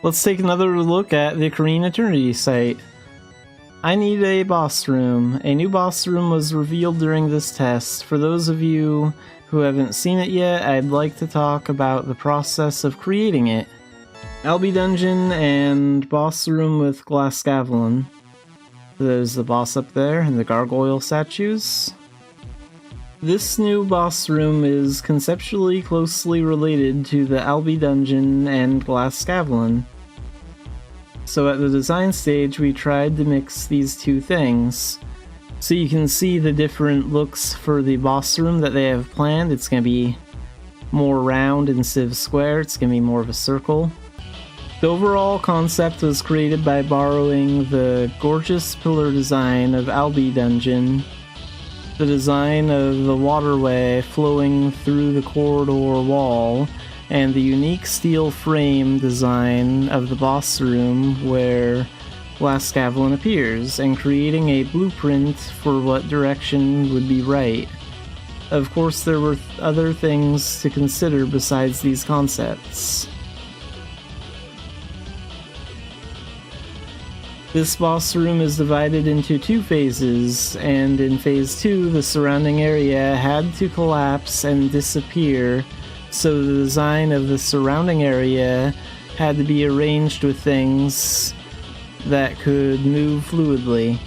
Let's take another look at the Korean Eternity site. I need a boss room. A new boss room was revealed during this test. For those of you who haven't seen it yet, I'd like to talk about the process of creating it. Albi Dungeon and boss room with Xanafiedlion. There's the boss up there and the gargoyle statues. This new boss room is conceptually closely related to the Albi Dungeon and Xanafiedlion. So at the design stage, we tried to mix these two things. So you can see the different looks for the boss room that they have planned. It's going to be more round instead of square. It's going to be more of a circle. The overall concept was created by borrowing the gorgeous pillar design of Albi Dungeon, the design of the waterway flowing through the corridor wall, and the unique steel frame design of the boss room where Xanafiedlion appears, and creating a blueprint for what direction would be right. Of course, there were other things to consider besides these concepts. This boss room is divided into two phases, and in phase 2 the surrounding area had to collapse and disappear, so the design of the surrounding area had to be arranged with things that could move fluidly,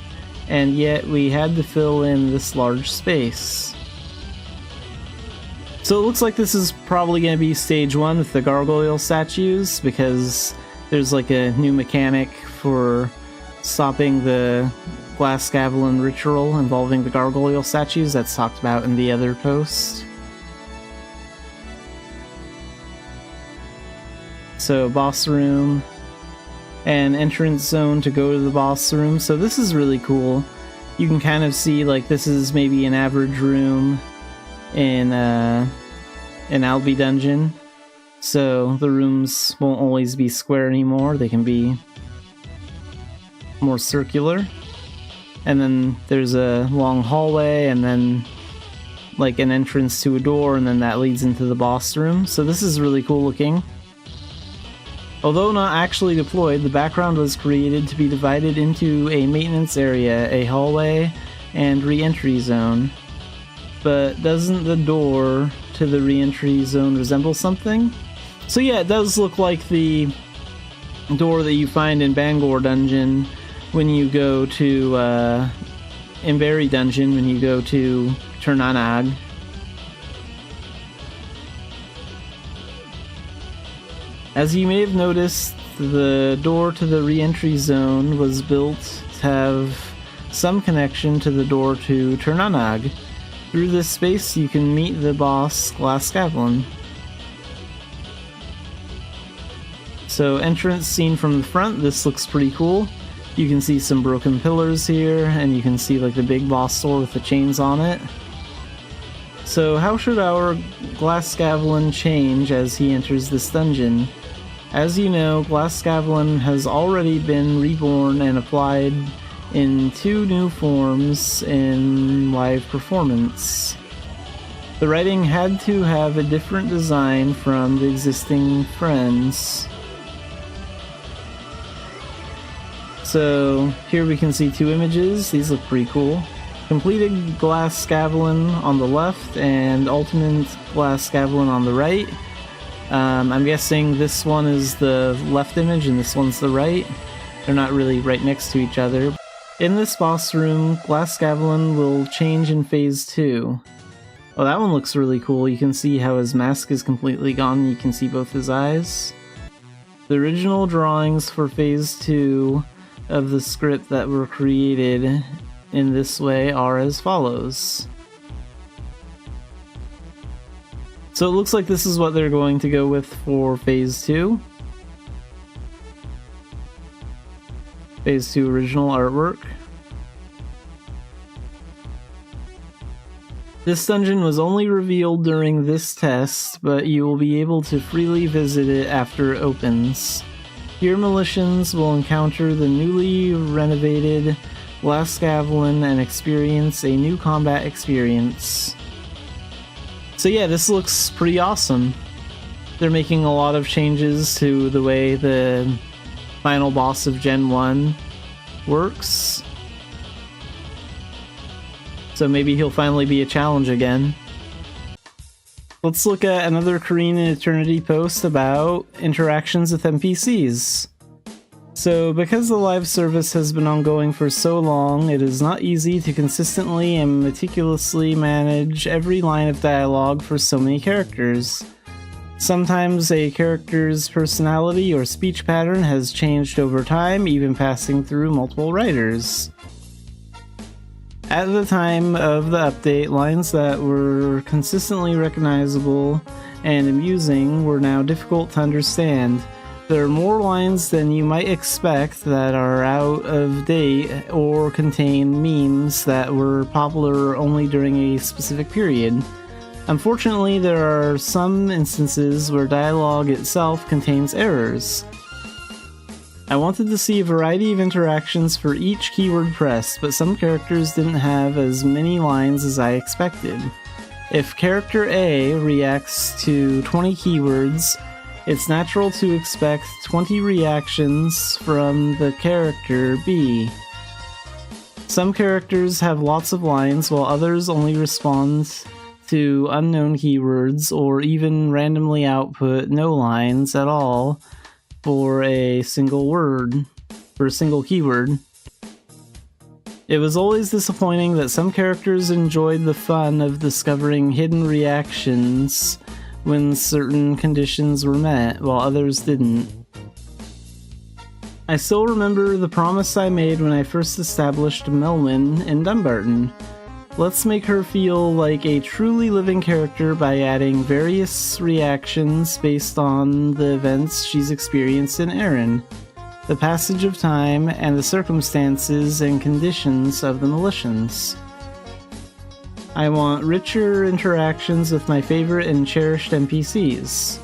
and yet we had to fill in this large space. So it looks like this is probably going to be stage 1 with the gargoyle statues, because there's like a new mechanic for stopping the Xanafiedlion ritual involving the gargoyle statues that's talked about in the other post. So boss room, and entrance zone to go to the boss room. So this is really cool. You can kind of see like this is maybe an average room in Albi Dungeon. So the rooms won't always be square anymore, they can be more circular. And then there's a long hallway, and then like an entrance to a door, and then that leads into the boss room. So this is really cool looking. Although not actually deployed, the background was created to be divided into a maintenance area, a hallway, and re-entry zone. But doesn't the door to the re-entry zone resemble something? So yeah, it does look like the door that you find in Bangor Dungeon when you go to, in Berry Dungeon when you go to Turnanag. As you may have noticed, the door to the re-entry zone was built to have some connection to the door to Turnanag. Through this space you can meet the boss Xanafiedlion. So entrance seen from the front, this looks pretty cool. You can see some broken pillars here, and you can see like the big boss door with the chains on it. So how should our Xanafiedlion change as he enters this dungeon? As you know, Xanafiedlion has already been reborn and applied in 2 new forms in live performance. The writing had to have a different design from the existing friends. So here we can see 2 images. These look pretty cool. Completed Xanafiedlion on the left and Ultimate Xanafiedlion on the right. I'm guessing this one is the left image and this one's the right. They're not really right next to each other. In this boss room, Xanafiedlion will change in phase 2. Oh, that one looks really cool. You can see how his mask is completely gone. You can see both his eyes. The original drawings for phase 2 of the script that were created in this way are as follows. So it looks like this is what they're going to go with for phase 2. Phase 2 original artwork. This dungeon was only revealed during this test, but you will be able to freely visit it after it opens. Here Militians will encounter the newly renovated Xanafiedlion and experience a new combat experience. So yeah, this looks pretty awesome. they're making a lot of changes to the way the final boss of Gen 1 works. So maybe he'll finally be a challenge again. Let's look at another Careen in Eternity post about interactions with NPCs. So, because the live service has been ongoing for so long, it is not easy to consistently and meticulously manage every line of dialogue for so many characters. Sometimes a character's personality or speech pattern has changed over time, even passing through multiple writers. At the time of the update, lines that were consistently recognizable and amusing were now difficult to understand. There are more lines than you might expect that are out of date or contain memes that were popular only during a specific period. Unfortunately, there are some instances where dialogue itself contains errors. I wanted to see a variety of interactions for each keyword pressed, but some characters didn't have as many lines as I expected. If character A reacts to 20 keywords, it's natural to expect 20 reactions from the character B. Some characters have lots of lines, while others only respond to unknown keywords or even randomly output no lines at all for a single word, for a single keyword. It was always disappointing that some characters enjoyed the fun of discovering hidden reactions when certain conditions were met, while others didn't. I still remember the promise I made when I first established Melwyn in Dumbarton. Let's make her feel like a truly living character by adding various reactions based on the events she's experienced in Erin, the passage of time, and the circumstances and conditions of the Militians. I want richer interactions with my favorite and cherished NPCs.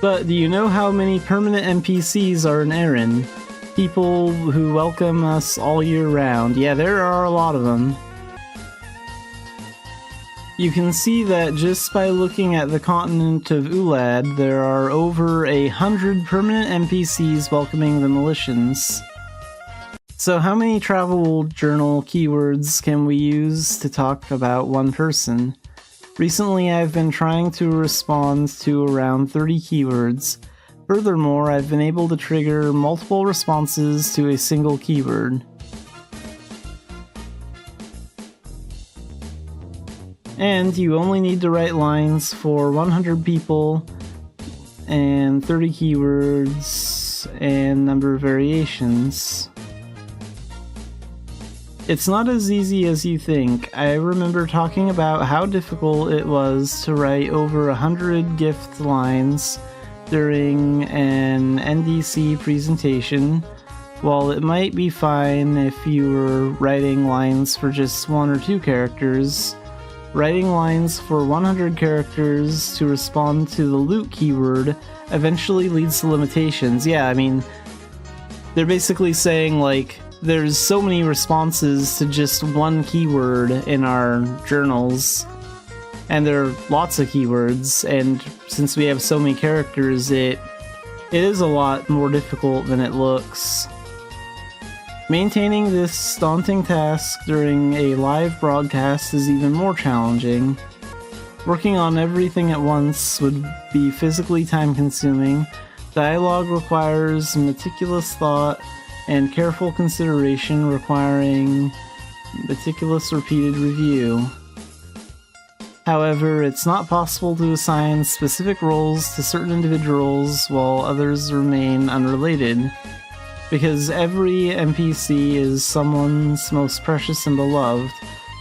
But do you know how many permanent NPCs are in Erin? People who welcome us all year round. Yeah, there are a lot of them. You can see that just by looking at the continent of Ulad, there are over 100 permanent NPCs welcoming the Militians. So how many travel journal keywords can we use to talk about one person? Recently, I've been trying to respond to around 30 keywords. Furthermore, I've been able to trigger multiple responses to a single keyword. And you only need to write lines for 100 people and 30 keywords and number of variations. It's not as easy as you think. I remember talking about how difficult it was to write over 100 gift lines during an NDC presentation. While it might be fine if you were writing lines for just 1 or 2 characters, writing lines for 100 characters to respond to the loot keyword eventually leads to limitations. Yeah, I mean, they're basically saying, like, there's so many responses to just one keyword in our journals, and there are lots of keywords, and since we have so many characters, it is a lot more difficult than it looks. Maintaining this daunting task during a live broadcast is even more challenging. Working on everything at once would be physically time-consuming. Dialogue requires meticulous thought and careful consideration, requiring meticulous repeated review. However, it's not possible to assign specific roles to certain individuals while others remain unrelated, because every NPC is someone's most precious and beloved.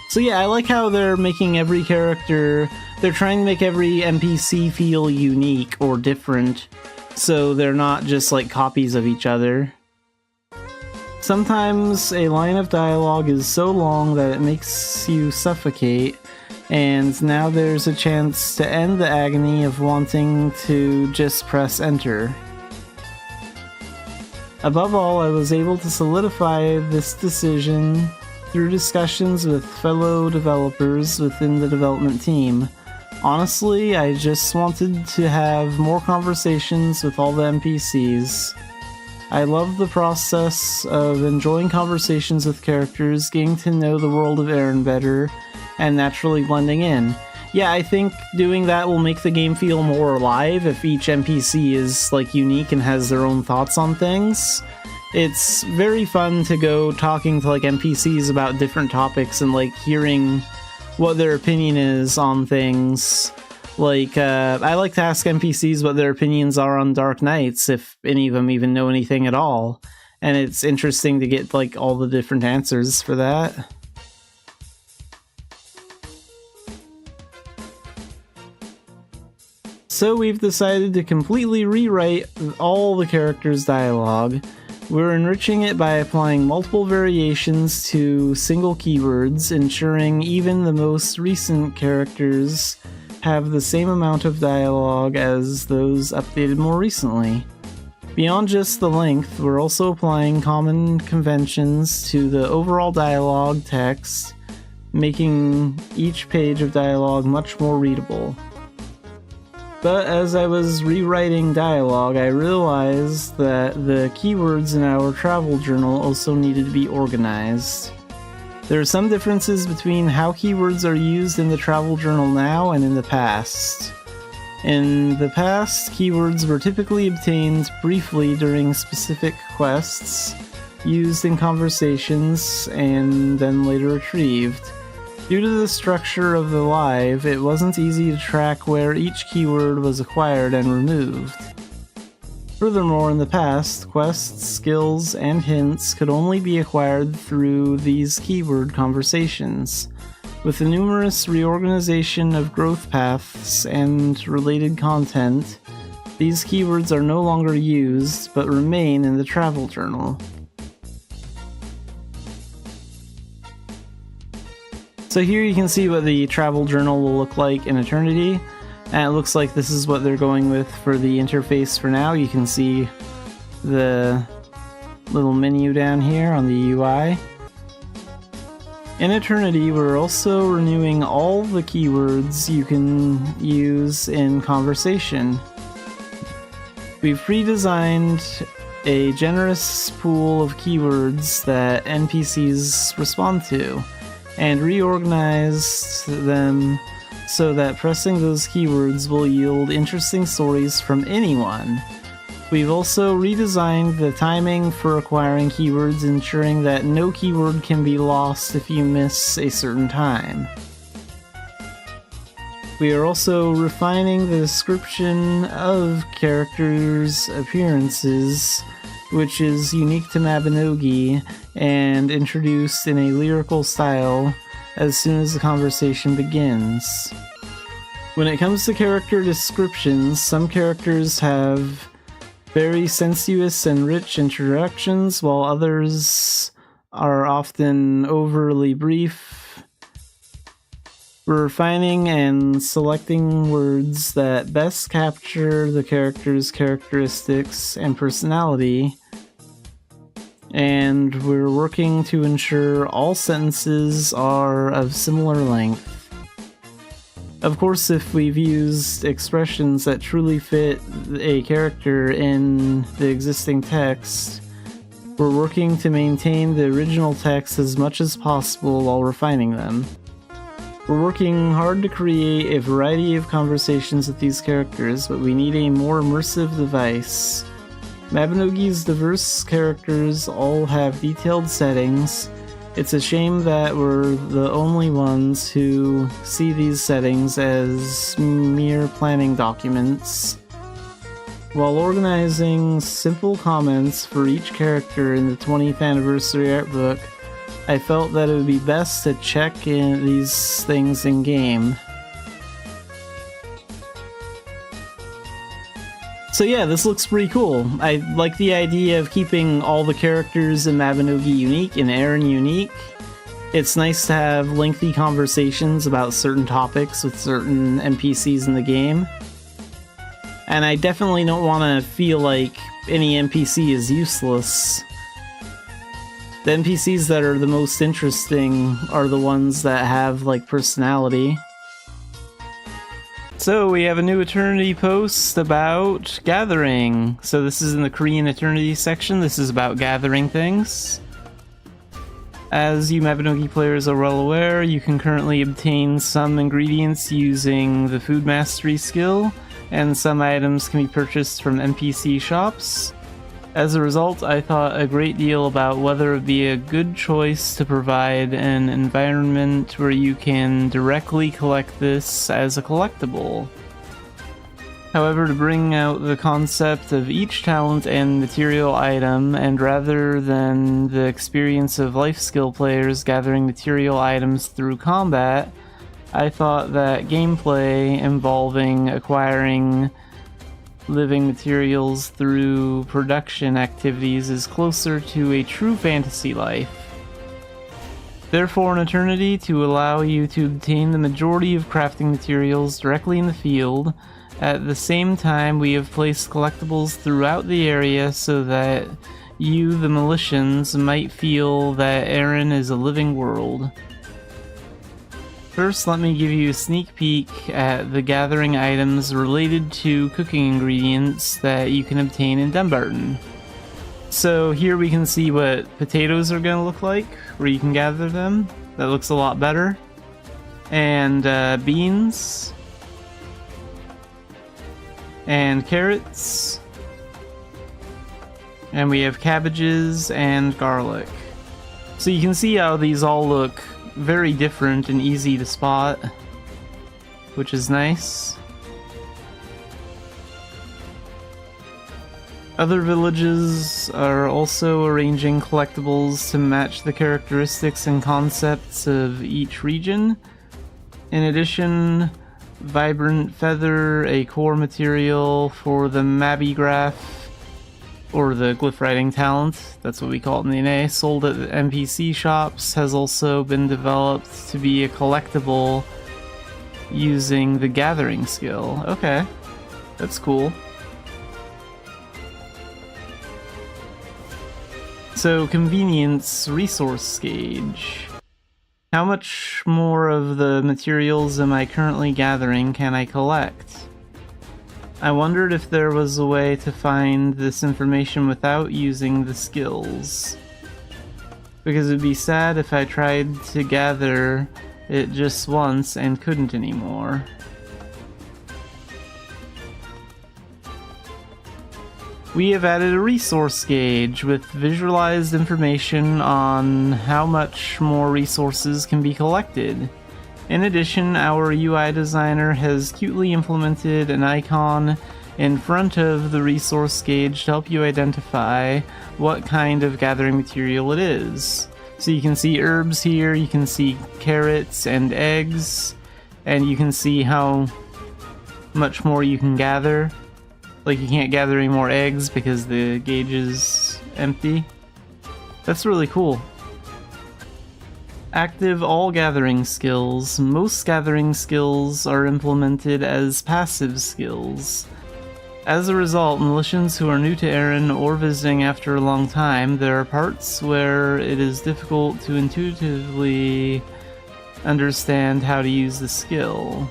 So yeah, I like how they're making every character, they're trying to make every NPC feel unique or different, so they're not just like copies of each other. Sometimes a line of dialogue is so long that it makes you suffocate, and now there's a chance to end the agony of wanting to just press enter. Above all, I was able to solidify this decision through discussions with fellow developers within the development team. Honestly, I just wanted to have more conversations with all the NPCs. I love the process of enjoying conversations with characters, getting to know the world of Aaron better, and naturally blending in. Yeah, I think doing that will make the game feel more alive if each NPC is, like, unique and has their own thoughts on things. It's very fun to go talking to, like, NPCs about different topics and, like, hearing what their opinion is on things. Like, I like to ask NPCs what their opinions are on Dark Knights, if any of them even know anything at all. And it's interesting to get, like, all the different answers for that. So we've decided to completely rewrite all the characters' dialogue. We're enriching it by applying multiple variations to single keywords, ensuring even the most recent characters have the same amount of dialogue as those updated more recently. Beyond just the length, we're also applying common conventions to the overall dialogue text, making each page of dialogue much more readable. But as I was rewriting dialogue, I realized that the keywords in our travel journal also needed to be organized. There are some differences between how keywords are used in the travel journal now and in the past. In the past, keywords were typically obtained briefly during specific quests, used in conversations, and then later retrieved. Due to the structure of the live, it wasn't easy to track where each keyword was acquired and removed. Furthermore, in the past, quests, skills, and hints could only be acquired through these keyword conversations. With the numerous reorganization of growth paths and related content, these keywords are no longer used, but remain in the travel journal. So here you can see what the travel journal will look like in Eternity, and it looks like this is what they're going with for the interface for now. You can see the little menu down here on the UI. In Eternity, we're also renewing all the keywords you can use in conversation. We've redesigned a generous pool of keywords that NPCs respond to, and reorganized them so that pressing those keywords will yield interesting stories from anyone. We've also redesigned the timing for acquiring keywords, ensuring that no keyword can be lost if you miss a certain time. We are also refining the description of characters' appearances, which is unique to Mabinogi and introduced in a lyrical style as soon as the conversation begins. When it comes to character descriptions, some characters have very sensuous and rich introductions, while others are often overly brief. We're refining and selecting words that best capture the character's characteristics and personality, and we're working to ensure all sentences are of similar length. Of course, if we've used expressions that truly fit a character in the existing text, we're working to maintain the original text as much as possible while refining them. We're working hard to create a variety of conversations with these characters, but we need a more immersive device. Mabinogi's diverse characters all have detailed settings. It's a shame that we're the only ones who see these settings as mere planning documents. While organizing simple comments for each character in the 20th anniversary art book, I felt that it would be best to check in these things in-game. So yeah, this looks pretty cool. I like the idea of keeping all the characters in Mabinogi unique and Aaron unique. It's nice to have lengthy conversations about certain topics with certain NPCs in the game. And I definitely don't want to feel like any NPC is useless. The NPCs that are the most interesting are the ones that have, like, personality. So we have a new Eternity post about gathering. So this is in the Korean Eternity section. This is about gathering things. As you Mabinogi players are well aware, you can currently obtain some ingredients using the Food Mastery skill, and some items can be purchased from NPC shops. As a result, I thought a great deal about whether it would be a good choice to provide an environment where you can directly collect this as a collectible. However, to bring out the concept of each talent and material item, and rather than the experience of life skill players gathering material items through combat, I thought that gameplay involving acquiring living materials through production activities is closer to a true fantasy life. Therefore, in Eternity, to allow you to obtain the majority of crafting materials directly in the field, at the same time we have placed collectibles throughout the area so that you, the Militians, might feel that Aaron is a living world. First, let me give you a sneak peek at the gathering items related to cooking ingredients that you can obtain in Dumbarton. So here we can see what potatoes are going to look like, where you can gather them. That looks a lot better. And beans. And carrots. And we have cabbages and garlic. So you can see how these all look very different and easy to spot, which is nice. Other villages are also arranging collectibles to match the characteristics and concepts of each region. In addition, Vibrant Feather, a core material for the Mabigraph, or the glyph writing talent, that's what we call it in the NA, sold at the NPC shops, has also been developed to be a collectible using the gathering skill. Okay, that's cool. So, convenience resource gauge. How much more of the materials am I currently gathering can I collect? I wondered if there was a way to find this information without using the skills. Because it'd be sad if I tried to gather it just once and couldn't anymore. We have added a resource gauge with visualized information on how much more resources can be collected. In addition, our UI designer has cutely implemented an icon in front of the resource gauge to help you identify what kind of gathering material it is. So you can see herbs here, you can see carrots and eggs, and you can see how much more you can gather. Like, you can't gather any more eggs because the gauge is empty. That's really cool. Active all gathering skills. Most gathering skills are implemented as passive skills. As a result, Militians who are new to Aaron or visiting after a long time, there are parts where it is difficult to intuitively understand how to use the skill.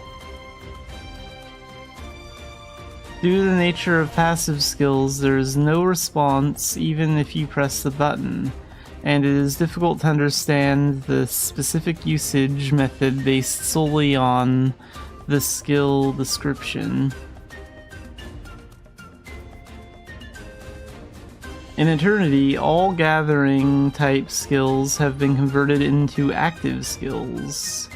Due to the nature of passive skills, there is no response even if you press the button, and it is difficult to understand the specific usage method based solely on the skill description. In Eternity, all gathering type skills have been converted into active skills.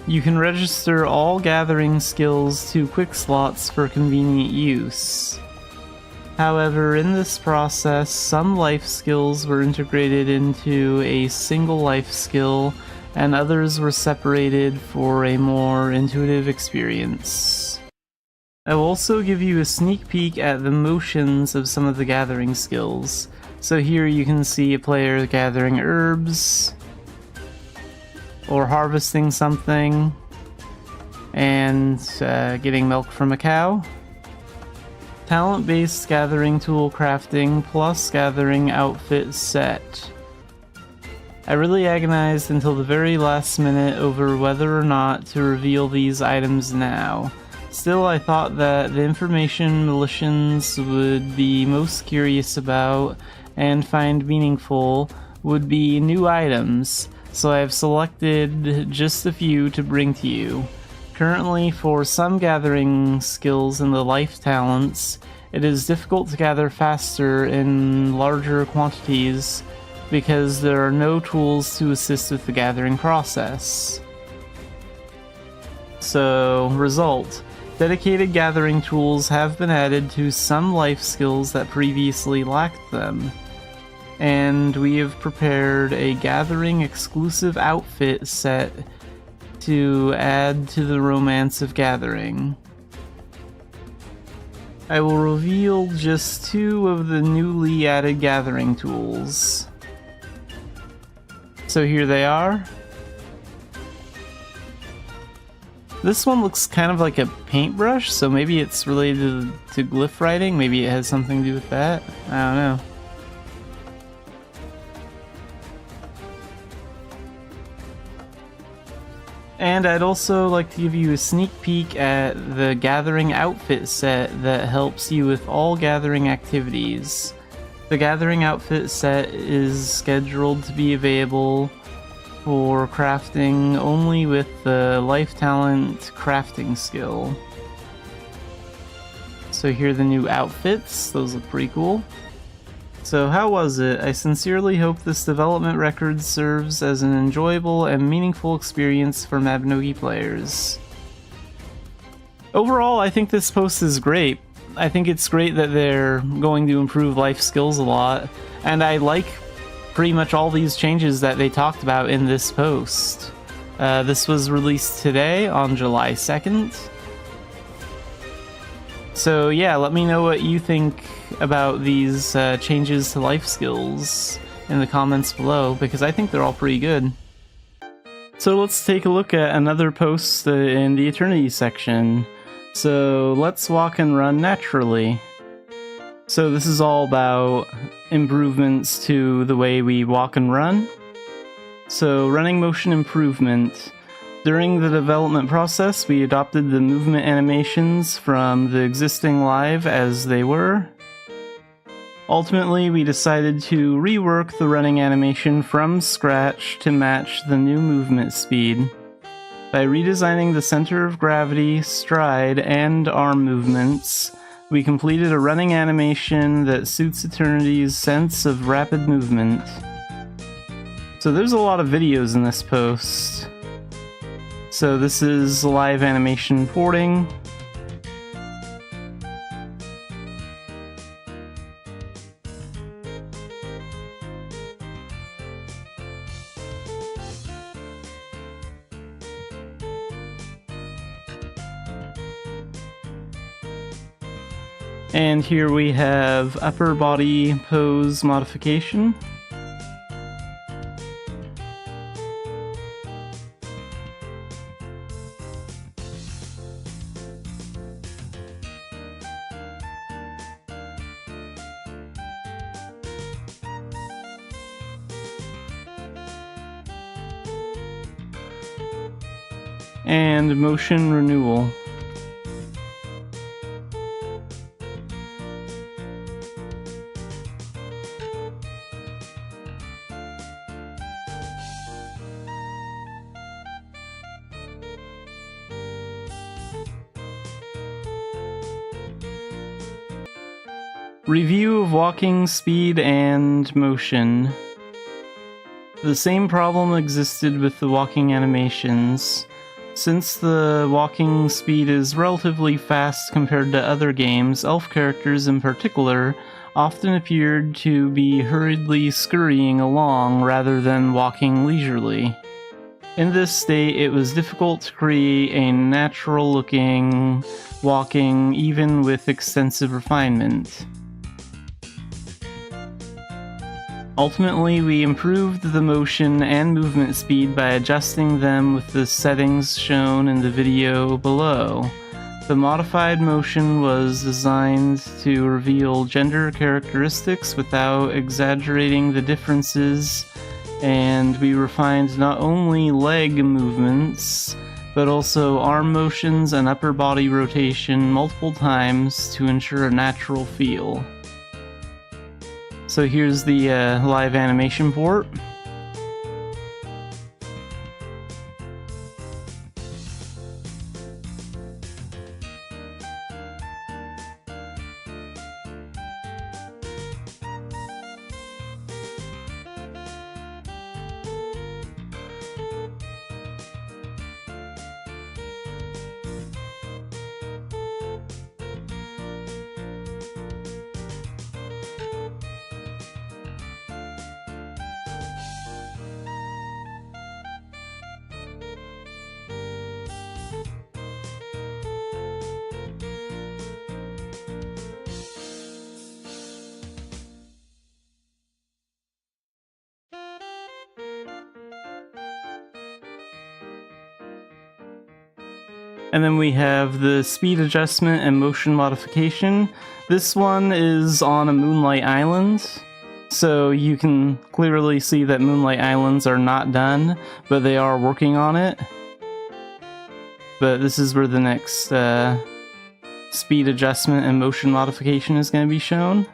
You can register all gathering skills to quick slots for convenient use. However, in this process, some life skills were integrated into a single life skill, and others were separated for a more intuitive experience. I will also give you a sneak peek at the motions of some of the gathering skills. So here you can see a player gathering herbs, or harvesting something, and getting milk from a cow. Talent-based gathering tool crafting plus gathering outfit set. I really agonized until the very last minute over whether or not to reveal these items now. Still, I thought that the information Militians would be most curious about and find meaningful would be new items, so I have selected just a few to bring to you. Currently, for some gathering skills in the life talents, it is difficult to gather faster in larger quantities because there are no tools to assist with the gathering process. So, result. Dedicated gathering tools have been added to some life skills that previously lacked them. And we have prepared a gathering exclusive outfit set to add to the romance of gathering. I will reveal just 2 of the newly added gathering tools. So here they are. This one looks kind of like a paintbrush, so maybe it's related to glyph writing. Maybe it has something to do with that. I don't know. And I'd also like to give you a sneak peek at the gathering outfit set that helps you with all gathering activities. The gathering outfit set is scheduled to be available for crafting only with the life talent crafting skill. So here are the new outfits. Those look pretty cool. So how was it? I sincerely hope this development record serves as an enjoyable and meaningful experience for Mabinogi players. Overall, I think this post is great. I think it's great that they're going to improve life skills a lot, and I like pretty much all these changes that they talked about in this post. This was released today on July 2nd. So yeah, let me know what you think about these changes to life skills in the comments below, because I think they're all pretty good. So let's take a look at another post in the Eternity section. So let's walk and run naturally. So this is all about improvements to the way we walk and run. So running motion improvement. During the development process, we adopted the movement animations from the existing live as they were. Ultimately, we decided to rework the running animation from scratch to match the new movement speed. By redesigning the center of gravity, stride, and arm movements, we completed a running animation that suits Eternity's sense of rapid movement. So there's a lot of videos in this post. So this is live animation porting. And here we have upper body pose modification. And motion renewal. Review of walking speed and motion. The same problem existed with the walking animations. Since the walking speed is relatively fast compared to other games, elf characters in particular often appeared to be hurriedly scurrying along rather than walking leisurely. In this state, it was difficult to create a natural-looking walking even with extensive refinement. Ultimately, we improved the motion and movement speed by adjusting them with the settings shown in the video below. The modified motion was designed to reveal gender characteristics without exaggerating the differences and we refined not only leg movements, but also arm motions and upper body rotation multiple times to ensure a natural feel. So here's the live animation port. And then we have the speed adjustment and motion modification. This one is on a Moonlight Island, so you can clearly see that Moonlight Islands are not done, but they are working on it. But this is where the next speed adjustment and motion modification is going to be shown.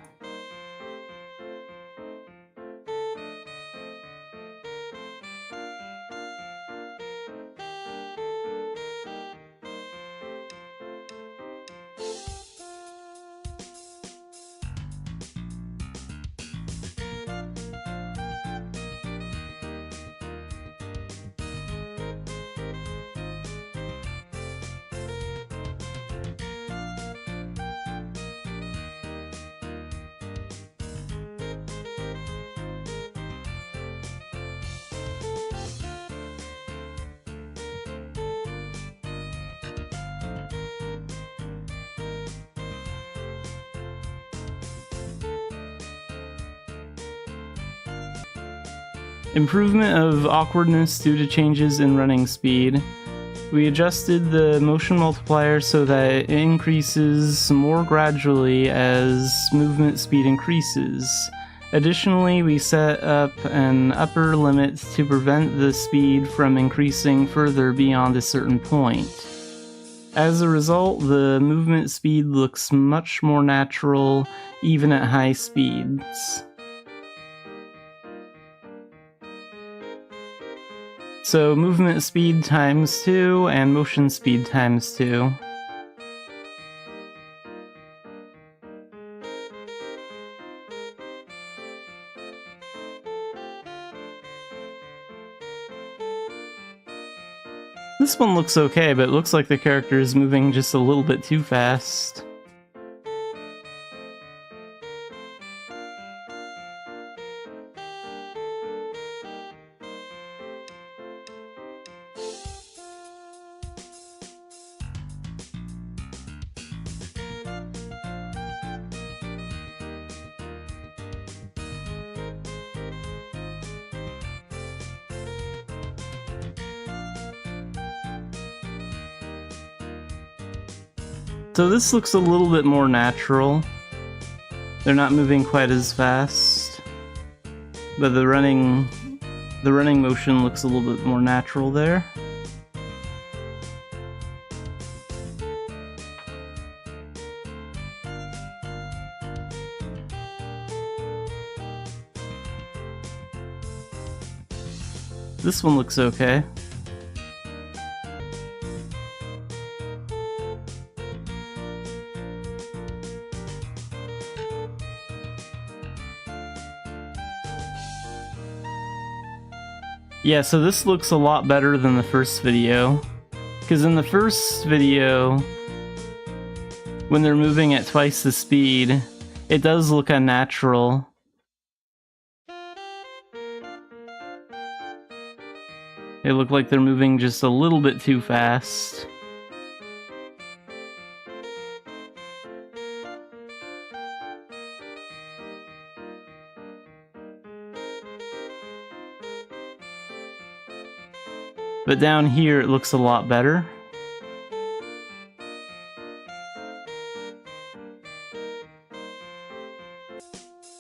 Improvement of awkwardness due to changes in running speed. We adjusted the motion multiplier so that it increases more gradually as movement speed increases. Additionally, we set up an upper limit to prevent the speed from increasing further beyond a certain point. As a result, the movement speed looks much more natural even at high speeds. So movement speed times 2 and motion speed times 2. This one looks okay, but it looks like the character is moving just a little bit too fast. So this looks a little bit more natural. They're not moving quite as fast, but the running motion looks a little bit more natural there. This one looks okay. Yeah, so this looks a lot better than the first video. Because in the first video, when they're moving at twice the speed, it does look unnatural. They look like they're moving just a little bit too fast. But down here it looks a lot better.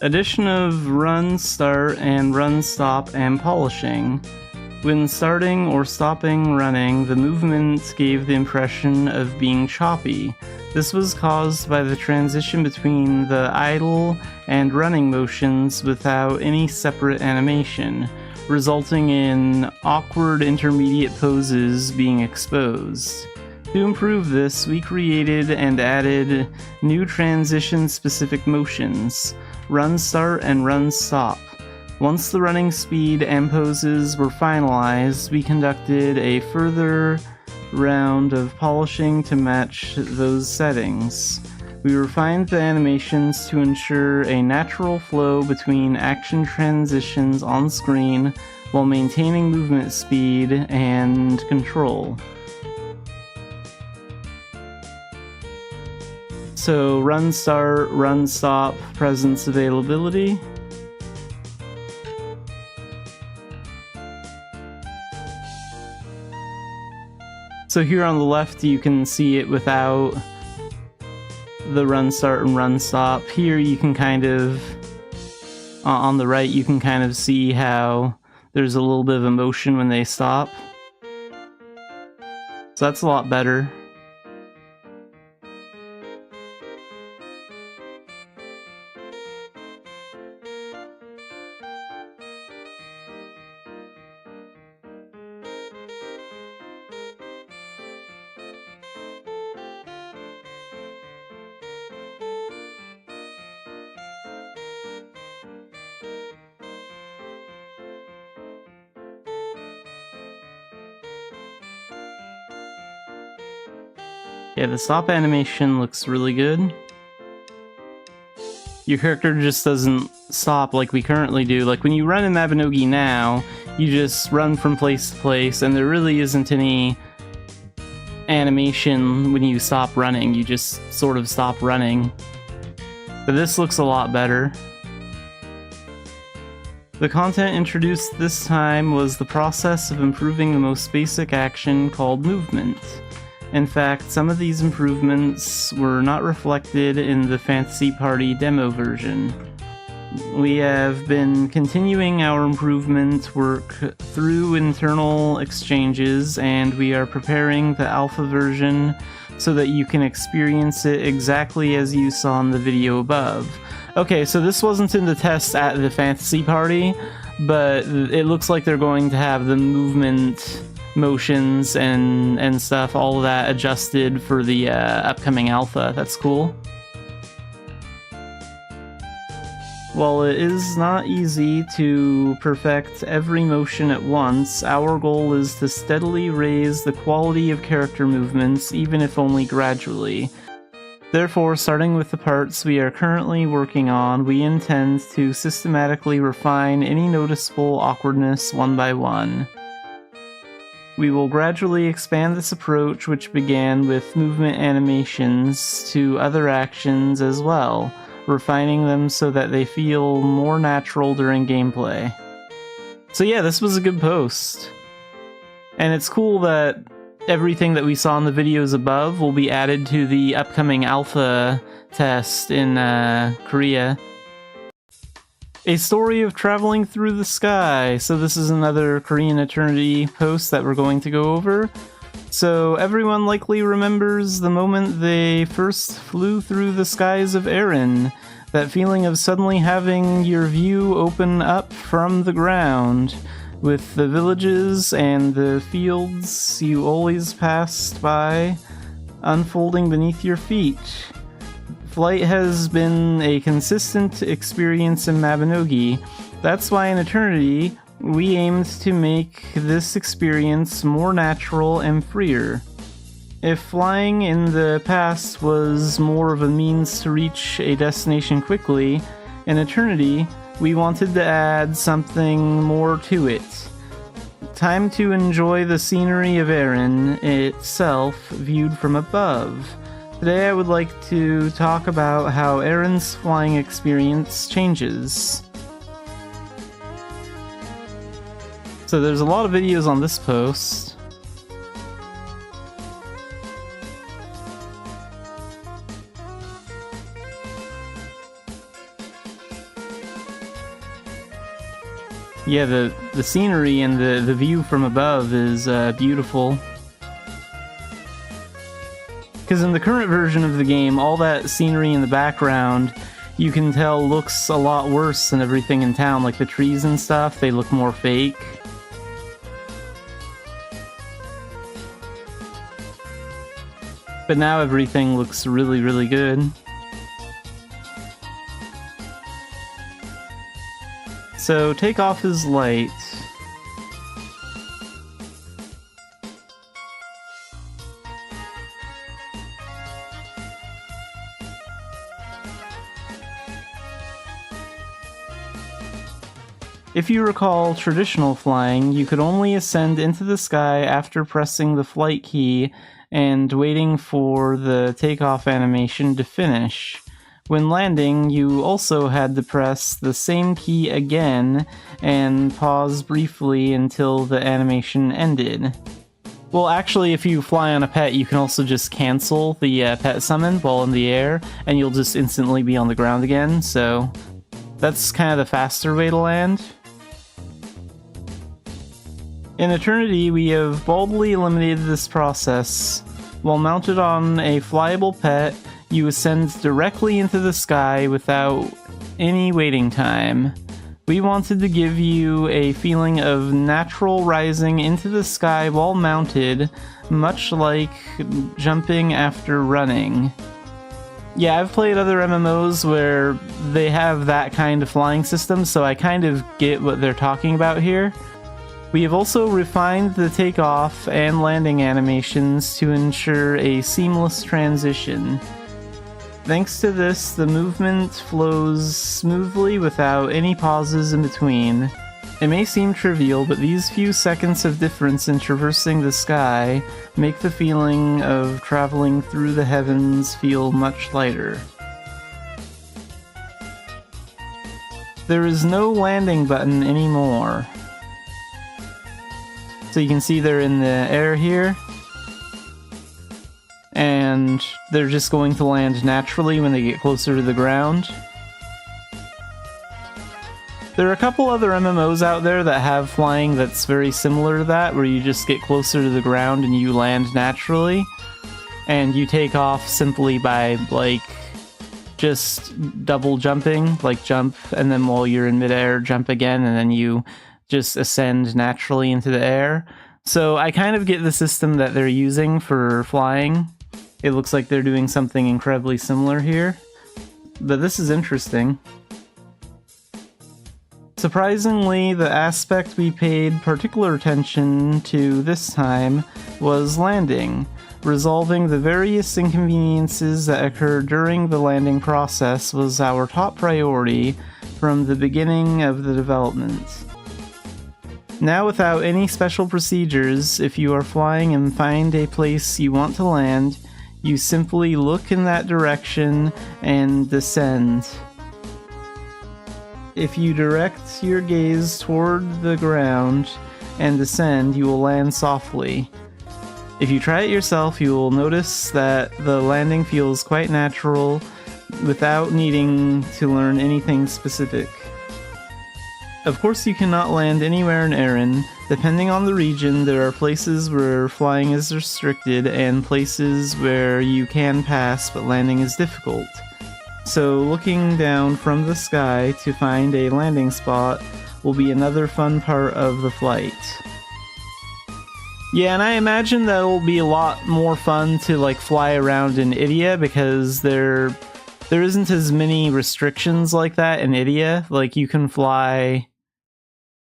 Addition of run start and run stop and polishing. When starting or stopping running, the movement gave the impression of being choppy. This was caused by the transition between the idle and running motions without any separate animation, resulting in awkward intermediate poses being exposed. To improve this, we created and added new transition-specific motions, run start and run stop. Once the running speed and poses were finalized, we conducted a further round of polishing to match those settings. We refined the animations to ensure a natural flow between action transitions on screen while maintaining movement speed and control. So run start, run stop, presence availability. So here on the left you can see it without the run start and run stop. Here you can kind of, on the right you can kind of see how there's a little bit of emotion when they stop. So that's a lot better. Yeah, the stop animation looks really good. Your character just doesn't stop like we currently do. Like when you run in Mabinogi now, you just run from place to place and there really isn't any animation when you stop running. You just sort of stop running. But this looks a lot better. The content introduced this time was the process of improving the most basic action called movement. In fact, some of these improvements were not reflected in the Fantasy Party demo version. We have been continuing our improvement work through internal exchanges, and we are preparing the alpha version so that you can experience it exactly as you saw in the video above. Okay, so this wasn't in the test at the Fantasy Party, but it looks like they're going to have the movement motions and stuff, all of that adjusted for the upcoming alpha. That's cool. While it is not easy to perfect every motion at once, our goal is to steadily raise the quality of character movements, even if only gradually. Therefore, starting with the parts we are currently working on, we intend to systematically refine any noticeable awkwardness one by one. We will gradually expand this approach, which began with movement animations, to other actions as well, refining them so that they feel more natural during gameplay. So yeah, this was a good post. And it's cool that everything that we saw in the videos above will be added to the upcoming alpha test in Korea. A story of traveling through the sky. So this is another Korean Eternity post that we're going to go over. So everyone likely remembers the moment they first flew through the skies of Erin. That feeling of suddenly having your view open up from the ground, with the villages and the fields you always passed by unfolding beneath your feet. Flight has been a consistent experience in Mabinogi. That's why in Eternity, we aimed to make this experience more natural and freer. If flying in the past was more of a means to reach a destination quickly, in Eternity, we wanted to add something more to it. Time to enjoy the scenery of Erin itself viewed from above. Today I would like to talk about how Erin's flying experience changes. So there's a lot of videos on this post. Yeah, the scenery and the view from above is beautiful. Because in the current version of the game, all that scenery in the background, you can tell looks a lot worse than everything in town. Like the trees and stuff, they look more fake. But now everything looks really, really good. So take off his light. If you recall traditional flying, you could only ascend into the sky after pressing the flight key and waiting for the takeoff animation to finish. When landing, you also had to press the same key again and pause briefly until the animation ended. Well, actually, if you fly on a pet, you can also just cancel the pet summon while in the air, and you'll just instantly be on the ground again, so that's kind of the faster way to land. In Eternity, we have boldly eliminated this process. While mounted on a flyable pet, you ascend directly into the sky without any waiting time. We wanted to give you a feeling of natural rising into the sky while mounted, much like jumping after running. Yeah, I've played other MMOs where they have that kind of flying system, so I kind of get what they're talking about here. We have also refined the takeoff and landing animations to ensure a seamless transition. Thanks to this, the movement flows smoothly without any pauses in between. It may seem trivial, but these few seconds of difference in traversing the sky make the feeling of traveling through the heavens feel much lighter. There is no landing button anymore. So you can see they're in the air here, and they're just going to land naturally when they get closer to the ground. There are a couple other MMOs out there that have flying that's very similar to that, where you just get closer to the ground and you land naturally, and you take off simply by, like, just double jumping, like jump, and then while you're in midair, jump again, and then you just ascend naturally into the air. So I kind of get the system that they're using for flying. It looks like they're doing something incredibly similar here, but this is interesting. Surprisingly, the aspect we paid particular attention to this time was landing. Resolving the various inconveniences that occur during the landing process was our top priority from the beginning of the development. Now, without any special procedures, if you are flying and find a place you want to land, you simply look in that direction and descend. If you direct your gaze toward the ground and descend, you will land softly. If you try it yourself, you will notice that the landing feels quite natural without needing to learn anything specific. Of course, you cannot land anywhere in Erin. Depending on the region, there are places where flying is restricted and places where you can pass but landing is difficult. So looking down from the sky to find a landing spot will be another fun part of the flight. Yeah, and I imagine that it'll be a lot more fun to like fly around in Idia because there isn't as many restrictions like that in Idia. Like you can fly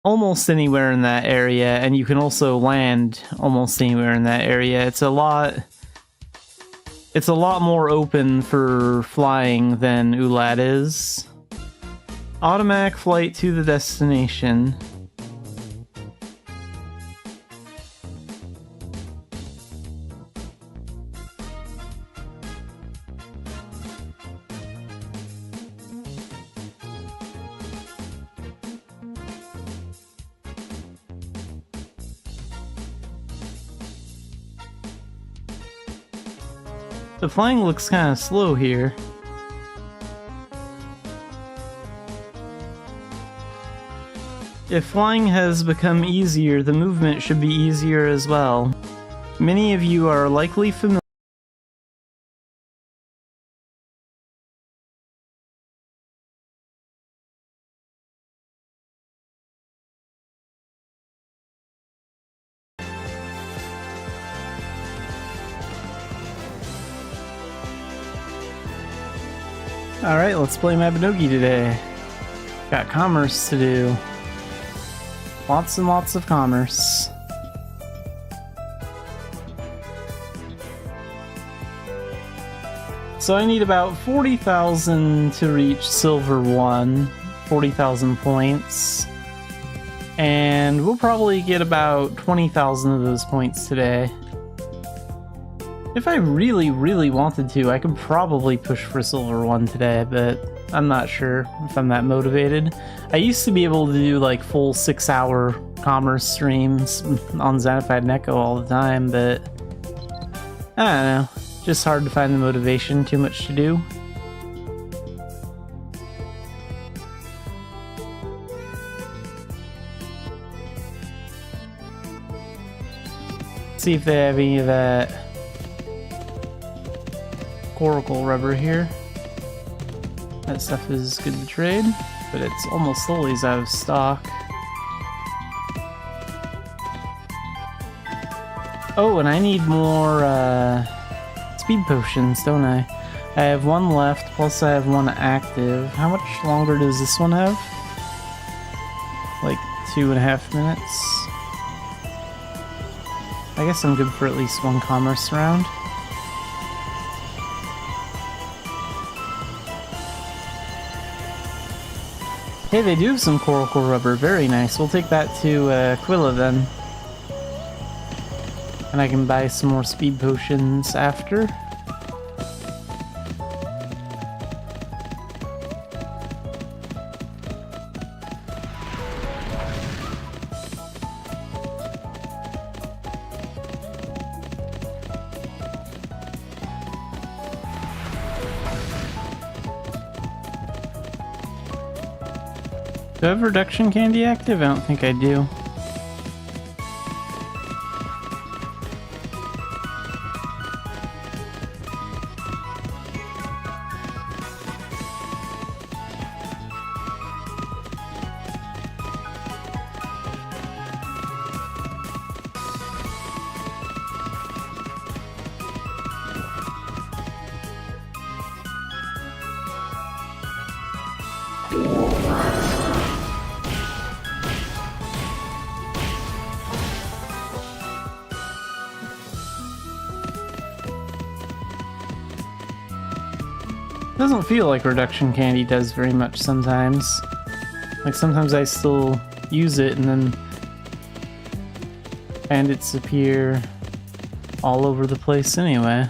almost anywhere in that area, and you can also land almost anywhere in that area. It's a lot more open for flying than Ulat is. Automatic flight to the destination. The flying looks kind of slow here. If flying has become easier, the movement should be easier as well. Many of you are likely familiar. Alright, let's play Mabinogi today. Got commerce to do. Lots and lots of commerce. So I need about 40,000 to reach Silver 1. 40,000 points. And we'll probably get about 20,000 of those points today. If I really, really wanted to, I could probably push for Silver 1 today, but I'm not sure if I'm that motivated. I used to be able to do like full 6-hour commerce streams on Xanafiedlion all the time, but I don't know. Just hard to find the motivation, too much to do. See if they have any of that coracle rubber here. That stuff is good to trade, but it's almost always out of stock. Oh, and I need more speed potions, don't I? I have one left, plus I have one active. How much longer does this one have? Like 2.5 minutes. I guess I'm good for at least one commerce round. Hey, they do have some coracle rubber. Very nice. We'll take that to Aquila then. And I can buy some more speed potions after. Do I have reduction candy active? I don't think I do. Doesn't feel like reduction candy does very much sometimes. Like sometimes I still use it and then bandits appear all over the place anyway.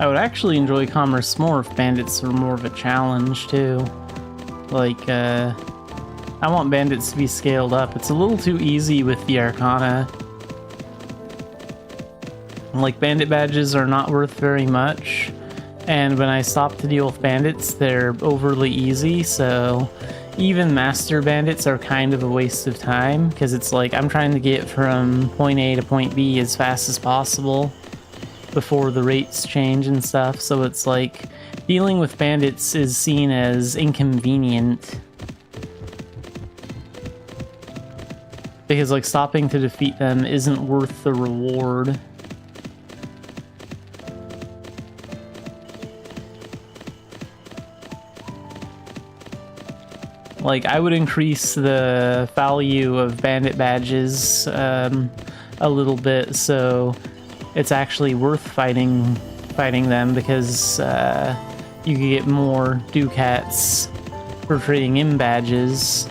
I would actually enjoy commerce more if bandits were more of a challenge too. Like, I want bandits to be scaled up. It's a little too easy with the Arcana. Like, bandit badges are not worth very much, and when I stop to deal with bandits, they're overly easy, so even master bandits are kind of a waste of time, because it's like, I'm trying to get from point A to point B as fast as possible before the rates change and stuff, so it's like dealing with bandits is seen as inconvenient because like stopping to defeat them isn't worth the reward. Like, I would increase the value of bandit badges a little bit so it's actually worth fighting them, because you could get more ducats for trading in badges,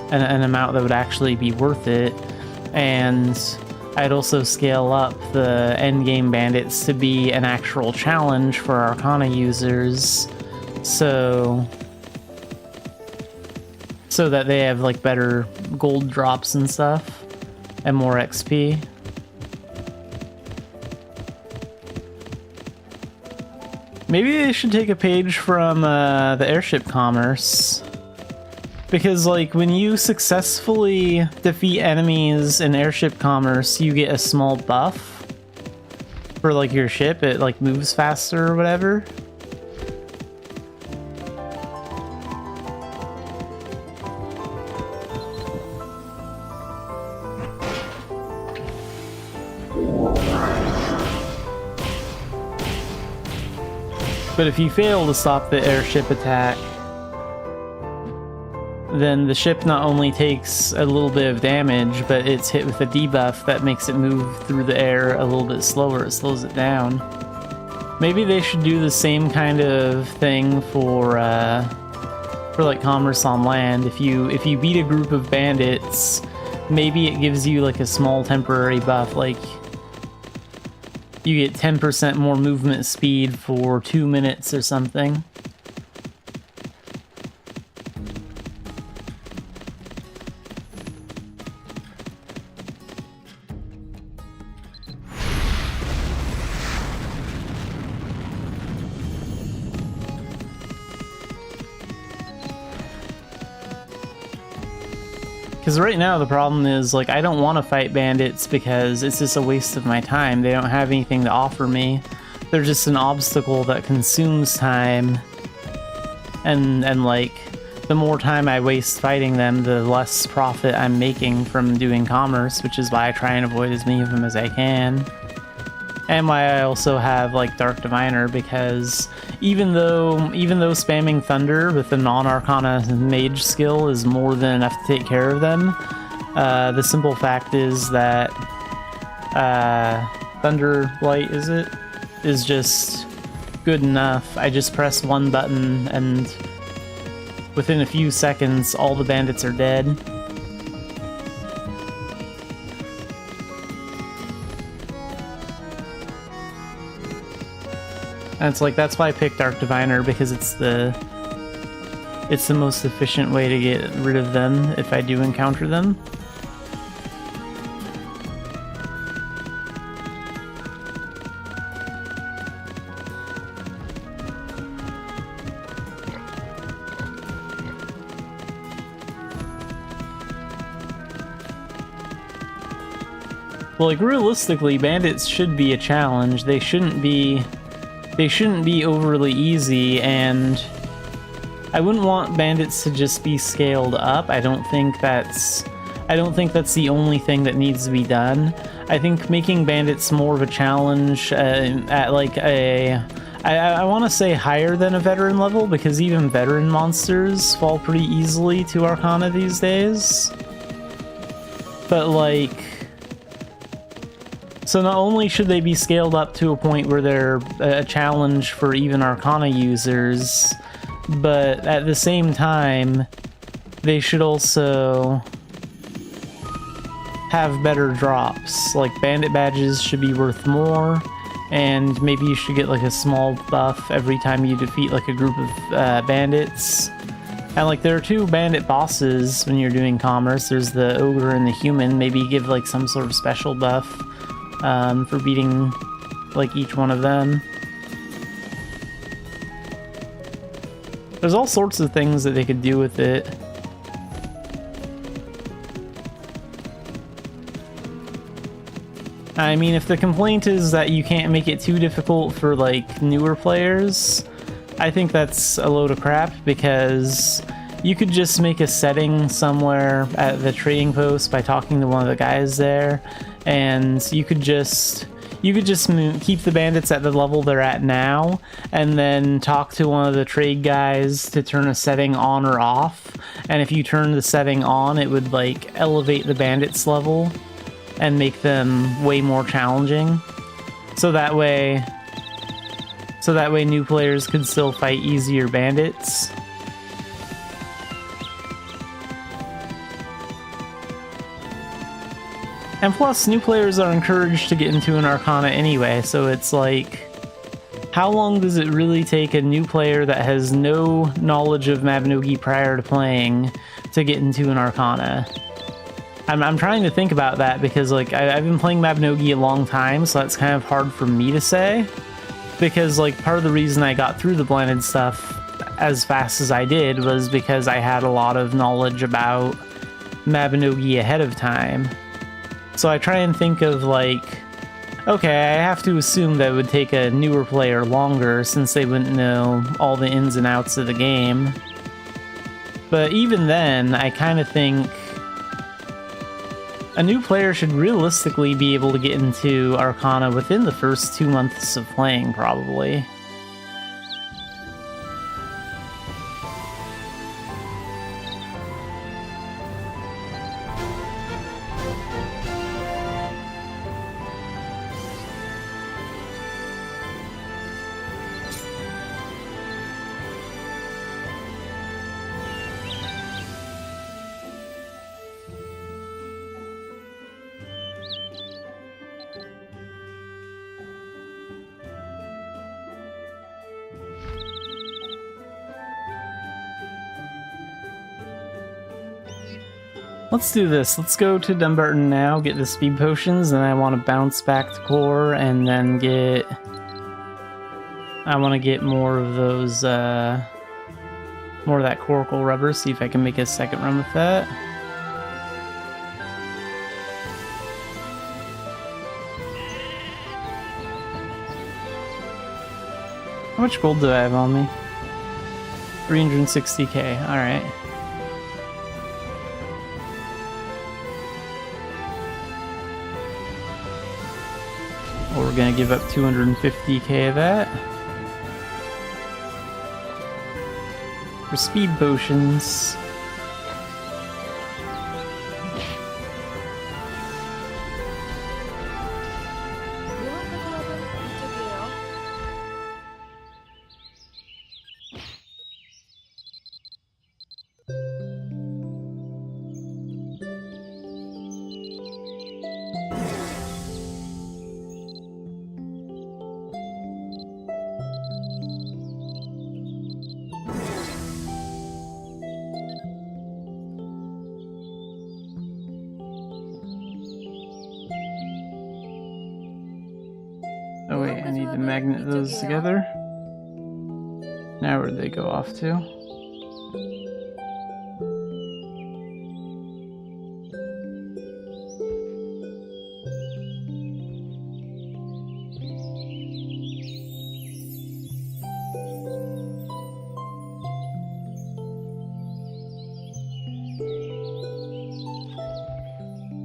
an amount that would actually be worth it. And I'd also scale up the endgame bandits to be an actual challenge for Arcana users. So so that they have like better gold drops and stuff and more XP. Maybe they should take a page from the airship commerce, because like when you successfully defeat enemies in airship commerce, you get a small buff for like your ship. It like moves faster or whatever. But if you fail to stop the airship attack, then the ship not only takes a little bit of damage, but it's hit with a debuff that makes it move through the air a little bit slower. It slows it down. Maybe they should do the same kind of thing for like commerce on land. If you beat a group of bandits, maybe it gives you like a small temporary buff, like you get 10% more movement speed for 2 minutes or something. Because right now the problem is, like, I don't want to fight bandits because it's just a waste of my time. They don't have anything to offer me. They're just an obstacle that consumes time. And like, the more time I waste fighting them, the less profit I'm making from doing commerce, which is why I try and avoid as many of them as I can. And why I also have, like, Dark Diviner, because even though spamming Thunder with the non-Arcana mage skill is more than enough to take care of them, the simple fact is that Thunder Light, is just good enough. I just press one button and within a few seconds all the bandits are dead. And it's like, that's why I picked Dark Diviner, because it's the most efficient way to get rid of them if I do encounter them. Well, like, realistically, bandits should be a challenge. They shouldn't be overly easy, and I wouldn't want bandits to just be scaled up. I don't think that's the only thing that needs to be done. I think making bandits more of a challenge at like I want to say higher than a veteran level, because even veteran monsters fall pretty easily to Arcana these days. But like, so not only should they be scaled up to a point where they're a challenge for even Arcana users, but at the same time, they should also have better drops. Like, bandit badges should be worth more, and maybe you should get like a small buff every time you defeat like a group of bandits. And like, there are 2 bandit bosses when you're doing commerce. There's the ogre and the human. Maybe give like some sort of special buff for beating like each one of them. There's all sorts of things that they could do with it. I mean, if the complaint is that you can't make it too difficult for like newer players, I think that's a load of crap, because you could just make a setting somewhere at the trading post by talking to one of the guys there, and you could just keep the bandits at the level they're at now, and then talk to one of the trade guys to turn a setting on or off. And if you turn the setting on, it would like elevate the bandits level and make them way more challenging. So that way new players could still fight easier bandits. And plus, new players are encouraged to get into an Arcana anyway, so it's like, how long does it really take a new player that has no knowledge of Mabinogi prior to playing to get into an Arcana. I'm trying to think about that because like I've been playing Mabinogi a long time, so that's kind of hard for me to say. Because like part of the reason I got through the blended stuff as fast as I did was because I had a lot of knowledge about Mabinogi ahead of time. So I try and think of like, okay, I have to assume that it would take a newer player longer since they wouldn't know all the ins and outs of the game. But even then, I kind of think a new player should realistically be able to get into Arcana within the first 2 months of playing, probably. Let's do this. Let's go to Dumbarton now, get the speed potions, and I want to bounce back to core and then get... I want to get more of those, more of that coracle rubber, see if I can make a second run with that. How much gold do I have on me? 360k, alright. We're gonna give up 250k of that. For speed potions. Oh wait, I need to magnet those together. Now where'd they go off to?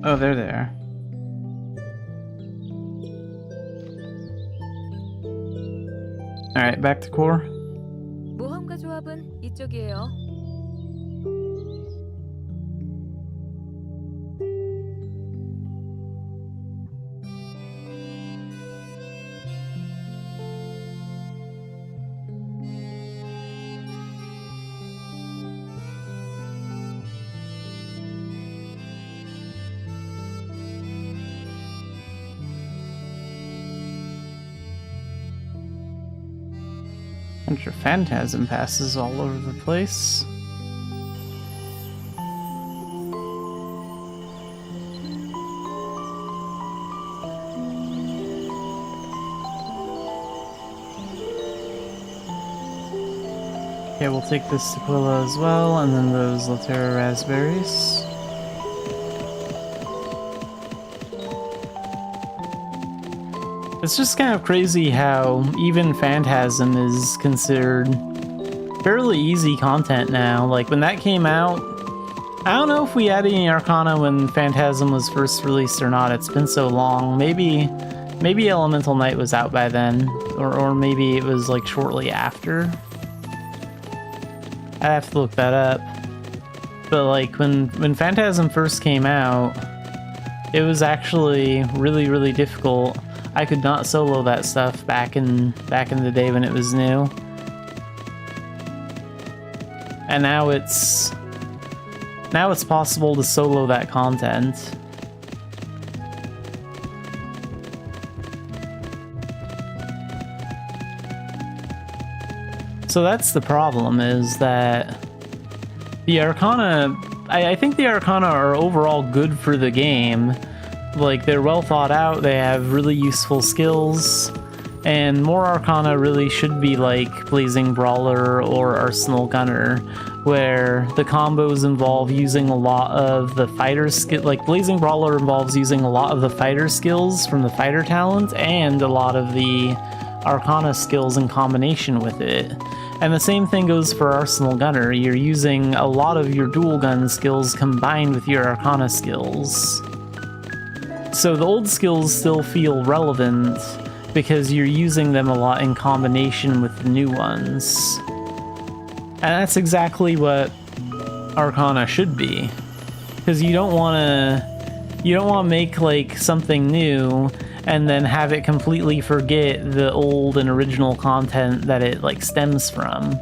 Oh, they're there. Alright, back to core. 모험가 조합은 이쪽이에요. Bunch of phantasm passes all over the place. Okay, we'll take this Sequilla as well, and then those Latera raspberries. It's just kind of crazy how even Phantasm is considered fairly easy content now. Like, when that came out, I don't know if we had any Arcana when Phantasm was first released or not. It's been so long. Maybe Elemental Knight was out by then, or maybe it was like shortly after. I'd have to look that up. But like when Phantasm first came out, it was actually really difficult. I could not solo that stuff back in the day when it was new. And now it's possible to solo that content. So that's the problem, is that the Arcana I think the Arcana are overall good for the game. Like, they're well thought out, they have really useful skills, and more Arcana really should be like Blazing Brawler or Arsenal Gunner, where the combos involve using a lot of the fighter skill. Like, Blazing Brawler involves using a lot of the fighter skills from the fighter talent and a lot of the Arcana skills in combination with it. And the same thing goes for Arsenal Gunner. You're using a lot of your dual gun skills combined with your Arcana skills. So the old skills still feel relevant because you're using them a lot in combination with the new ones. And that's exactly what Arcana should be. Because you don't want to make like something new and then have it completely forget the old and original content that it like stems from.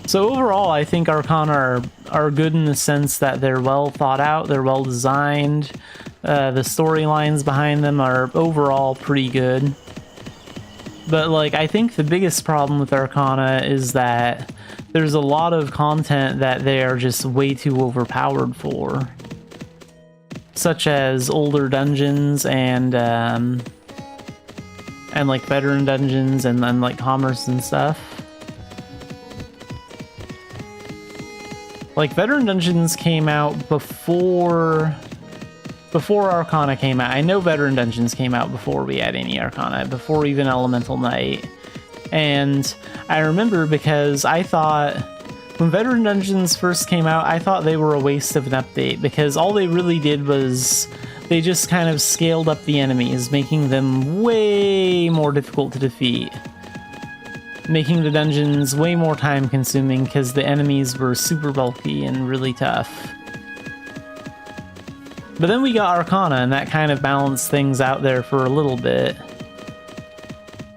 So overall, I think Arcana are good in the sense that they're well thought out, they're well designed, the storylines behind them are overall pretty good. But like, I think the biggest problem with Arcana is that there's a lot of content that they are just way too overpowered for. Such as older dungeons and like veteran dungeons and then like commerce and stuff. Like, veteran dungeons came out before Arcana came out. I know veteran dungeons came out before we had any Arcana, before even Elemental Knight. And I remember because I thought, when veteran dungeons first came out, I thought they were a waste of an update, because all they really did was they just kind of scaled up the enemies, making them way more difficult to defeat. Making the dungeons way more time consuming because the enemies were super bulky and really tough. But then we got Arcana, and that kind of balanced things out there for a little bit.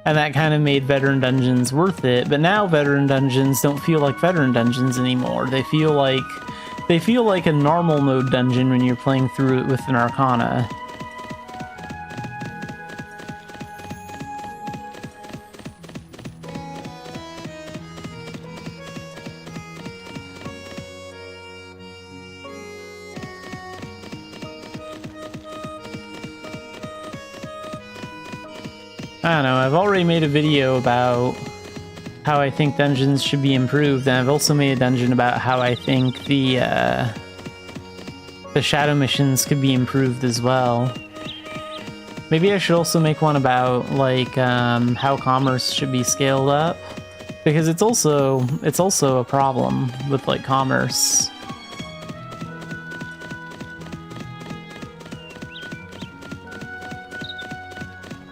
And that kind of made veteran dungeons worth it, but now veteran dungeons don't feel like veteran dungeons anymore. They feel like a normal mode dungeon when you're playing through it with an Arcana. I don't know, I've already made a video about how I think dungeons should be improved, and I've also made a dungeon about how I think the shadow missions could be improved as well. Maybe I should also make one about like how commerce should be scaled up, because it's also a problem with like commerce.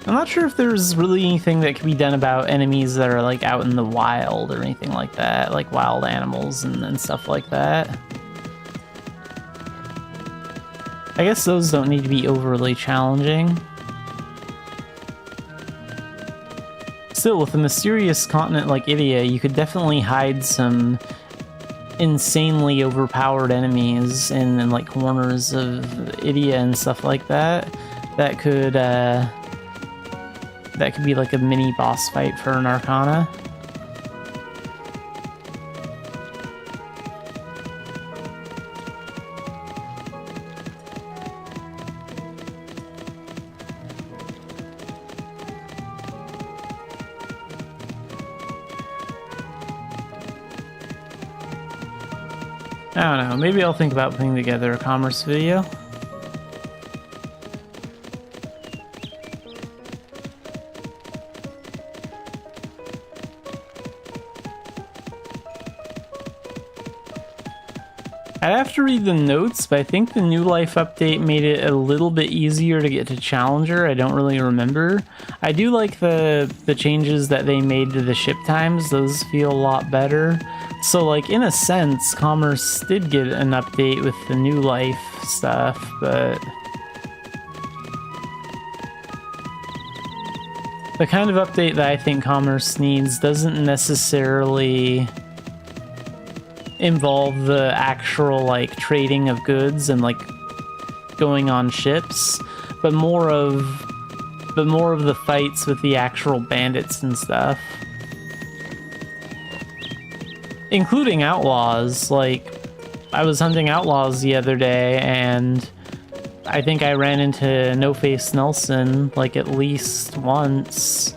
I'm not sure if there's really anything that can be done about enemies that are like out in the wild or anything like that, like wild animals and stuff like that. I guess those don't need to be overly challenging. Still, with a mysterious continent like Idia, you could definitely hide some insanely overpowered enemies in like corners of Idia and stuff like that. That could be like a mini boss fight for an Arcana. I don't know, maybe I'll think about putting together a commerce video. I'd have to read the notes, but I think the New Life update made it a little bit easier to get to Challenger. I don't really remember. I do like the changes that they made to the ship times. Those feel a lot better. So, like, in a sense, Commerce did get an update with the New Life stuff, but the kind of update that I think Commerce needs doesn't necessarily involve the actual like trading of goods and like going on ships, but more of but more of the fights with the actual bandits and stuff. Including outlaws. Like, I was hunting outlaws the other day, and I think I ran into No Face Nelson, like, at least once.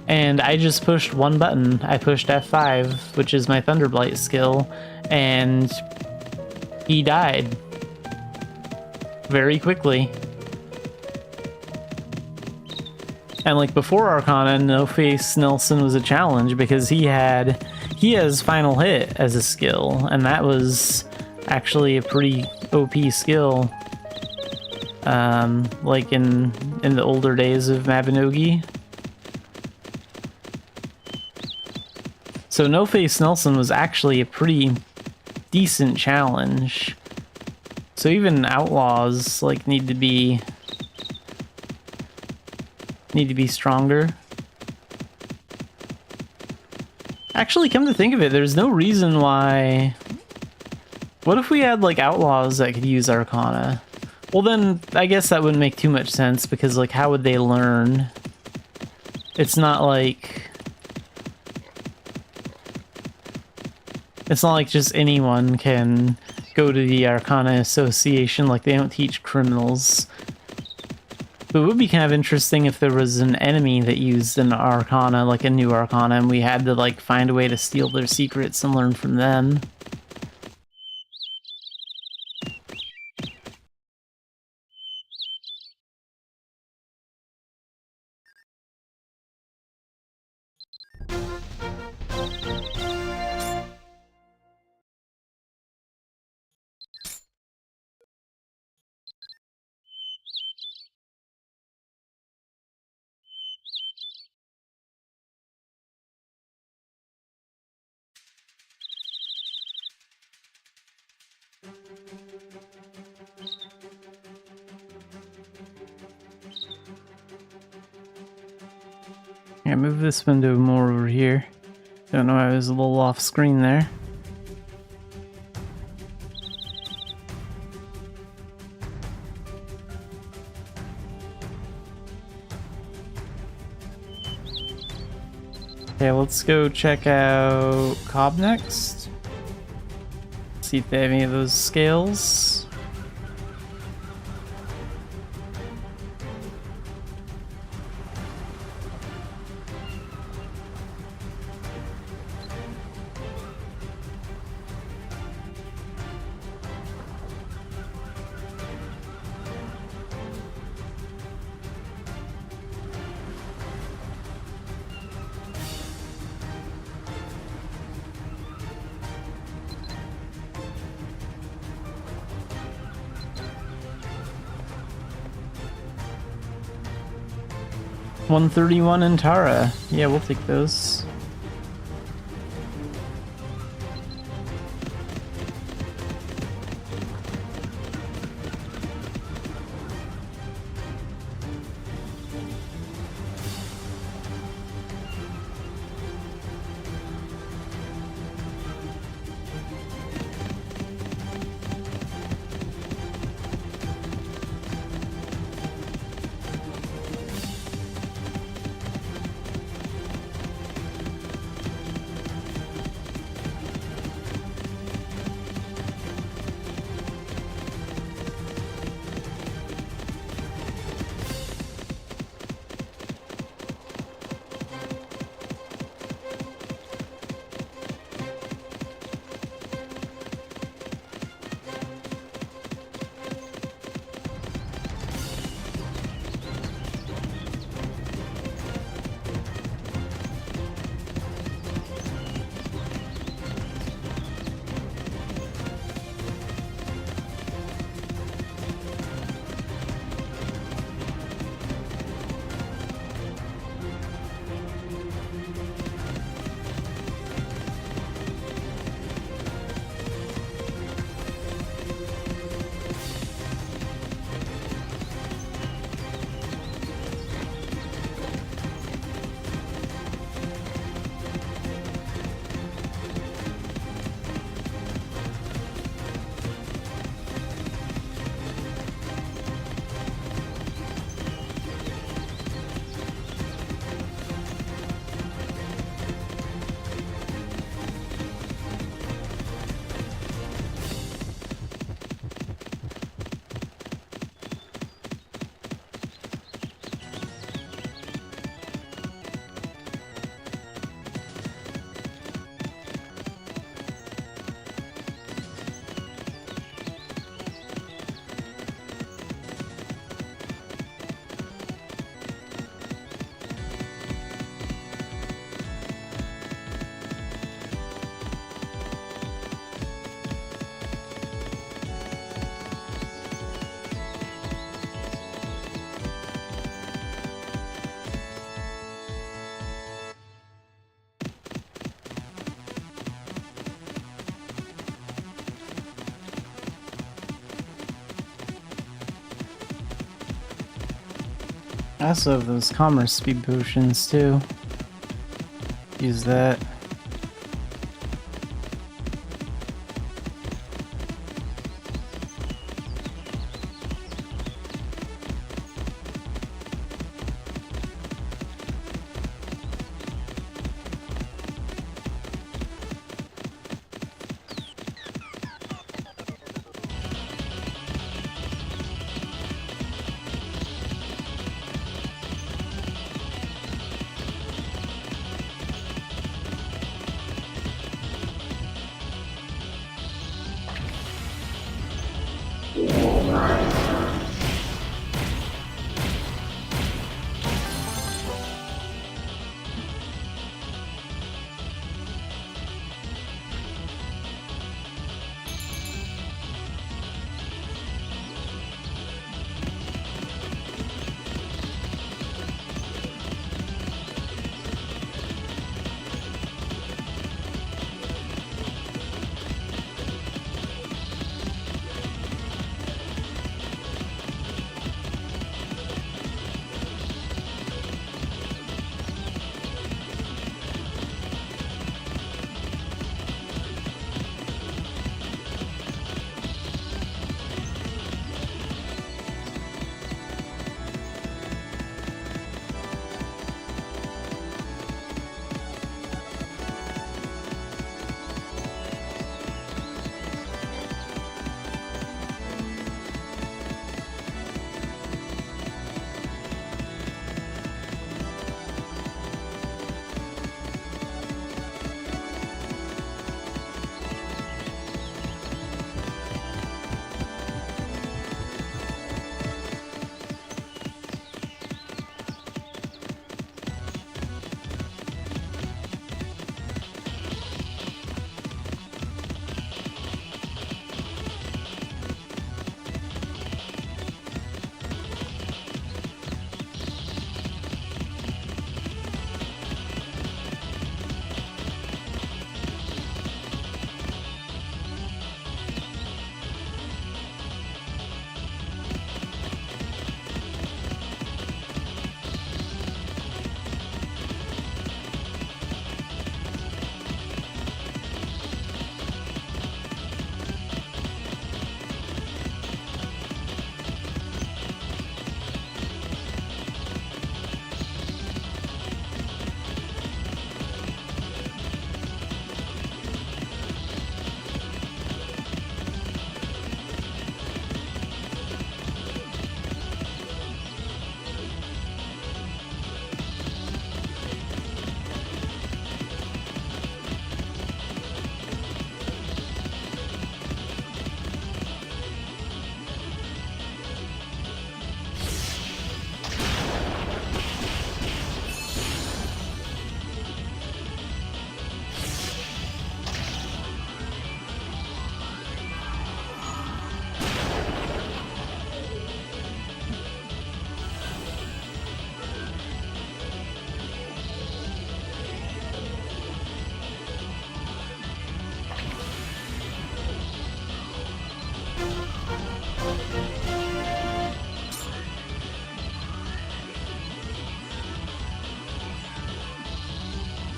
And I just pushed one button. I pushed F5, which is my Thunderblight skill, and he died. Very quickly. And like before Arcana, No Face Nelson was a challenge because he has Final Hit as a skill, and that was actually a pretty OP skill. Like in the older days of Mabinogi. So No Face Nelson was actually a pretty decent challenge. So even outlaws like need to be stronger. Actually, come to think of it, there's no reason why. What if we had like outlaws that could use Arcana? Well, then I guess that wouldn't make too much sense because like how would they learn? It's not like just anyone can go to the Arcana Association, like they don't teach criminals. But it would be kind of interesting if there was an enemy that used an Arcana, like a new Arcana, and we had to like find a way to steal their secrets and learn from them. Yeah, move this window more over here. Don't know, I was a little off screen there. Okay, let's go check out Cobb next. See if they have any of those scales. $131 in Tara. Yeah, we'll take those. I also have those commerce speed potions too. Use that.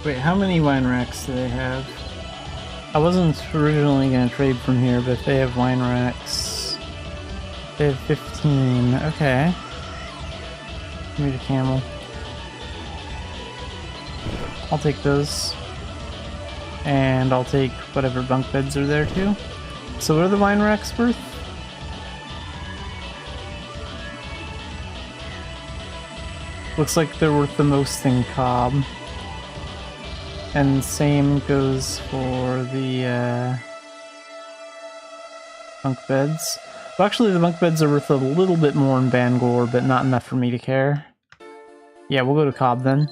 Wait, how many wine racks do they have? I wasn't originally going to trade from here, but they have wine racks. They have 15. Okay. Give me the camel. I'll take those. And I'll take whatever bunk beds are there too. So what are the wine racks worth? Looks like they're worth the most in Cobb. And same goes for the bunk beds. Well, actually, the bunk beds are worth a little bit more in Bangor, but not enough for me to care. Yeah, we'll go to Cobb then.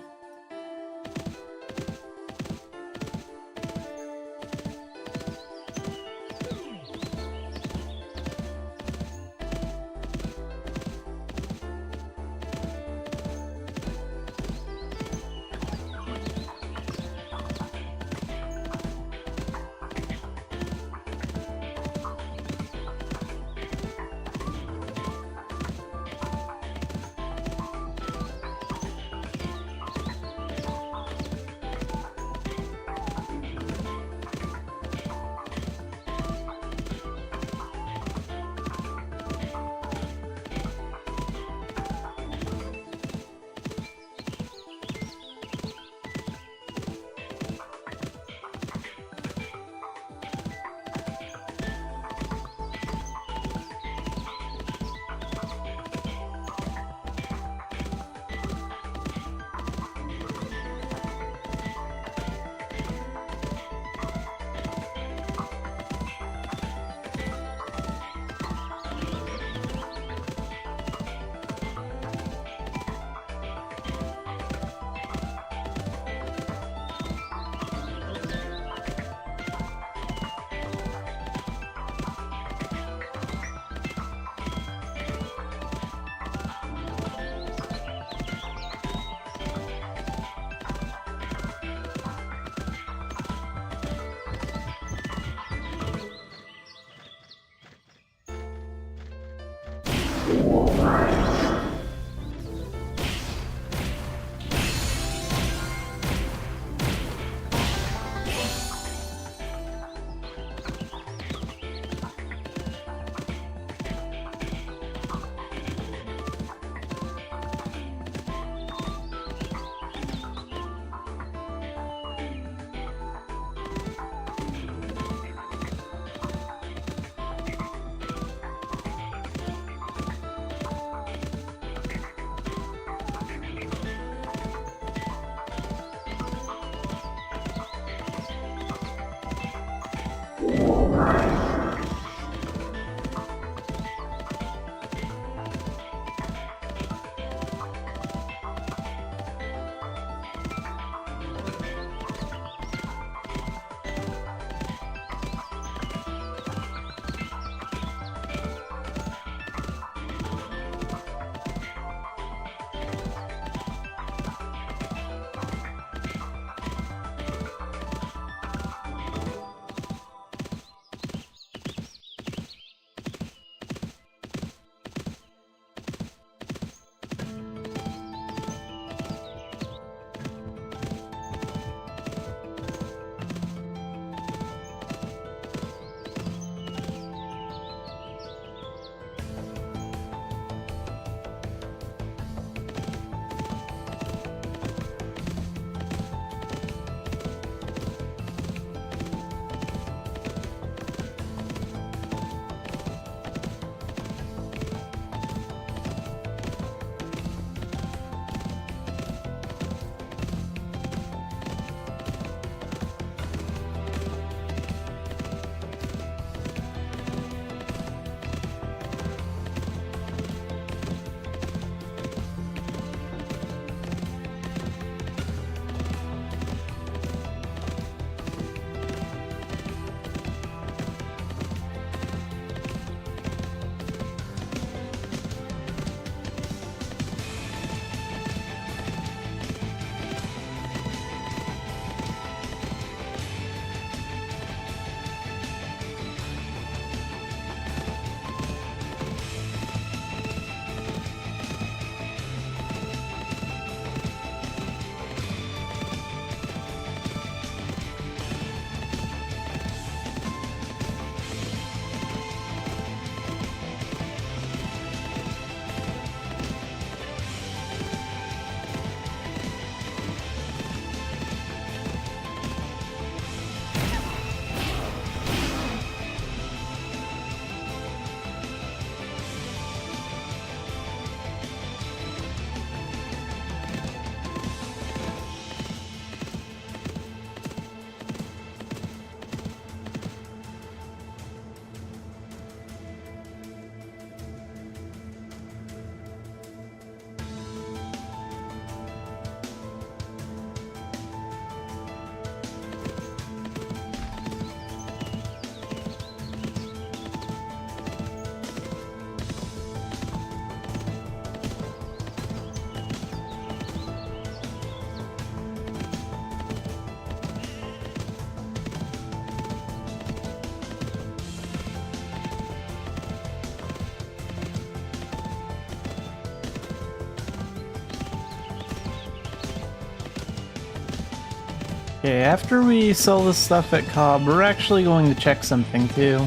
Okay, after we sell this stuff at Cobb, we're actually going to check something too.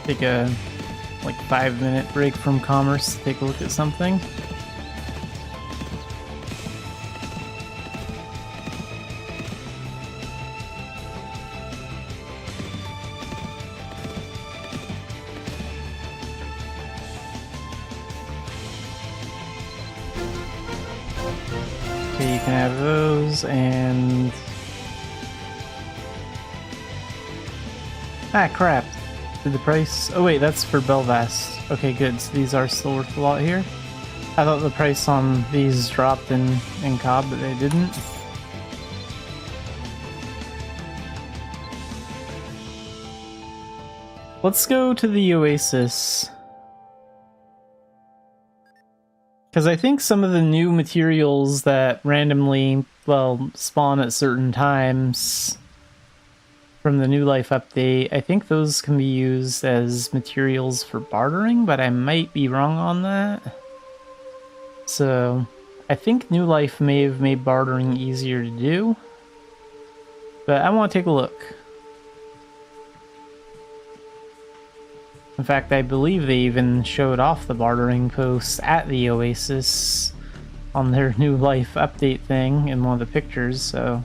Take a like 5-minute break from commerce to take a look at something. Okay, you can have those and... Ah, crap. Did the price... Oh wait, that's for Belvast. Okay, good. So these are still worth a lot here. I thought the price on these dropped in Cobb, but they didn't. Let's go to the Oasis. Because I think some of the new materials that randomly, well, spawn at certain times from the New Life update. I think those can be used as materials for bartering, but I might be wrong on that. So I think New Life may have made bartering easier to do, but I want to take a look. In fact, I believe they even showed off the bartering post at the Oasis on their New Life update thing in one of the pictures, so...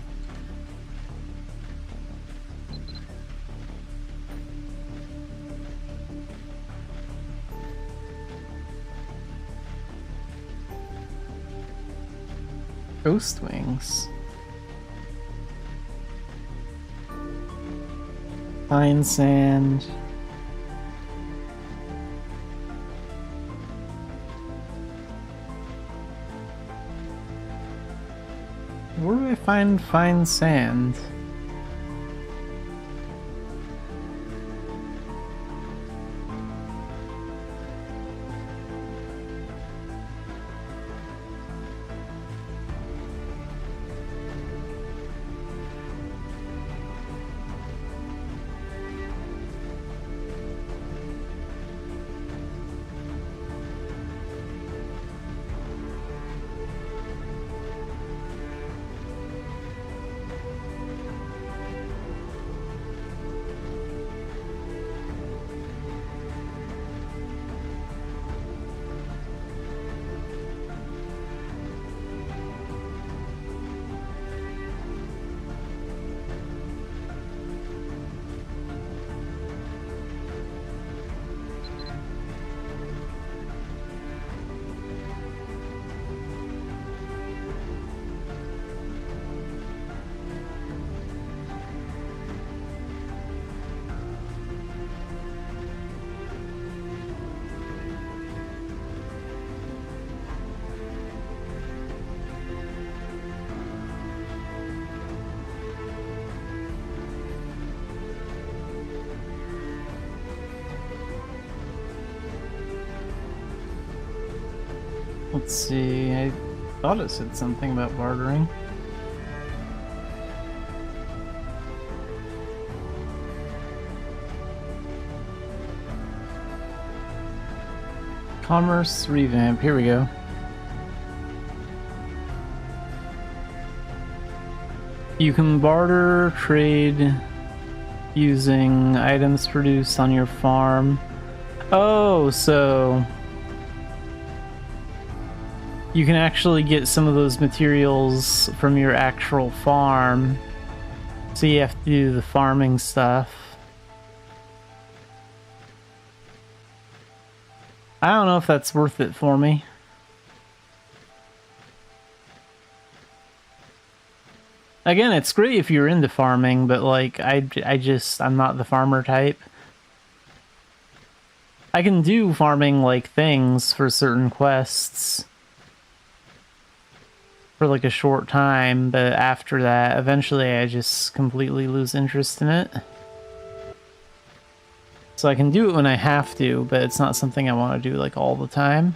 Ghost wings. Fine sand. Where do I find fine sand? Let's see, I thought it said something about bartering. Commerce revamp, here we go. You can barter, trade using items produced on your farm. Oh, so you can actually get some of those materials from your actual farm. So you have to do the farming stuff. I don't know if that's worth it for me. Again, it's great if you're into farming, but like, I'm not the farmer type. I can do farming like things for certain quests for like a short time, but after that, eventually I just completely lose interest in it. So I can do it when I have to, but it's not something I want to do like all the time.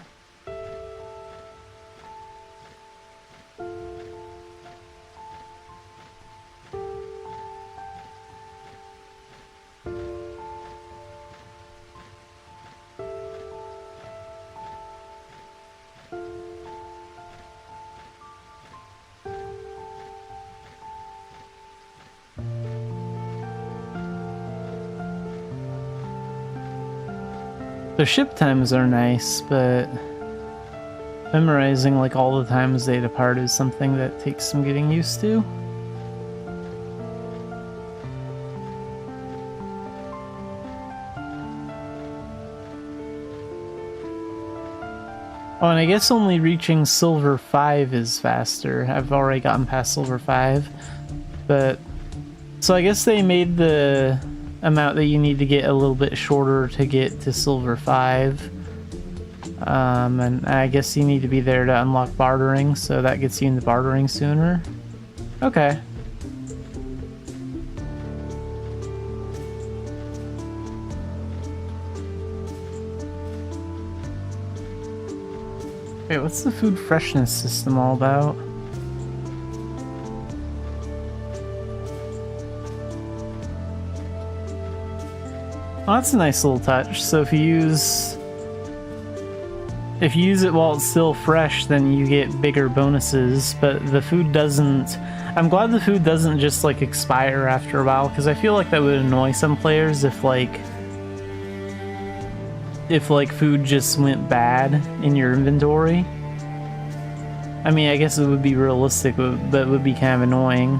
The ship times are nice, but memorizing like all the times they depart is something that takes some getting used to. Oh, and I guess only reaching Silver 5 is faster. I've already gotten past Silver 5, but... So I guess they made the amount that you need to get a little bit shorter to get to Silver 5. And I guess you need to be there to unlock bartering, so that gets you into bartering sooner. Okay. Wait, what's the food freshness system all about? Well, that's a nice little touch. So if you use it while it's still fresh, then you get bigger bonuses, but the food doesn't. I'm glad the food doesn't just like expire after a while, because I feel like that would annoy some players if food just went bad in your inventory. I mean, I guess it would be realistic, but it would be kind of annoying.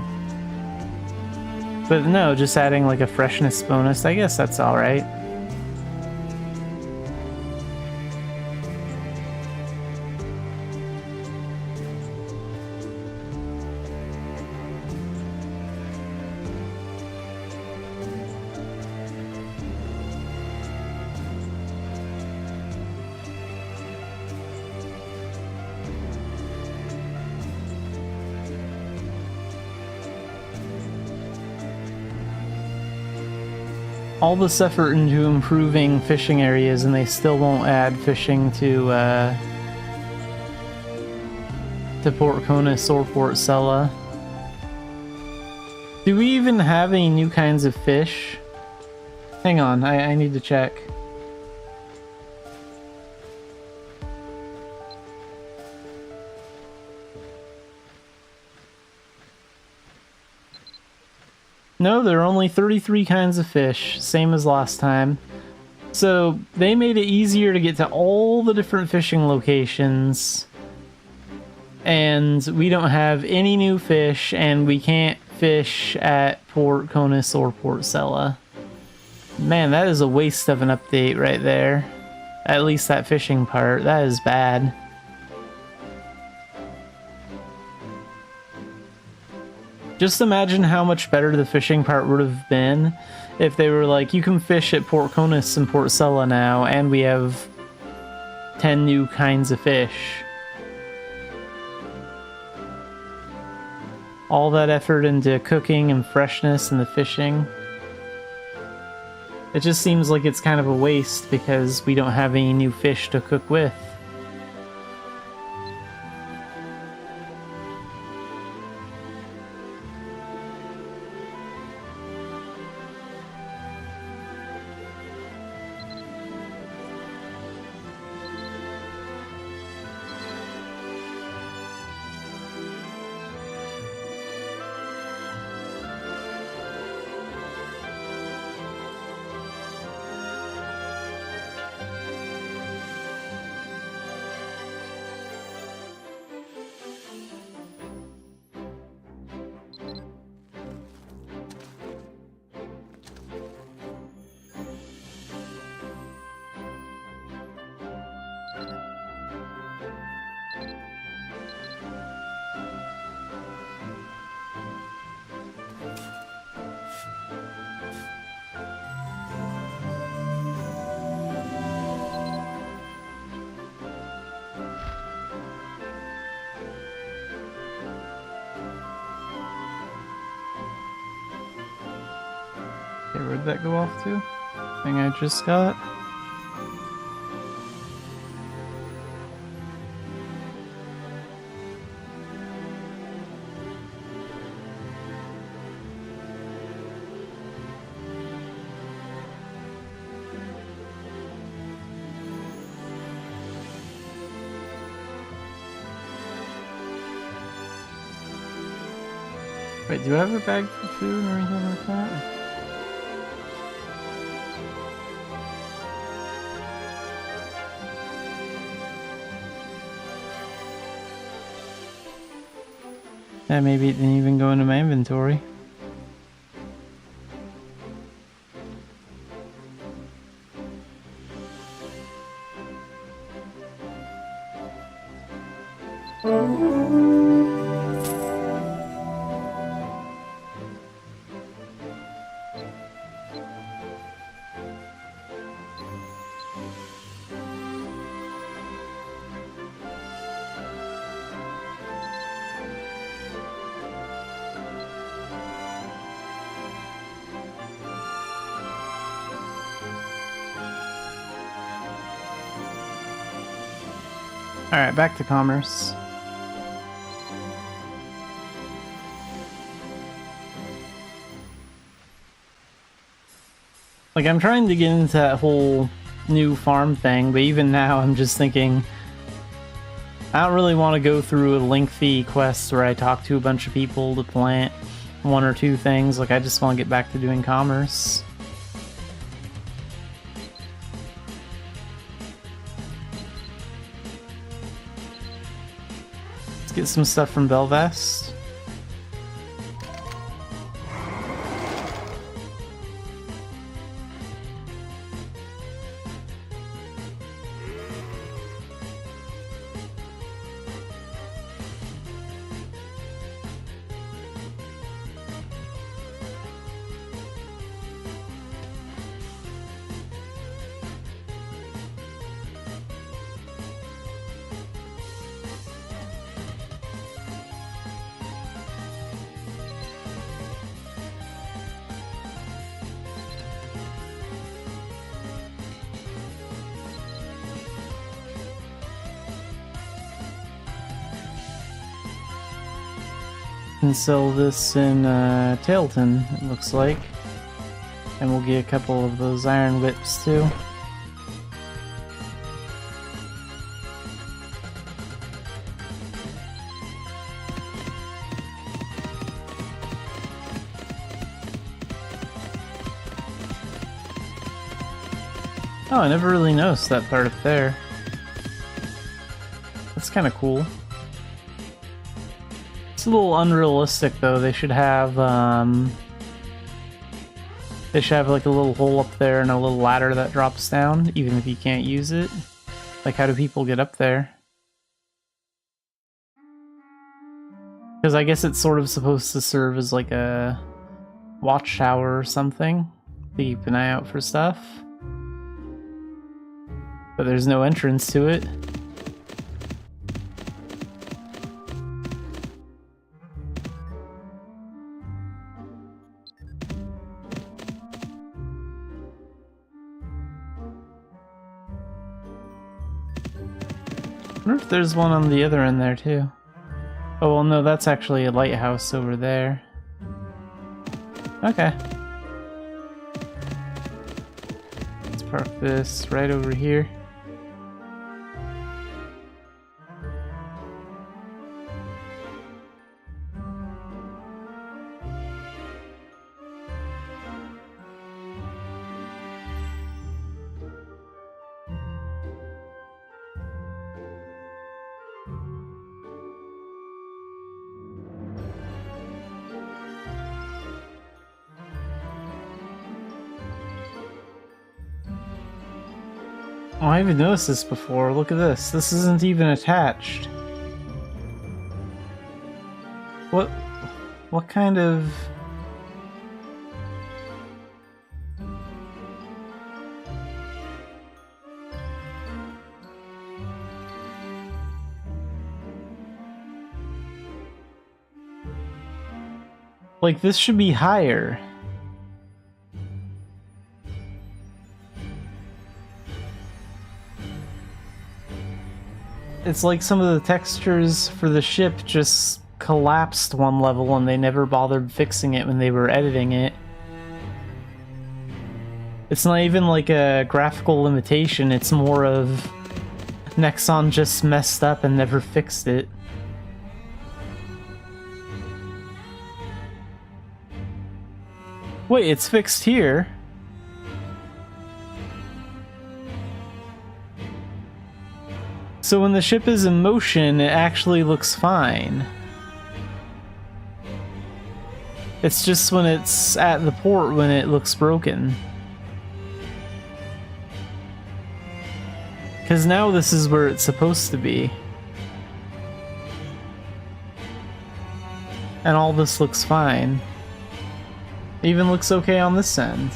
But no, just adding like a freshness bonus, I guess that's alright. All this effort into improving fishing areas, and they still won't add fishing to Port Conus or Port Sella. Do we even have any new kinds of fish? Hang on, I need to check. No, there are only 33 kinds of fish, same as last time. So they made it easier to get to all the different fishing locations. And we don't have any new fish, and we can't fish at Port Conus or Port Sella. Man, that is a waste of an update right there. At least that fishing part, that is bad. Just imagine how much better the fishing part would have been if they were like, you can fish at Port Conus and Port Sella now, and we have 10 new kinds of fish. All that effort into cooking and freshness and the fishing. It just seems like it's kind of a waste because we don't have any new fish to cook with. Okay, where'd that go off to? Thing I just got? Wait, do I have a bag for food or anything like that? Yeah, maybe it didn't even go into my inventory. Alright, back to commerce. Like, I'm trying to get into that whole new farm thing, but even now I'm just thinking I don't really want to go through a lengthy quest where I talk to a bunch of people to plant one or two things. Like, I just want to get back to doing commerce. Let's get some stuff from Belvest. Can sell this in Tailton, it looks like. And we'll get a couple of those iron whips too. Oh, I never really noticed that part up there. That's kind of cool. It's a little unrealistic though. They should have like a little hole up there and a little ladder that drops down, even if you can't use it. Like, how do people get up there? Because I guess it's sort of supposed to serve as like a watchtower or something to keep an eye out for stuff. But there's no entrance to it. I wonder if there's one on the other end there too. Oh well, no, that's actually a lighthouse over there. Okay. Let's park this right over here. Oh, I haven't noticed this before. Look at this. This isn't even attached. What kind of... Like, this should be higher. It's like some of the textures for the ship just collapsed one level and they never bothered fixing it when they were editing it. It's not even like a graphical limitation, it's more of Nexon just messed up and never fixed it. Wait, it's fixed here. So when the ship is in motion, it actually looks fine. It's just when it's at the port when it looks broken. Because now this is where it's supposed to be. And all this looks fine. It even looks okay on this end.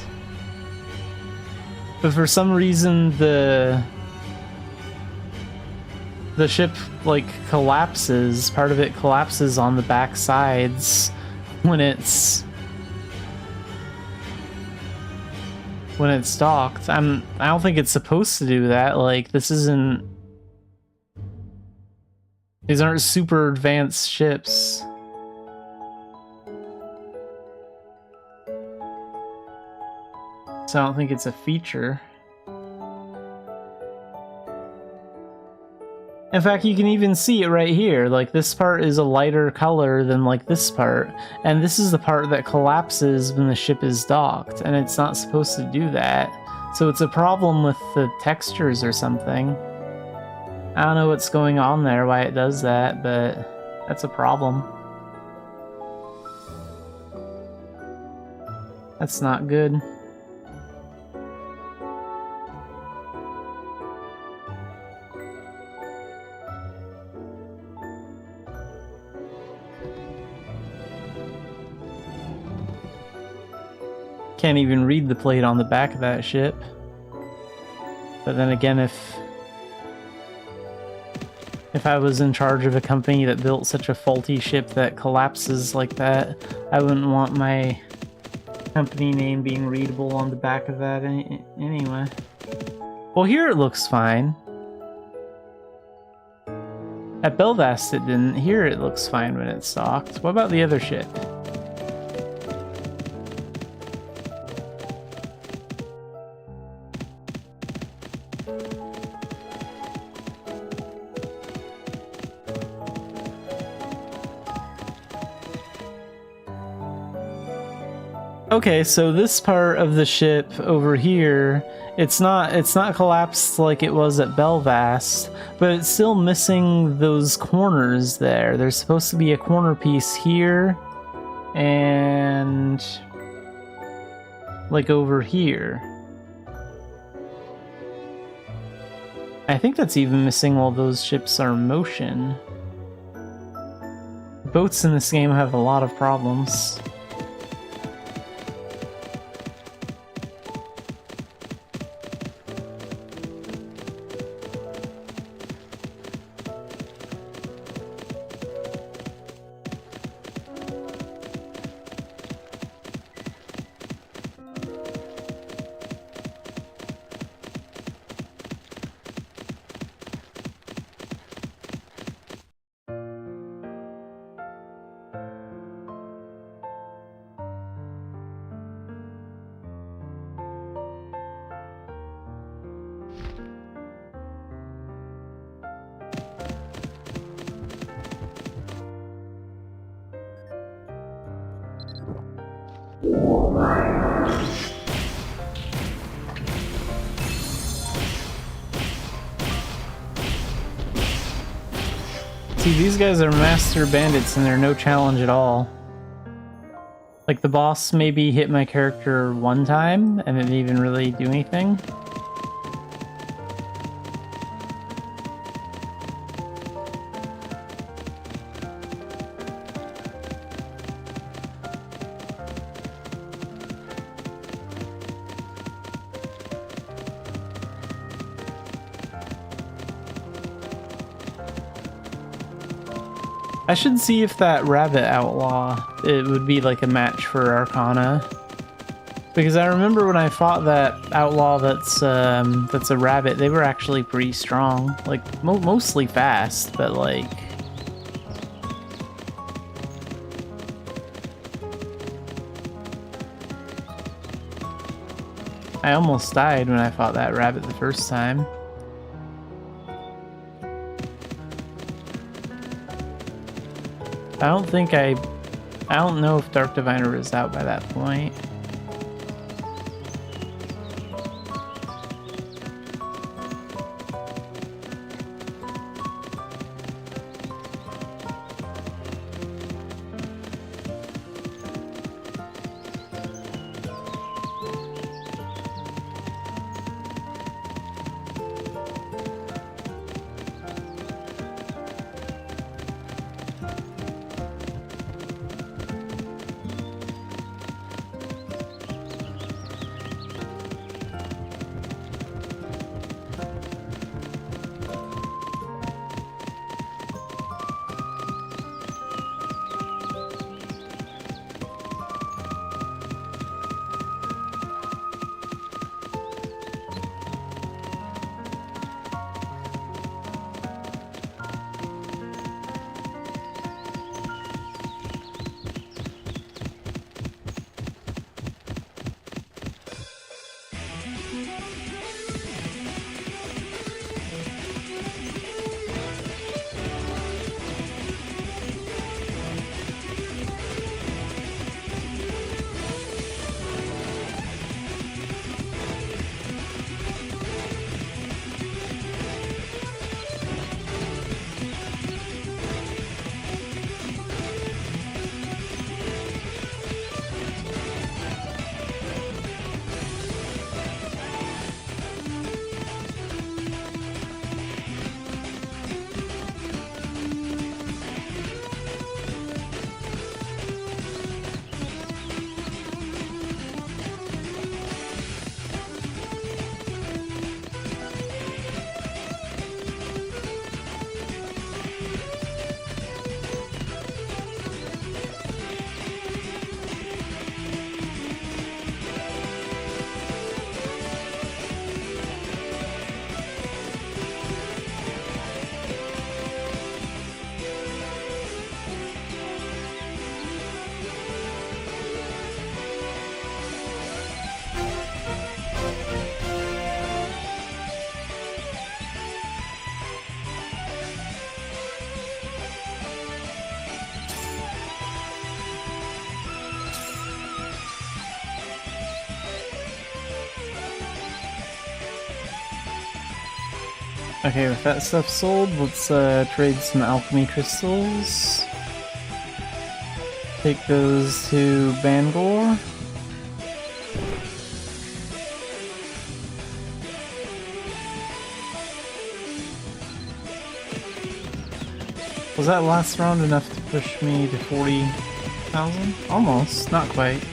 But for some reason the ship, like, collapses. Part of it collapses on the back sides when it's docked. I don't think it's supposed to do that. Like, this isn't... These aren't super advanced ships. So I don't think it's a feature. In fact, you can even see it right here. Like, this part is a lighter color than, like, this part. And this is the part that collapses when the ship is docked. And it's not supposed to do that. So it's a problem with the textures or something. I don't know what's going on there, why it does that, but that's a problem. That's not good. Can't even read the plate on the back of that ship. But then again, if I was in charge of a company that built such a faulty ship that collapses like that, I wouldn't want my company name being readable on the back of that anyway. Well, here it looks fine. At Belvast it didn't. Here it looks fine when it's docked. What about the other ship? Okay, so this part of the ship over here, it's not collapsed like it was at Belvast, but it's still missing those corners there. There's supposed to be a corner piece here and like over here. I think that's even missing while those ships are in motion. Boats in this game have a lot of problems. See, these guys are master bandits and they're no challenge at all. Like, the boss maybe hit my character one time and it didn't even really do anything. I should see if that rabbit outlaw, it would be like a match for Arcana. Because I remember when I fought that outlaw that's a rabbit, they were actually pretty strong. Like, mostly fast, but like... I almost died when I fought that rabbit the first time. I don't know if Dark Diviner is out by that point. Okay, with that stuff sold, let's trade some alchemy crystals. Take those to Bangor. Was that last round enough to push me to 40,000? Almost, not quite.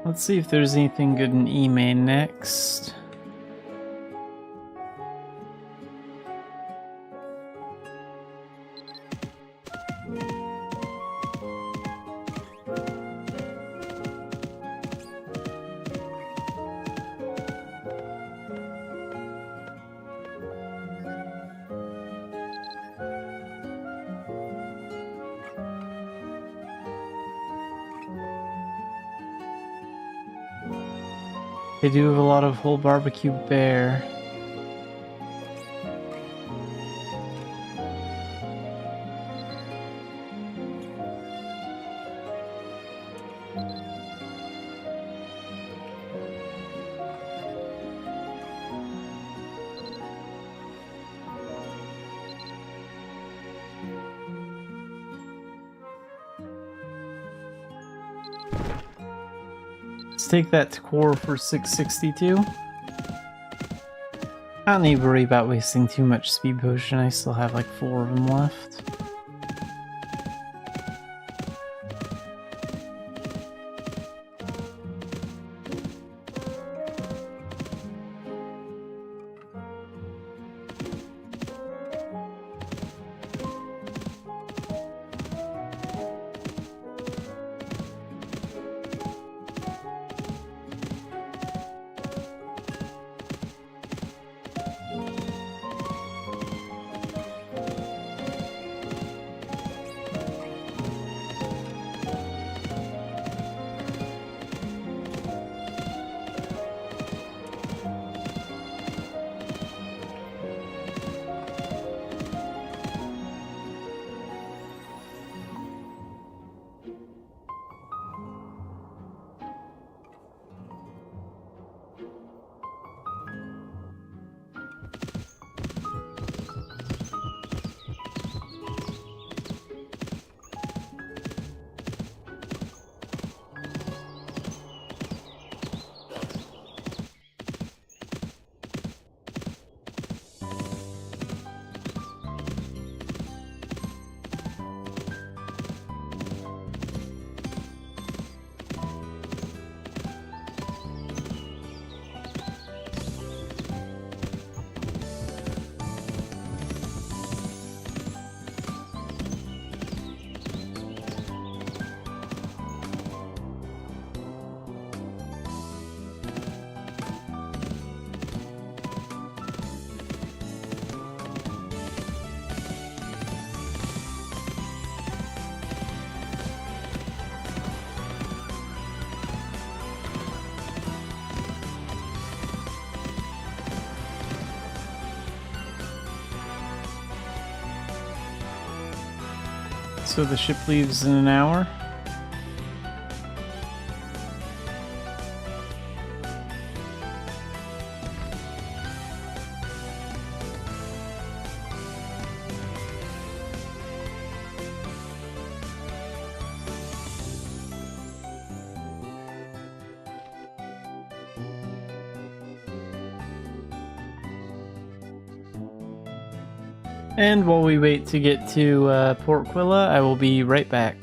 Let's see if there's anything good in Ime next. They do have a lot of whole barbecue bear. Let's take that to core for 662. I don't need to worry about wasting too much speed potion. I still have like 4 of them left. So the ship leaves in an hour. And while we wait to get to Port Quilla, I will be right back.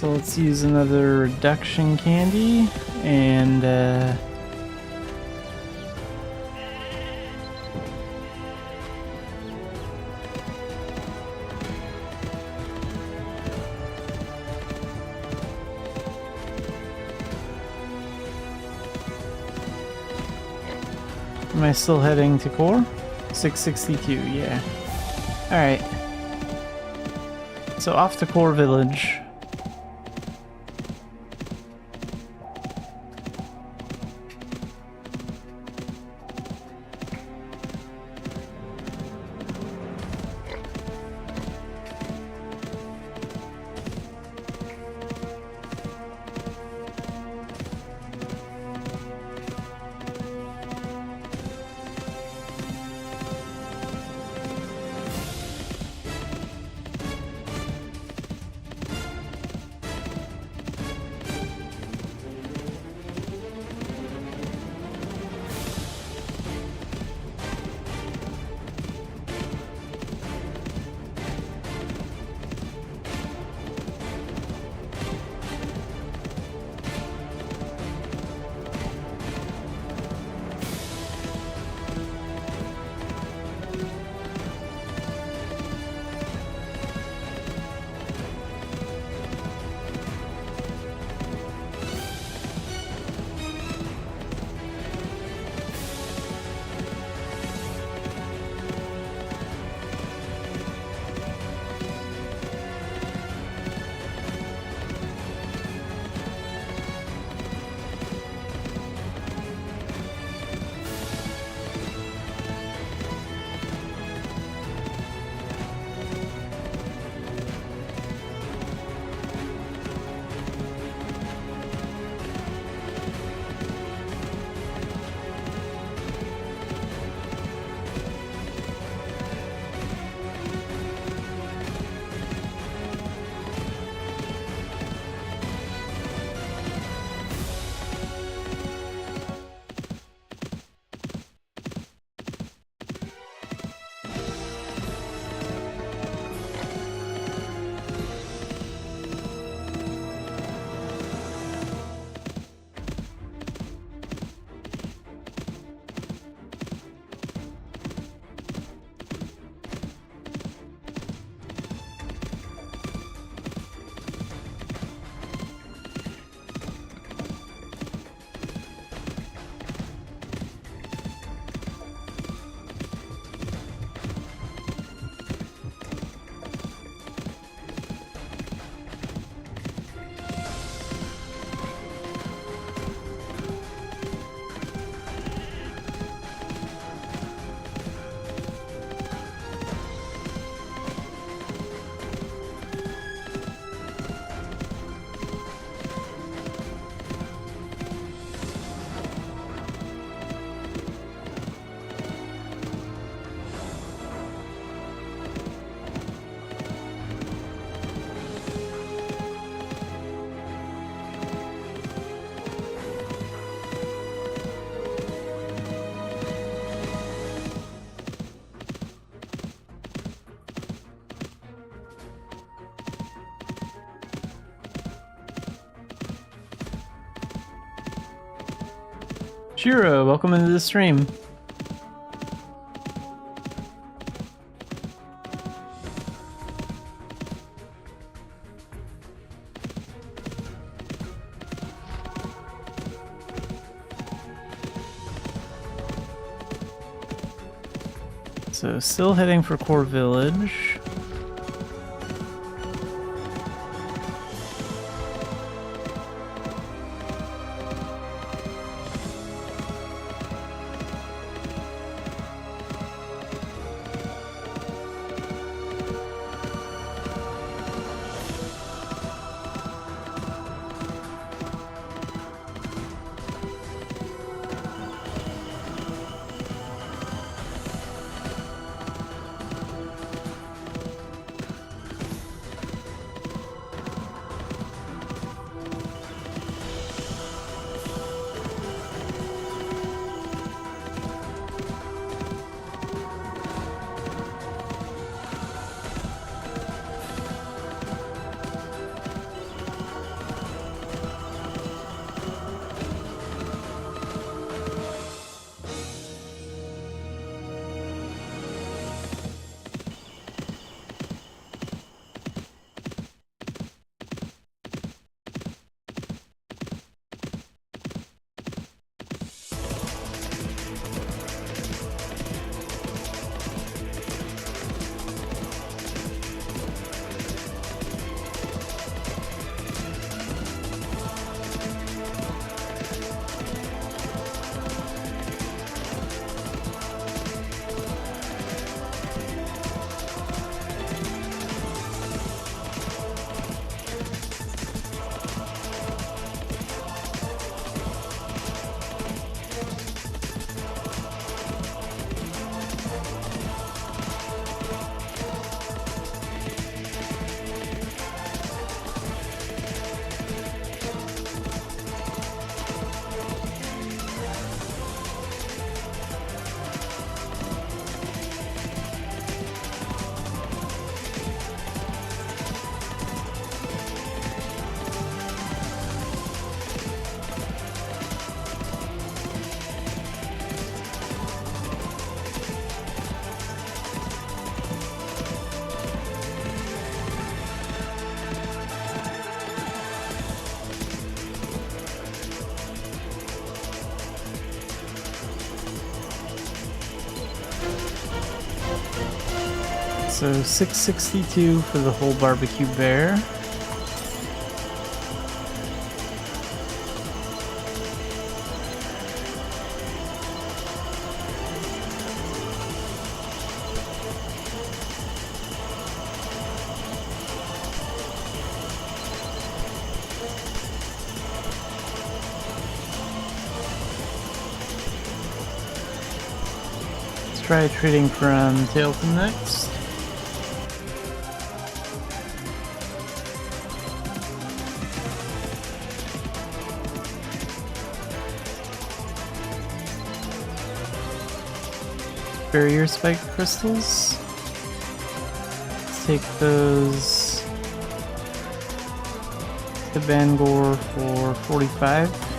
So let's use another reduction candy and am I still heading to core? 662, yeah. Alright. So off to core village. Shiro, welcome into the stream. So still heading for Core Village. So 662 for the whole barbecue bear. Let's try trading from Tailton next. Barrier spike crystals. Let's take those to Bangor for 45.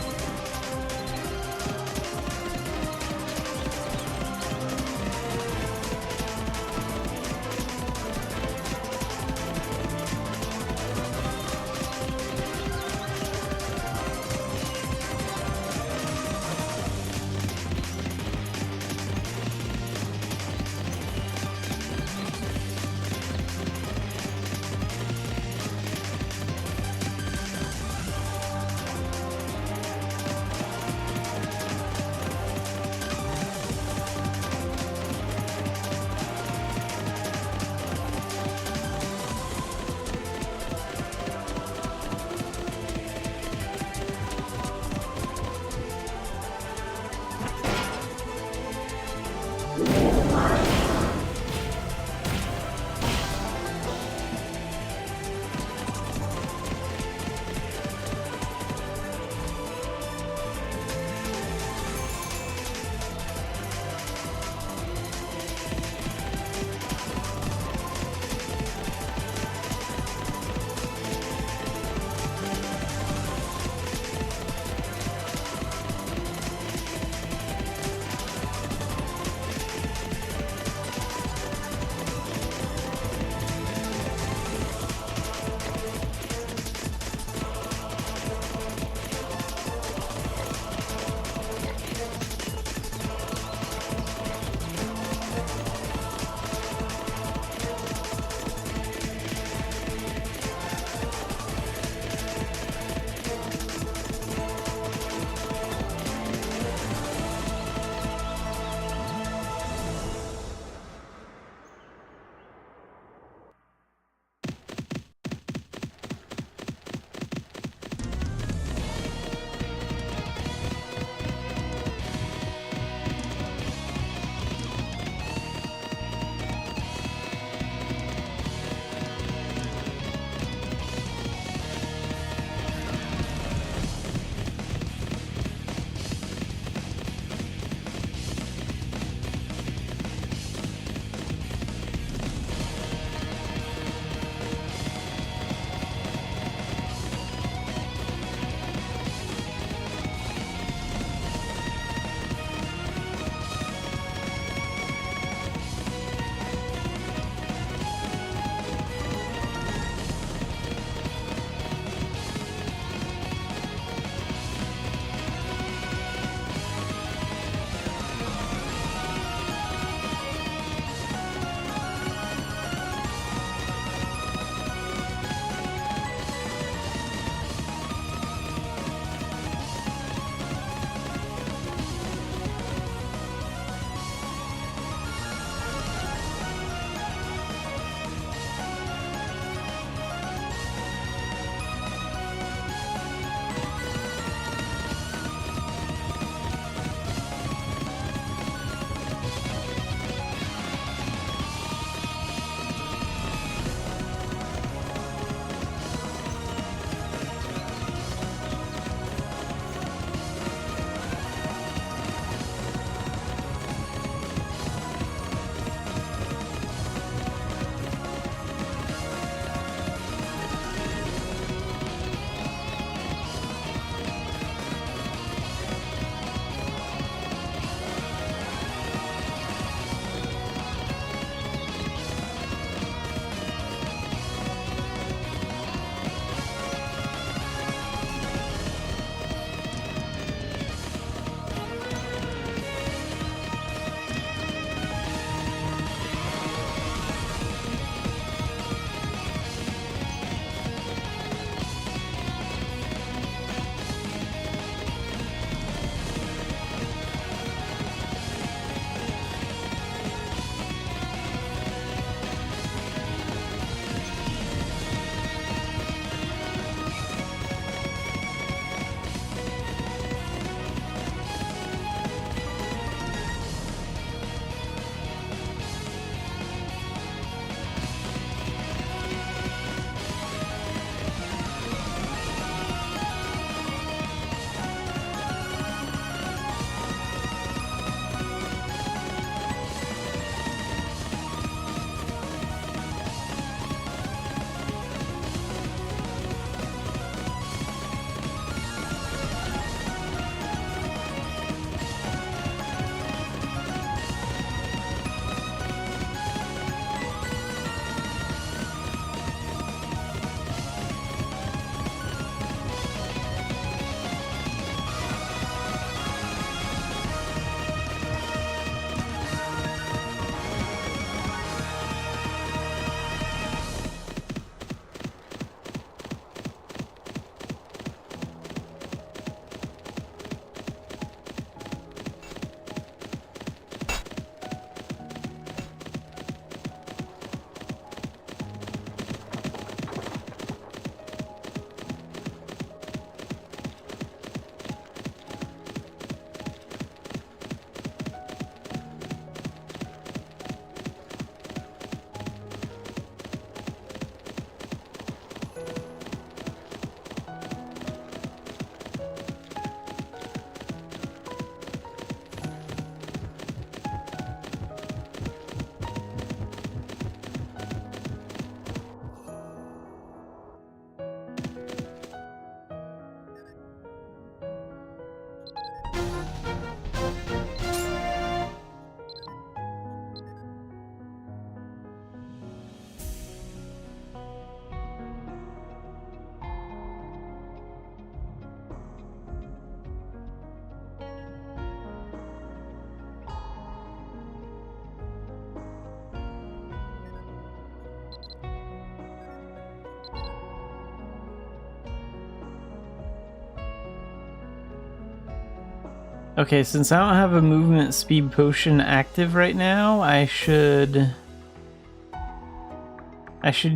Okay, since I don't have a movement speed potion active right now, I should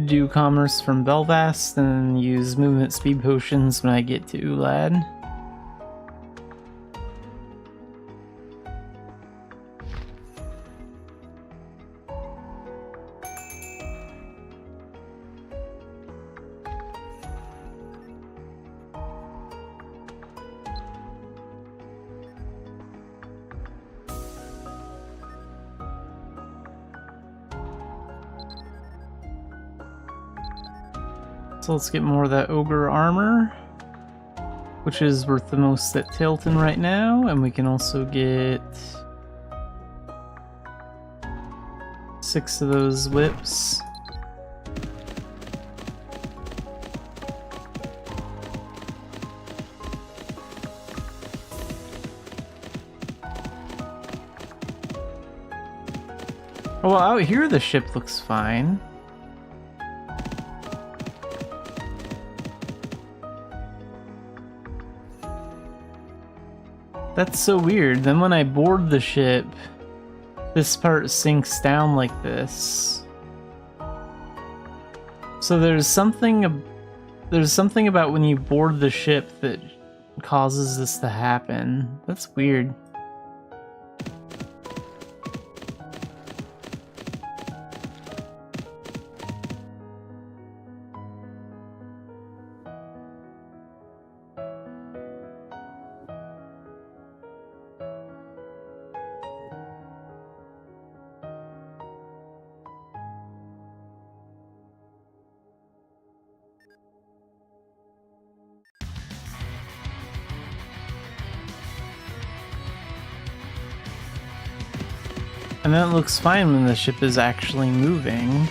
do commerce from Belvast and use movement speed potions when I get to Ulad. So let's get more of that ogre armor, which is worth the most at Tilton right now, and we can also get 6 of those whips. Oh, well, out here the ship looks fine. That's so weird. Then when I board the ship, this part sinks down like this. So there's something about when you board the ship that causes this to happen. That's weird. And that looks fine when the ship is actually moving.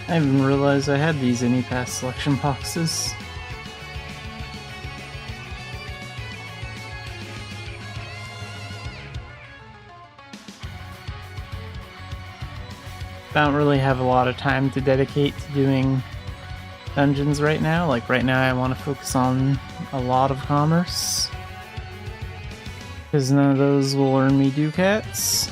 I didn't even realize I had these AnyPass selection boxes. I don't really have a lot of time to dedicate to doing dungeons right now. Like right now I want to focus on a lot of commerce, because none of those will earn me ducats.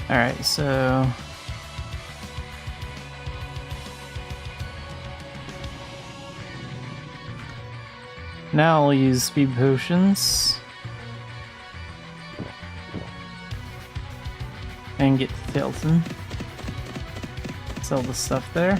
Alright, so now I'll use speed potions and get to Tilton. Sell the stuff there.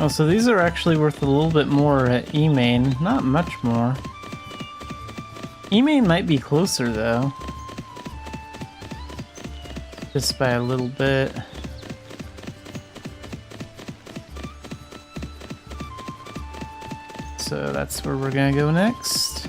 Oh, so these are actually worth a little bit more at E-Main. Not much more. E-Main might be closer, though. Just by a little bit. So that's where we're gonna go next.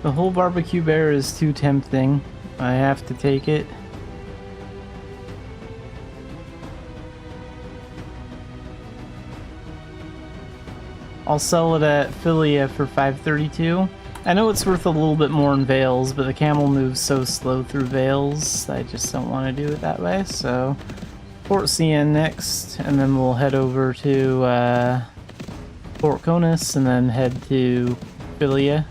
The whole barbecue bear is too tempting. I have to take it. I'll sell it at Philia for 532. I know it's worth a little bit more in Vales, but the camel moves so slow through Vales, I just don't want to do it that way, so... Port Cien next, and then we'll head over to Port Conus, and then head to Philia.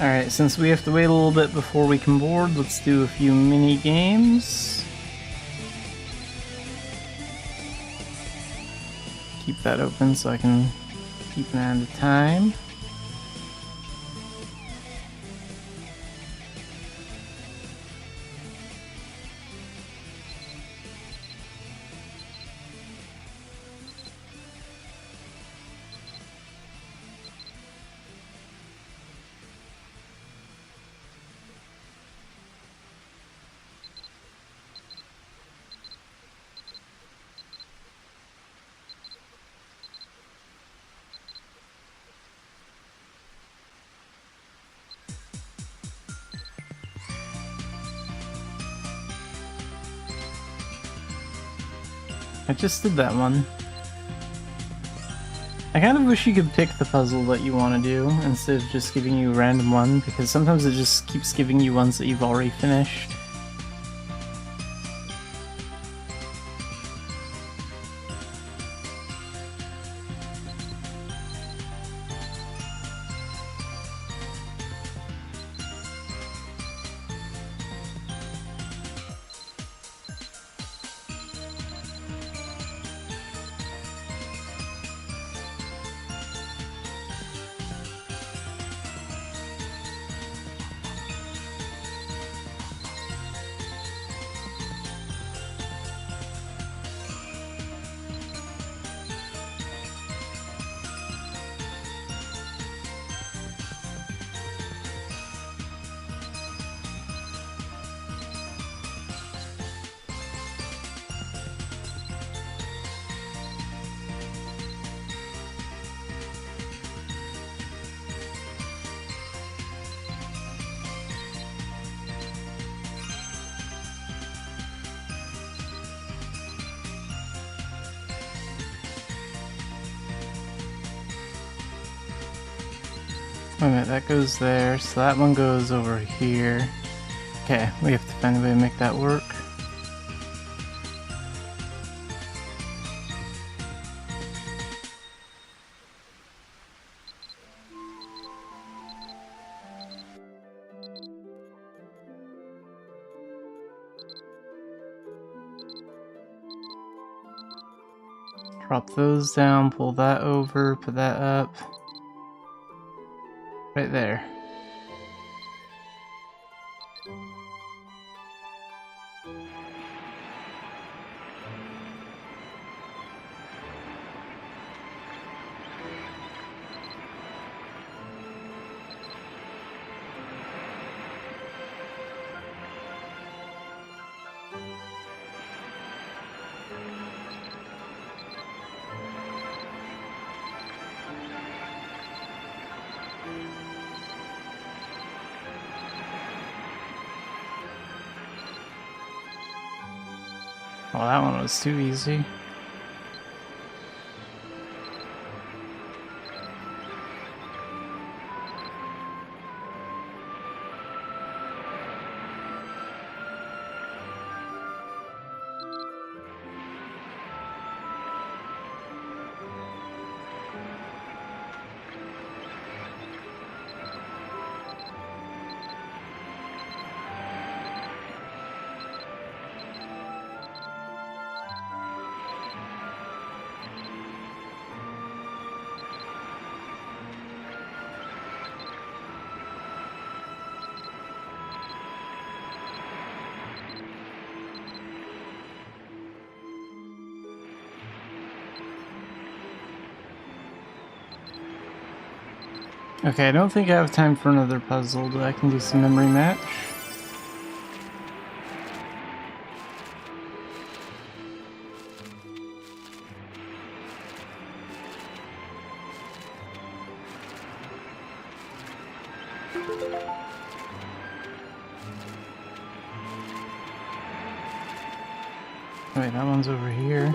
Alright, since we have to wait a little bit before we can board, let's do a few mini games. Keep that open so I can keep an eye on the time. I just did that one. I kind of wish you could pick the puzzle that you want to do instead of just giving you a random one, because sometimes it just keeps giving you ones that you've already finished. Wait a minute, that goes there, so that one goes over here. Okay, we have to find a way to make that work. Drop those down, pull that over, put that up. Right there. Well, that one was too easy. Okay, I don't think I have time for another puzzle, but I can do some memory match. Wait, that one's over here.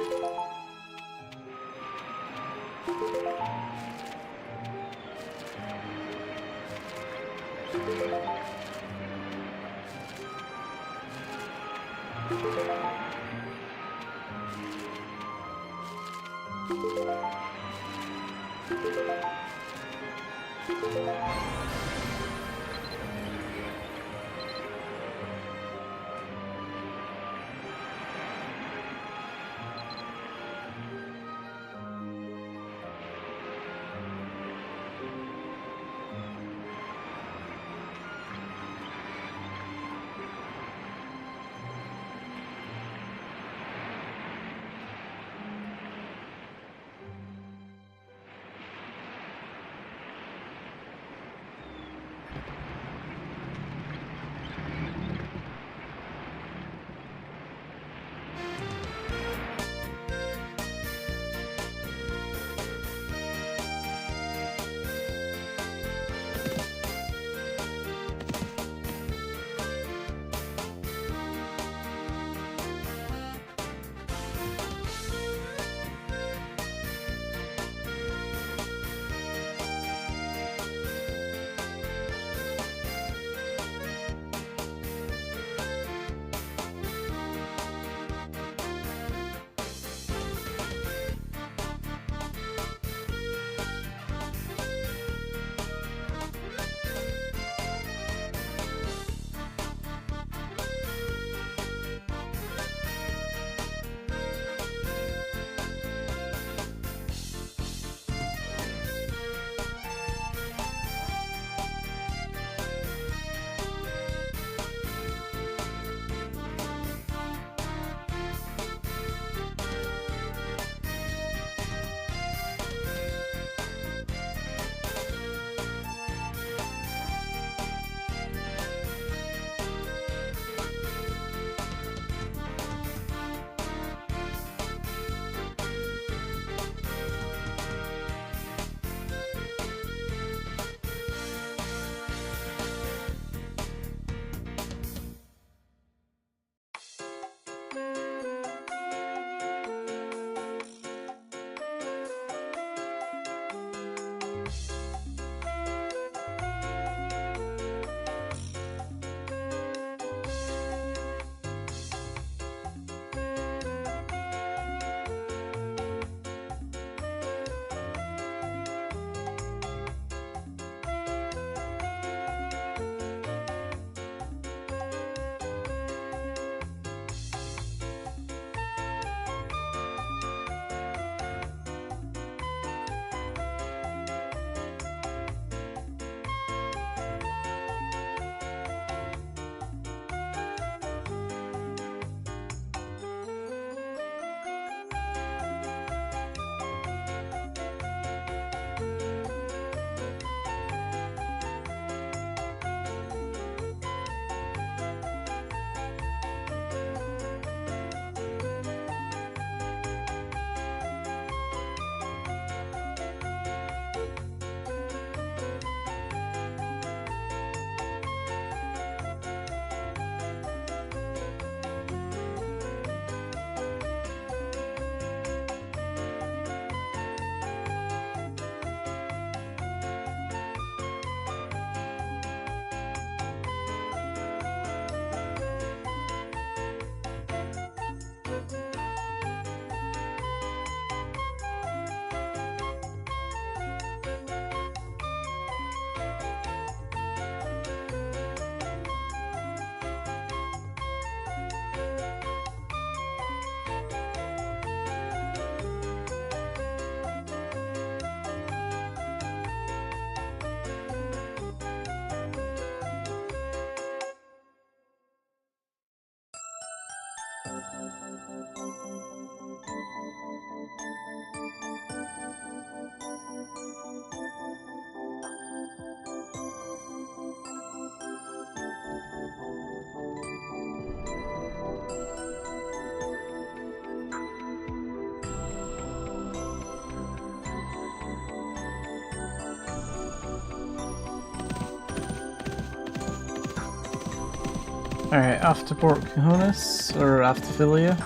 Alright, off to Port Cojones, or off to Philia.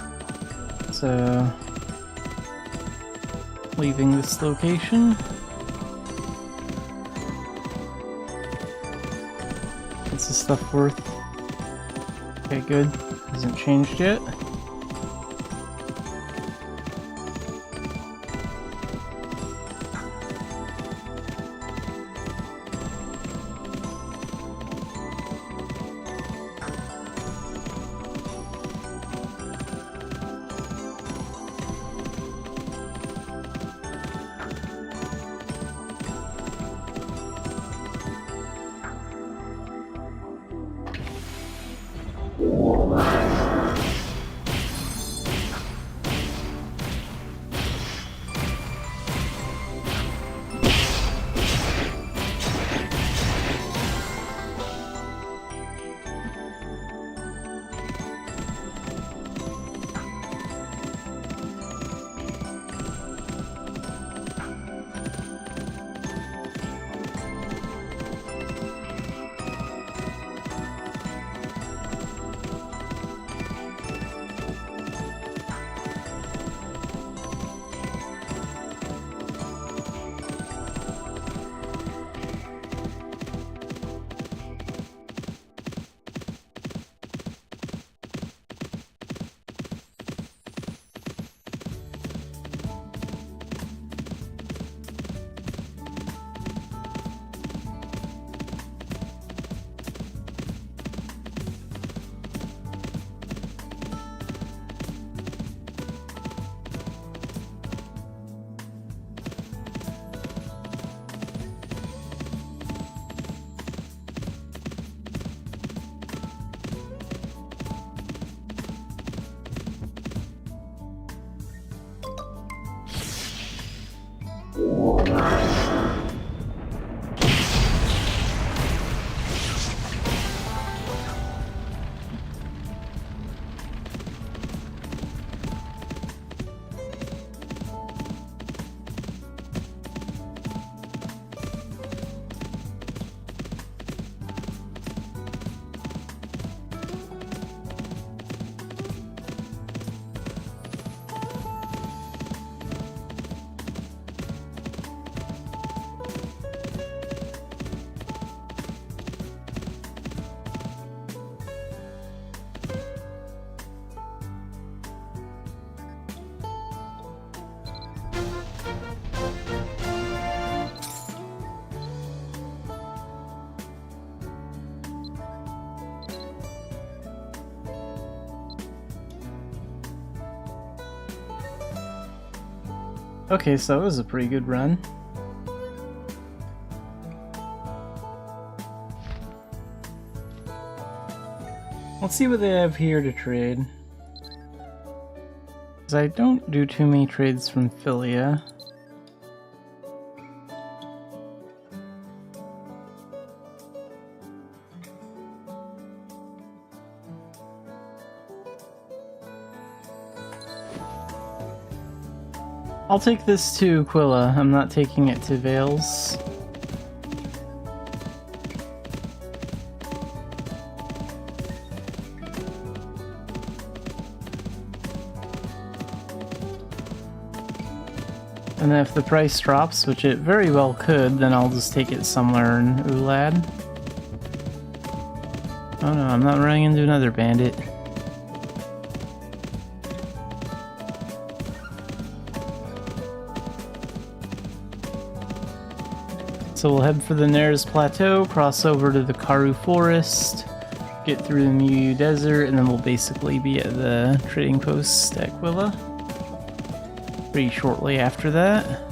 So, leaving this location. What's the stuff worth? Okay, good. Hasn't changed yet. Okay, so that was a pretty good run. Let's see what they have here to trade. Because I don't do too many trades from Philia. I'll take this to Aquila. I'm not taking it to Vales. And then if the price drops, which it very well could, then I'll just take it somewhere in Ulad. Oh no, I'm not running into another bandit. So we'll head for the Nares Plateau, cross over to the Karu Forest, get through the Muyu Desert, and then we'll basically be at the trading post at Aquila pretty shortly after that.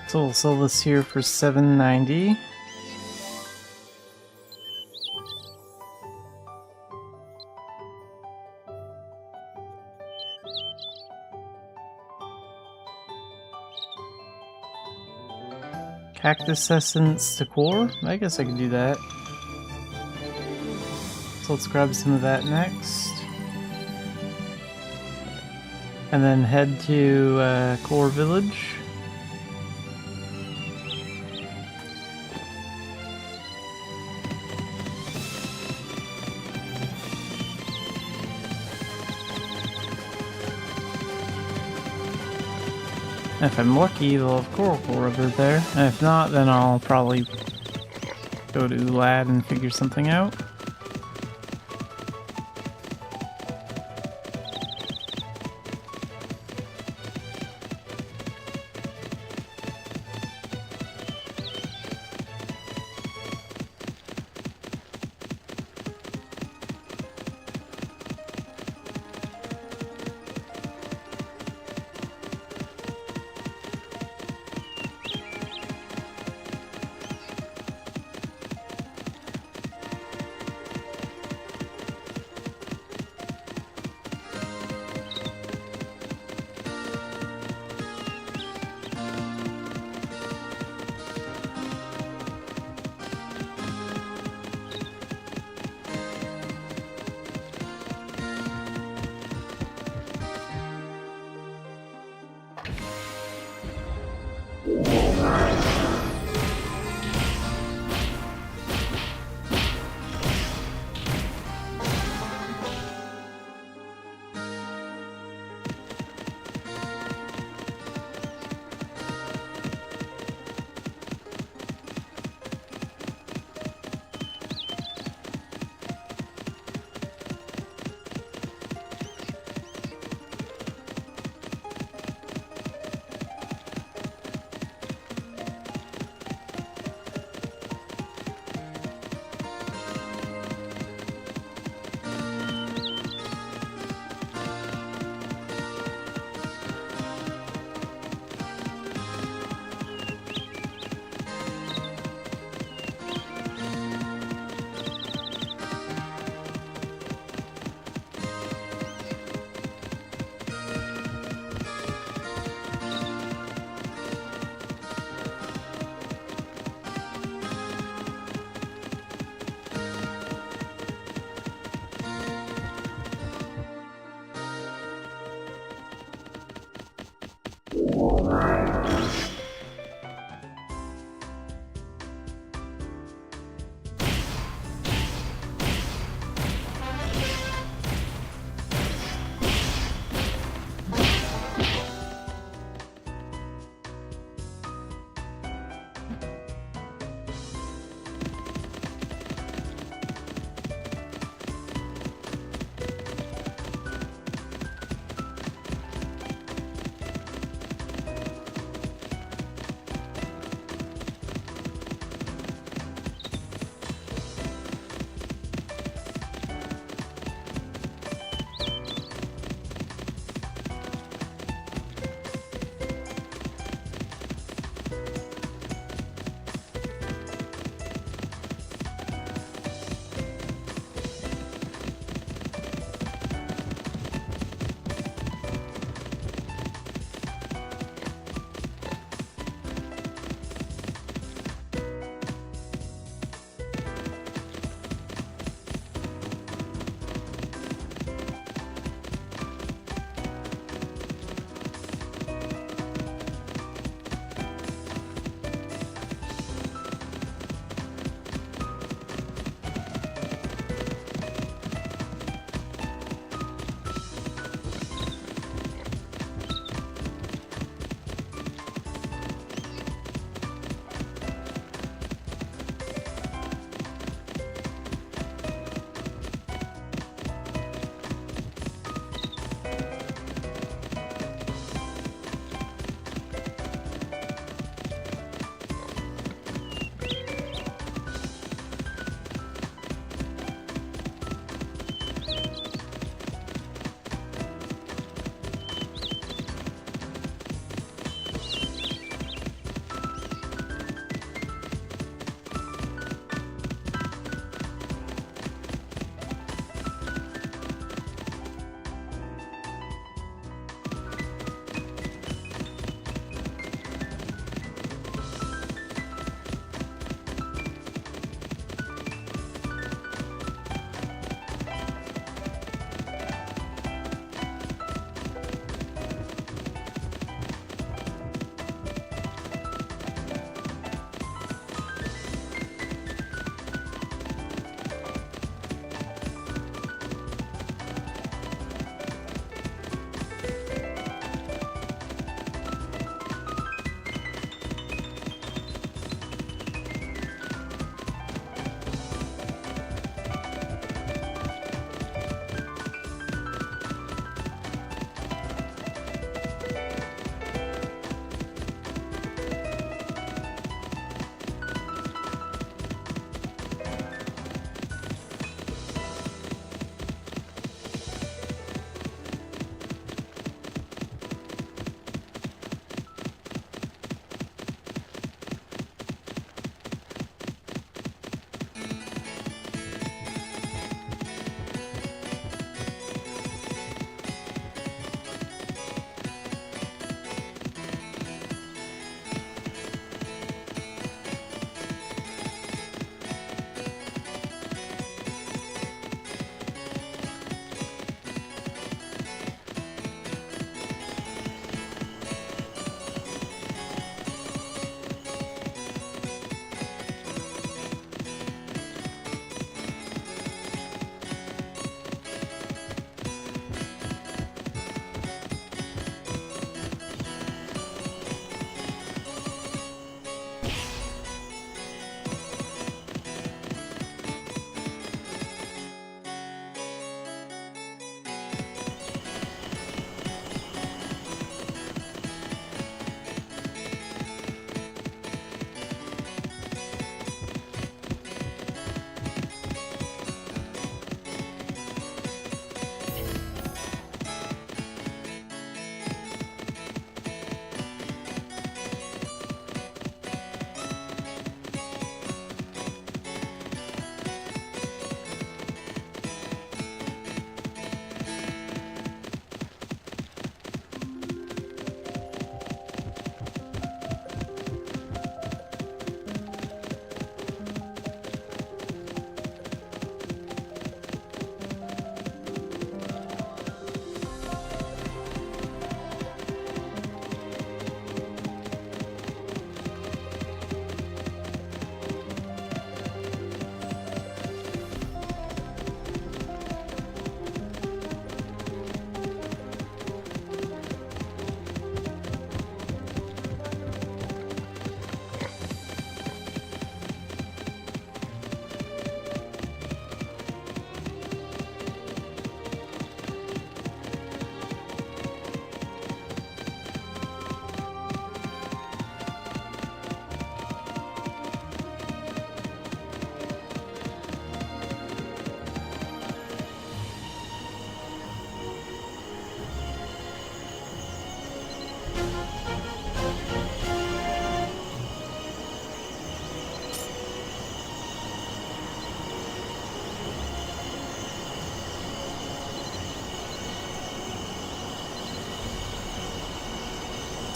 So we'll sell this here for $7.90. Cactus essence to core? I guess I could do that. So let's grab some of that next. And then head to Core Village. If I'm lucky, they'll have Coral Core over there. And if not, then I'll probably go to Lad and figure something out.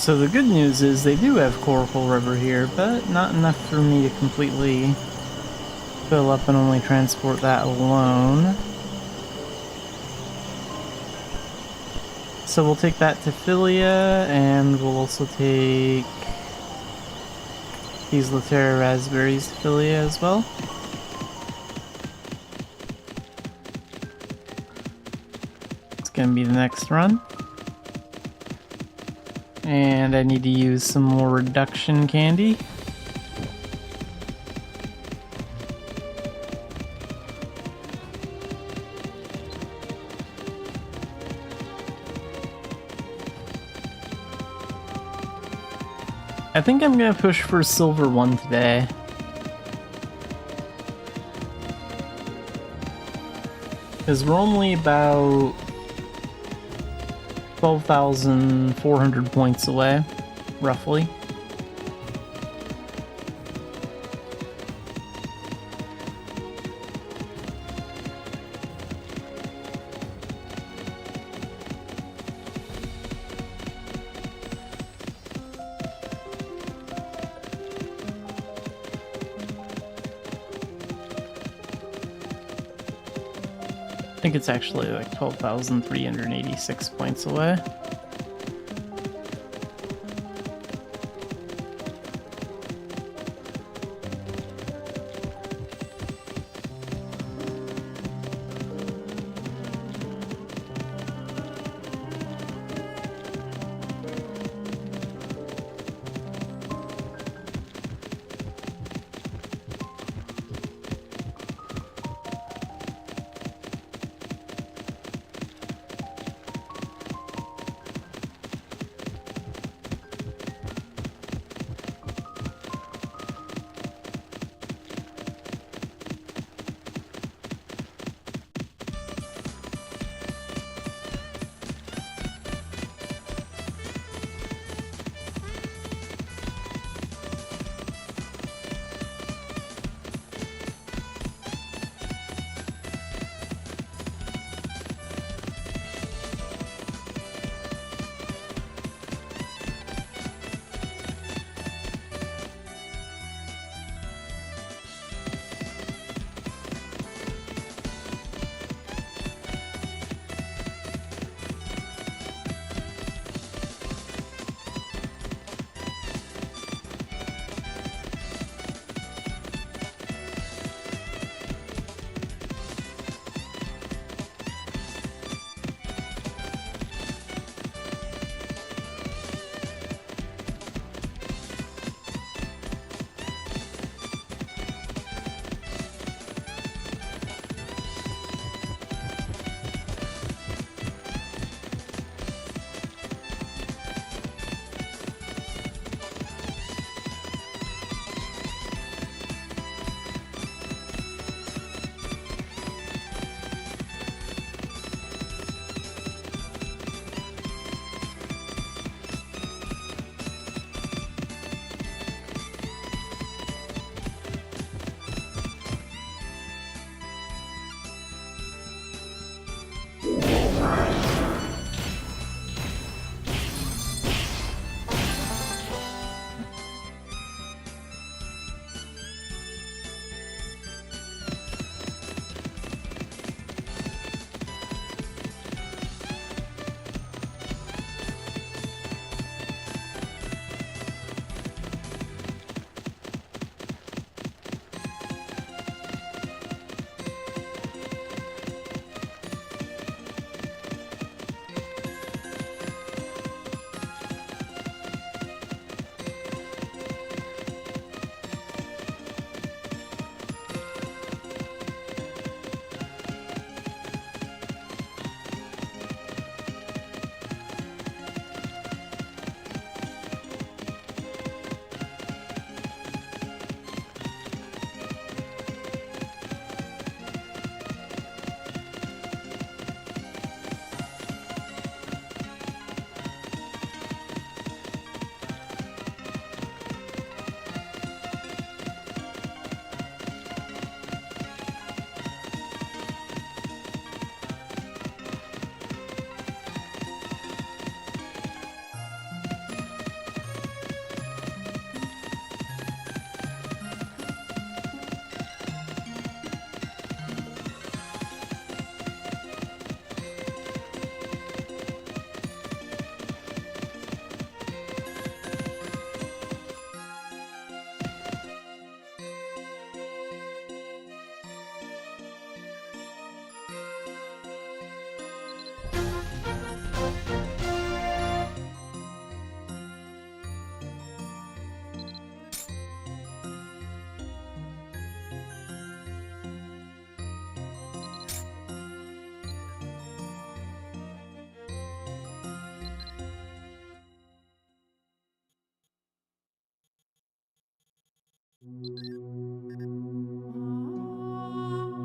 So the good news is they do have Coracle River here, but not enough for me to completely fill up and only transport that alone. So we'll take that to Philia, and we'll also take these Laterra raspberries to Philia as well. It's gonna be the next run. And I need to use some more reduction candy. I think I'm gonna push for silver 1 today. Because we're only about 12,400 points away, roughly. I think it's actually like 12,386 points away.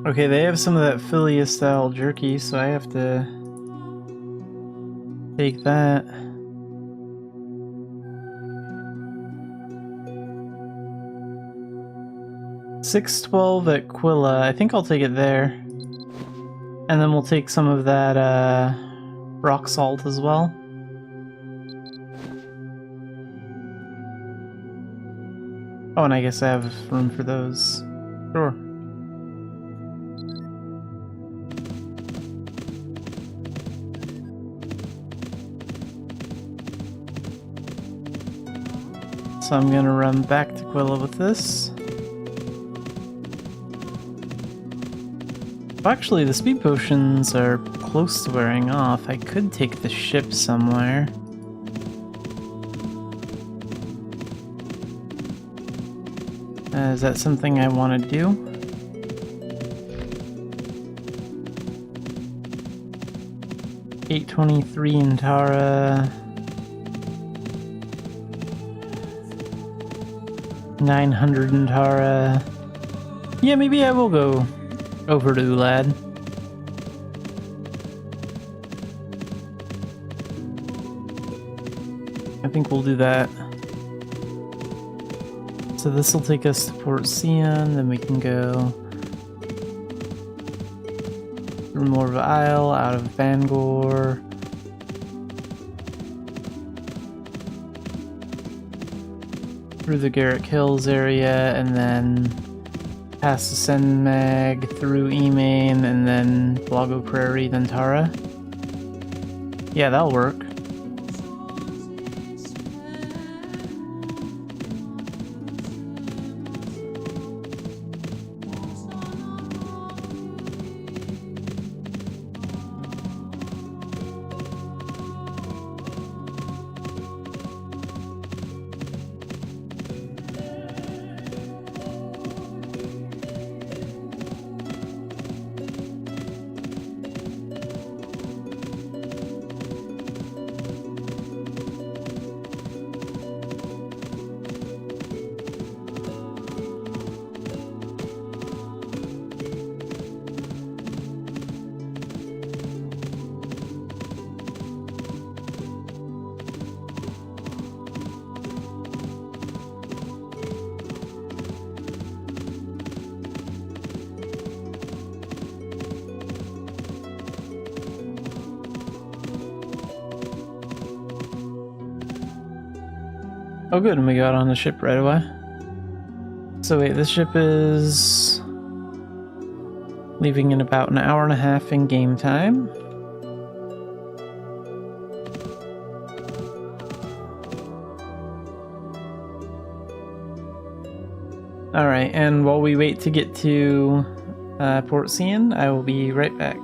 Okay, they have some of that Philia style jerky, so I have to take that. $6.12 at Quilla. I think I'll take it there. And then we'll take some of that rock salt as well. Oh, and I guess I have room for those. Sure. So I'm gonna run back to Quilla with this. Well, actually, the speed potions are close to wearing off. I could take the ship somewhere. Is that something I want to do? $823 in Tara. 900 in Tara. Yeah, maybe I will go over to Ulad. I think we'll do that. So this will take us to Port Sion, then we can go through Morva Isle, out of Bangor. Through the Garrick Hills area, and then past the Senmag, through Emain, and then Blago Prairie, then Tara. Yeah, that'll work. Oh good, and we got on the ship right away. So wait, this ship is leaving in about an hour and a half in game time. Alright, and while we wait to get to Port Sion, I will be right back.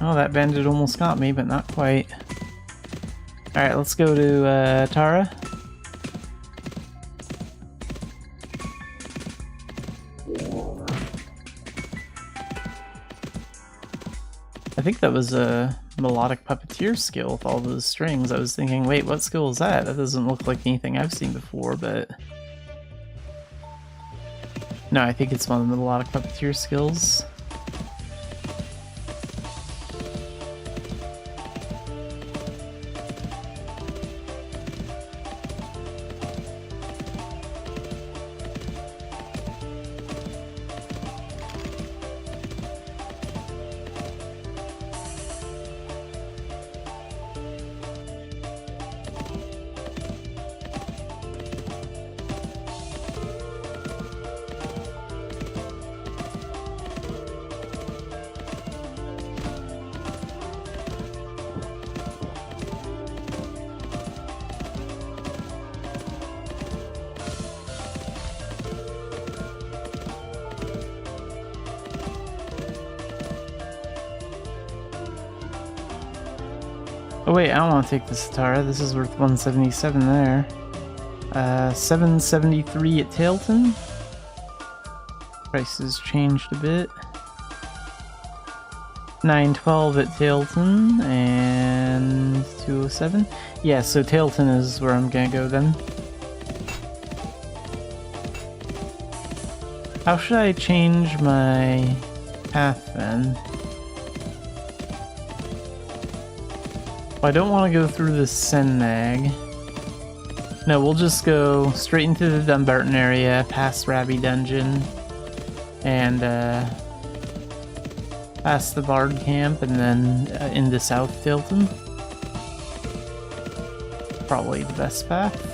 Oh, that bandit almost got me, but not quite. Alright, let's go to Tara. I think that was a melodic puppeteer skill with all those strings. I was thinking, wait, what skill is that? That doesn't look like anything I've seen before, but... No, I think it's one of the melodic puppeteer skills. Oh wait, I don't want to take this Tara. This is worth 177 there. 773 at Tailton. Prices changed a bit. 912 at Tailton and 207. Yeah, so Tailton is where I'm gonna go then. How should I change my path then? I don't want to go through the Sennag. No, we'll just go straight into the Dumbarton area, past Rabby Dungeon, and past the Bard Camp, and then into South Tilton. Probably the best path.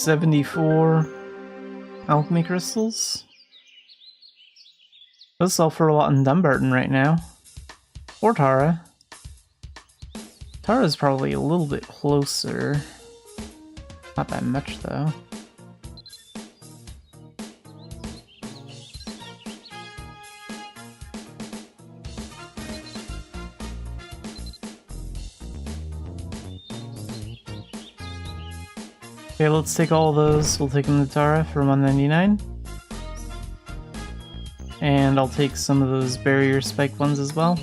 74 alchemy crystals. Those sell for a lot in Dumbarton right now. Or Tara. Tara's probably a little bit closer. Not that much, though. Okay, let's take all those. We'll take them to Tara for 199. And I'll take some of those barrier spike ones as well.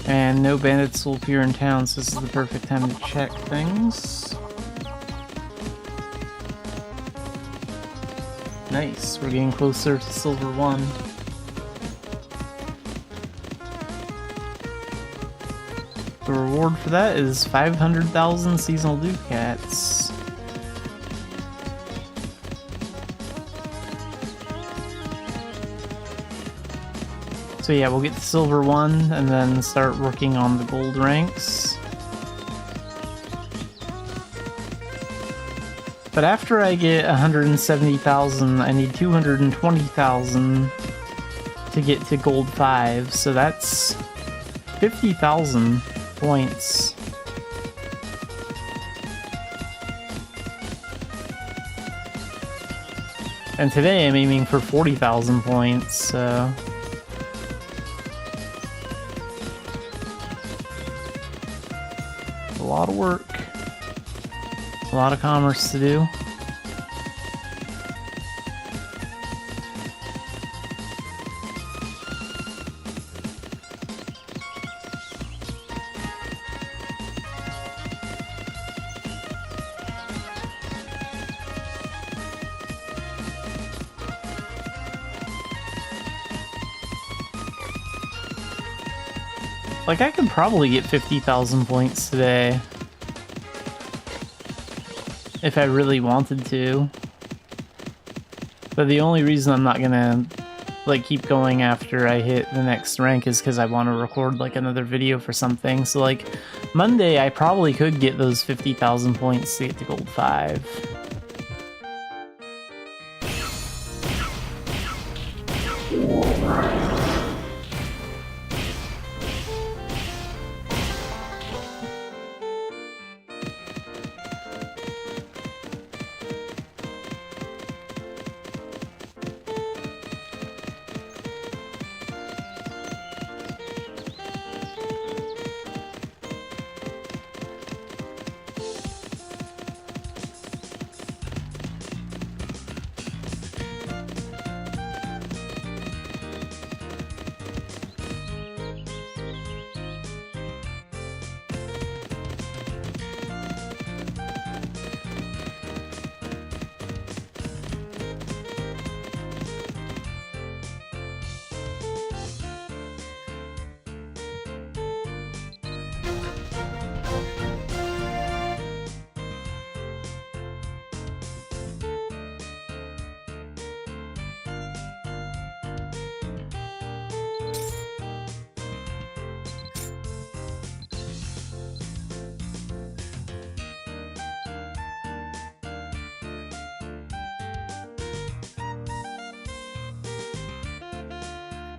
And no bandits will appear in town, so this is the perfect time to check things. Nice, we're getting closer to Silver 1. The reward for that is 500,000 seasonal ducats. So yeah, we'll get to Silver 1 and then start working on the gold ranks. But after I get 170,000, I need 220,000 to get to gold 5, so that's 50,000 points. And today I'm aiming for 40,000 points, so... a lot of work. A lot of commerce to do. Like, I could probably get 50,000 points today. If I really wanted to. But the only reason I'm not gonna, like, keep going after I hit the next rank is because I want to record, like, another video for something. So, like, Monday I probably could get those 50,000 points to get to gold 5.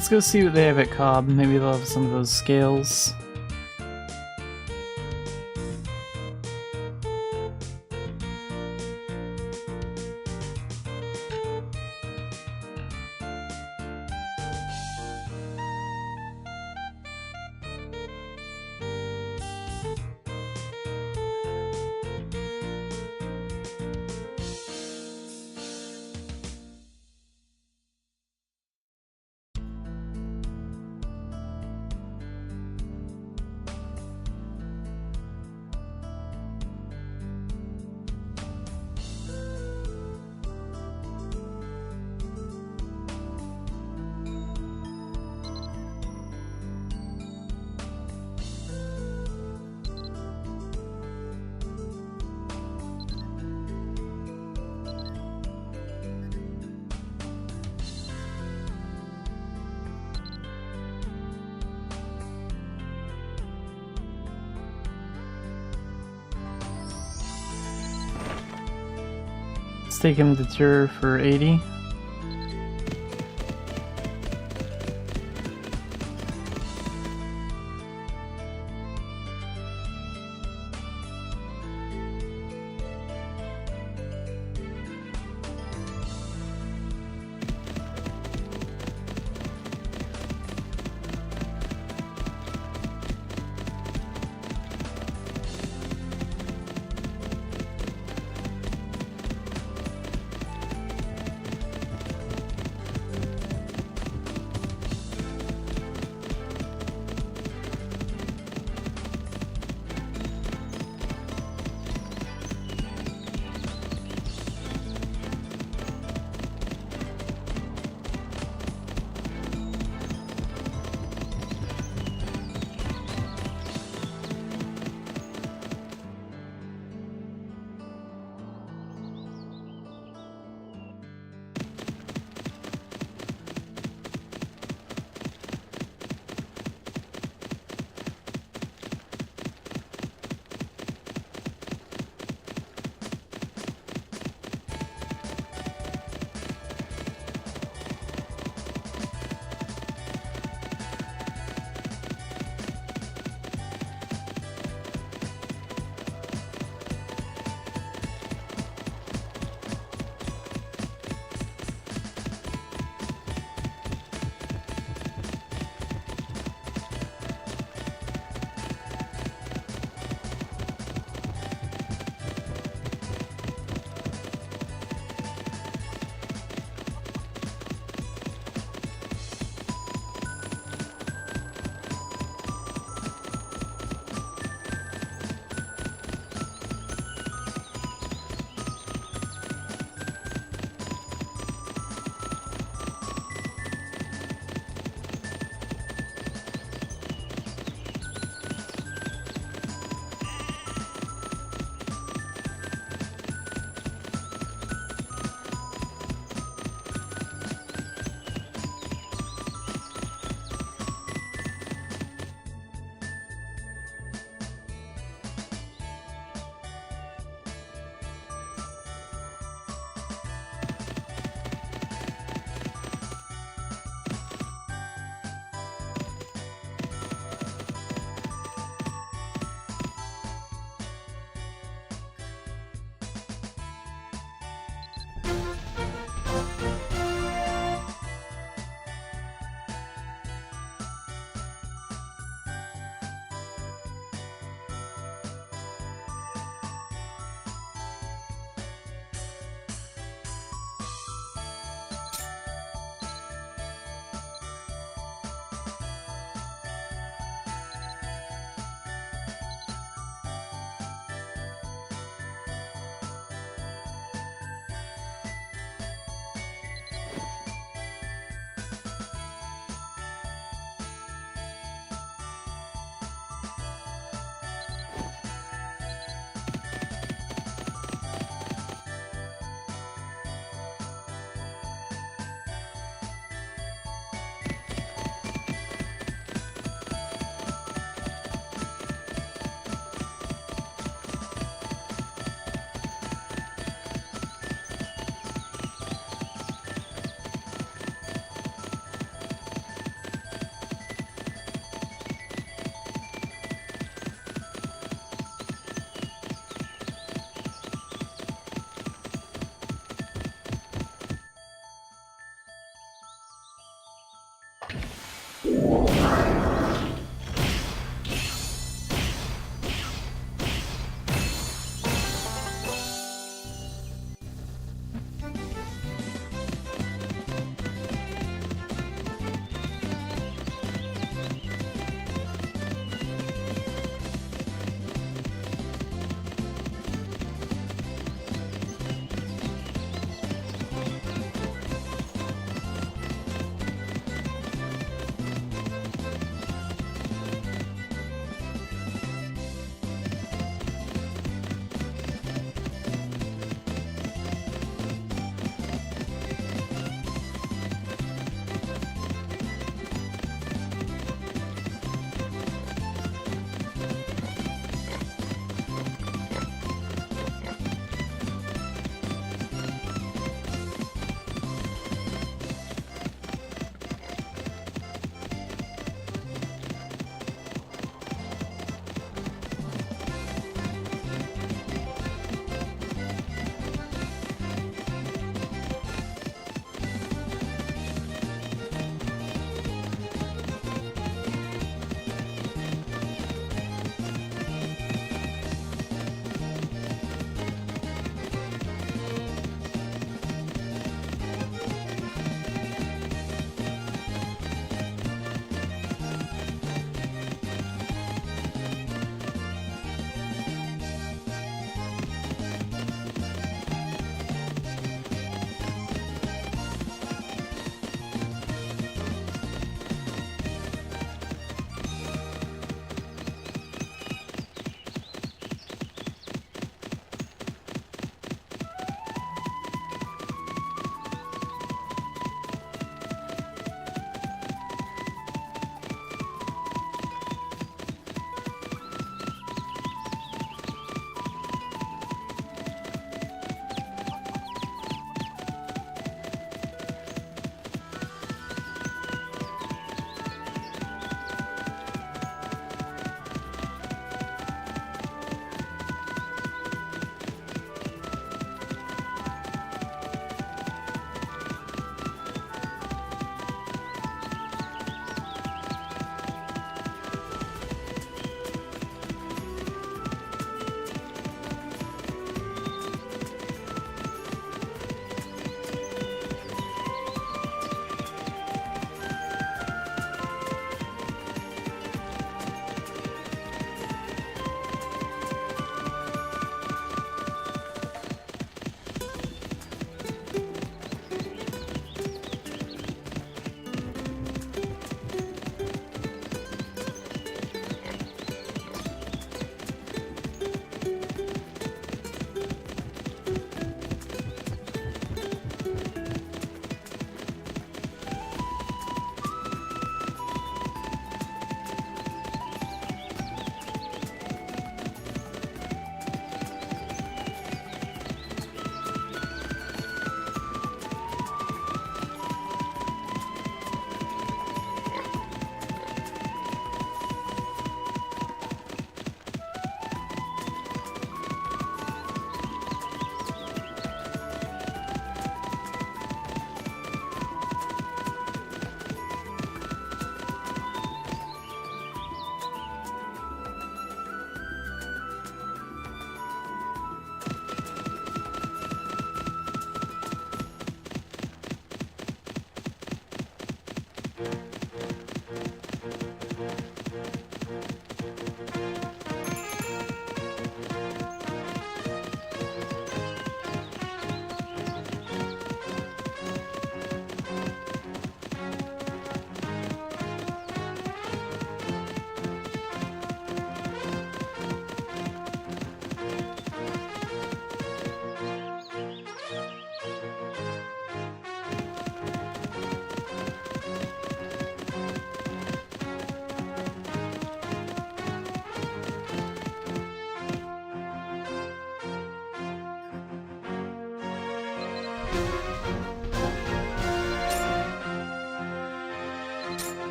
Let's go see what they have at Cobb. Maybe they'll have some of those scales. take him to tour for 80.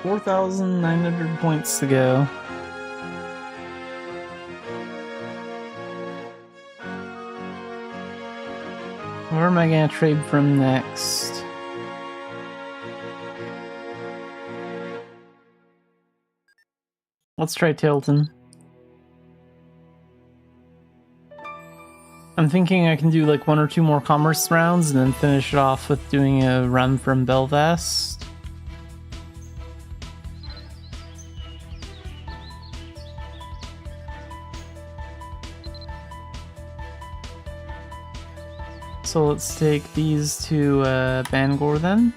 $4,900 points to go. Where am I gonna trade from next? Let's try Tilton. I'm thinking I can do like 1 or 2 more commerce rounds and then finish it off with doing a run from Belfast. So let's take these to Bangor then.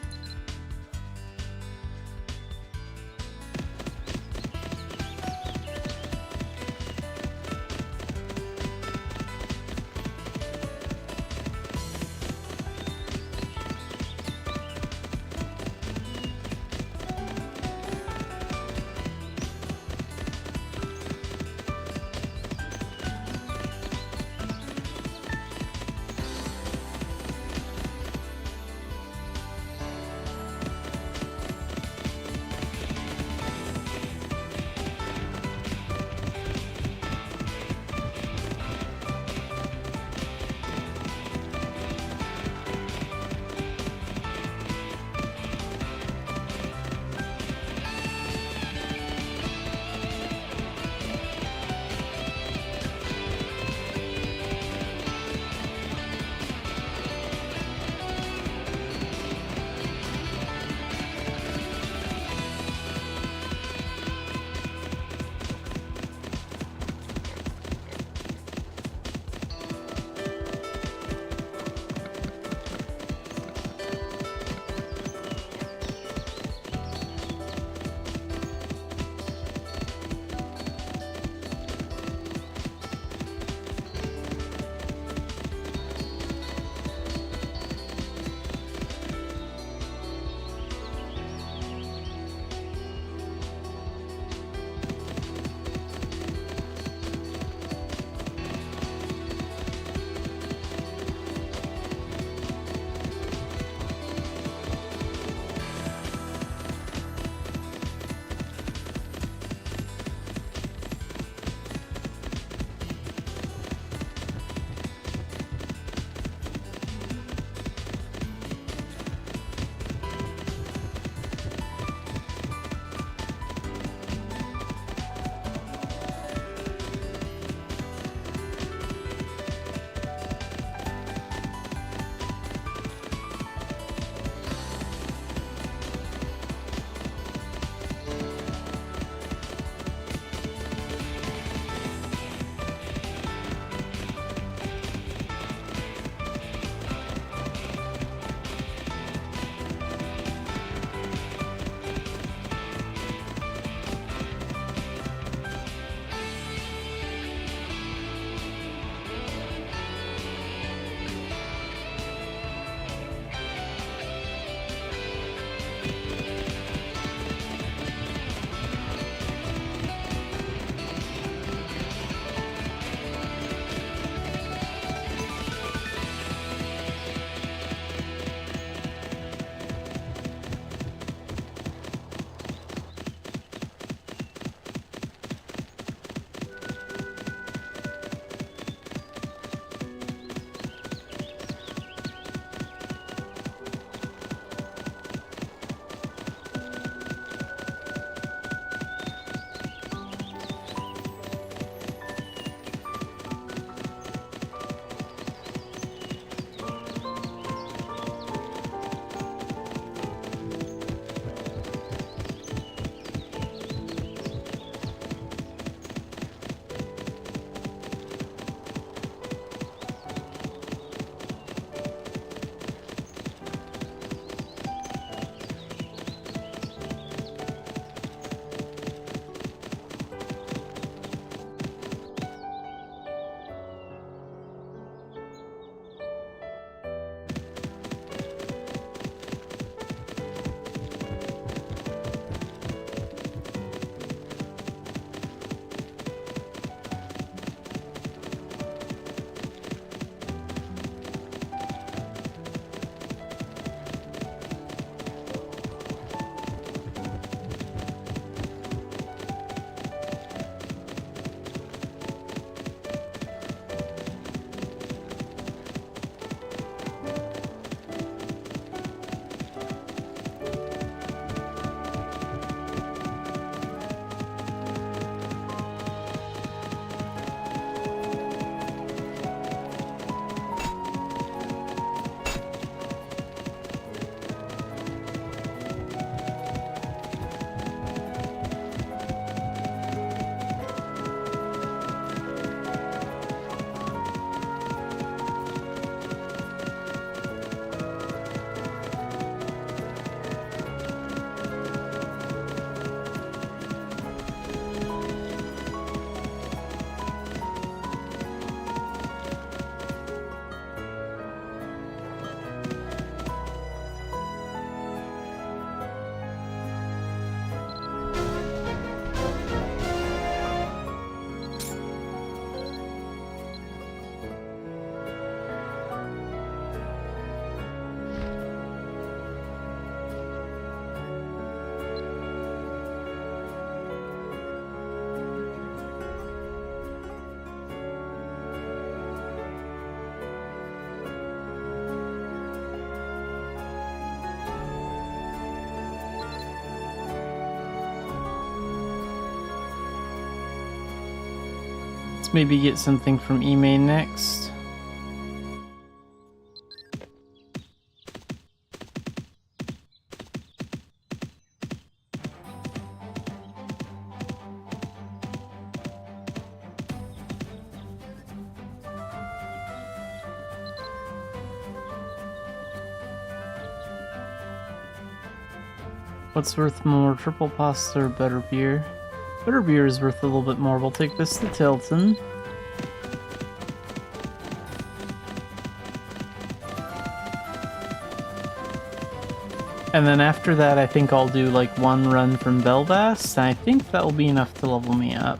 Let's maybe get something from eMain next. What's worth more, triple pasta or butterbeer? Butterbeer is worth a little bit more. We'll take this to Tilton. And then after that, I think I'll do like one run from Belvast, and I think that will be enough to level me up.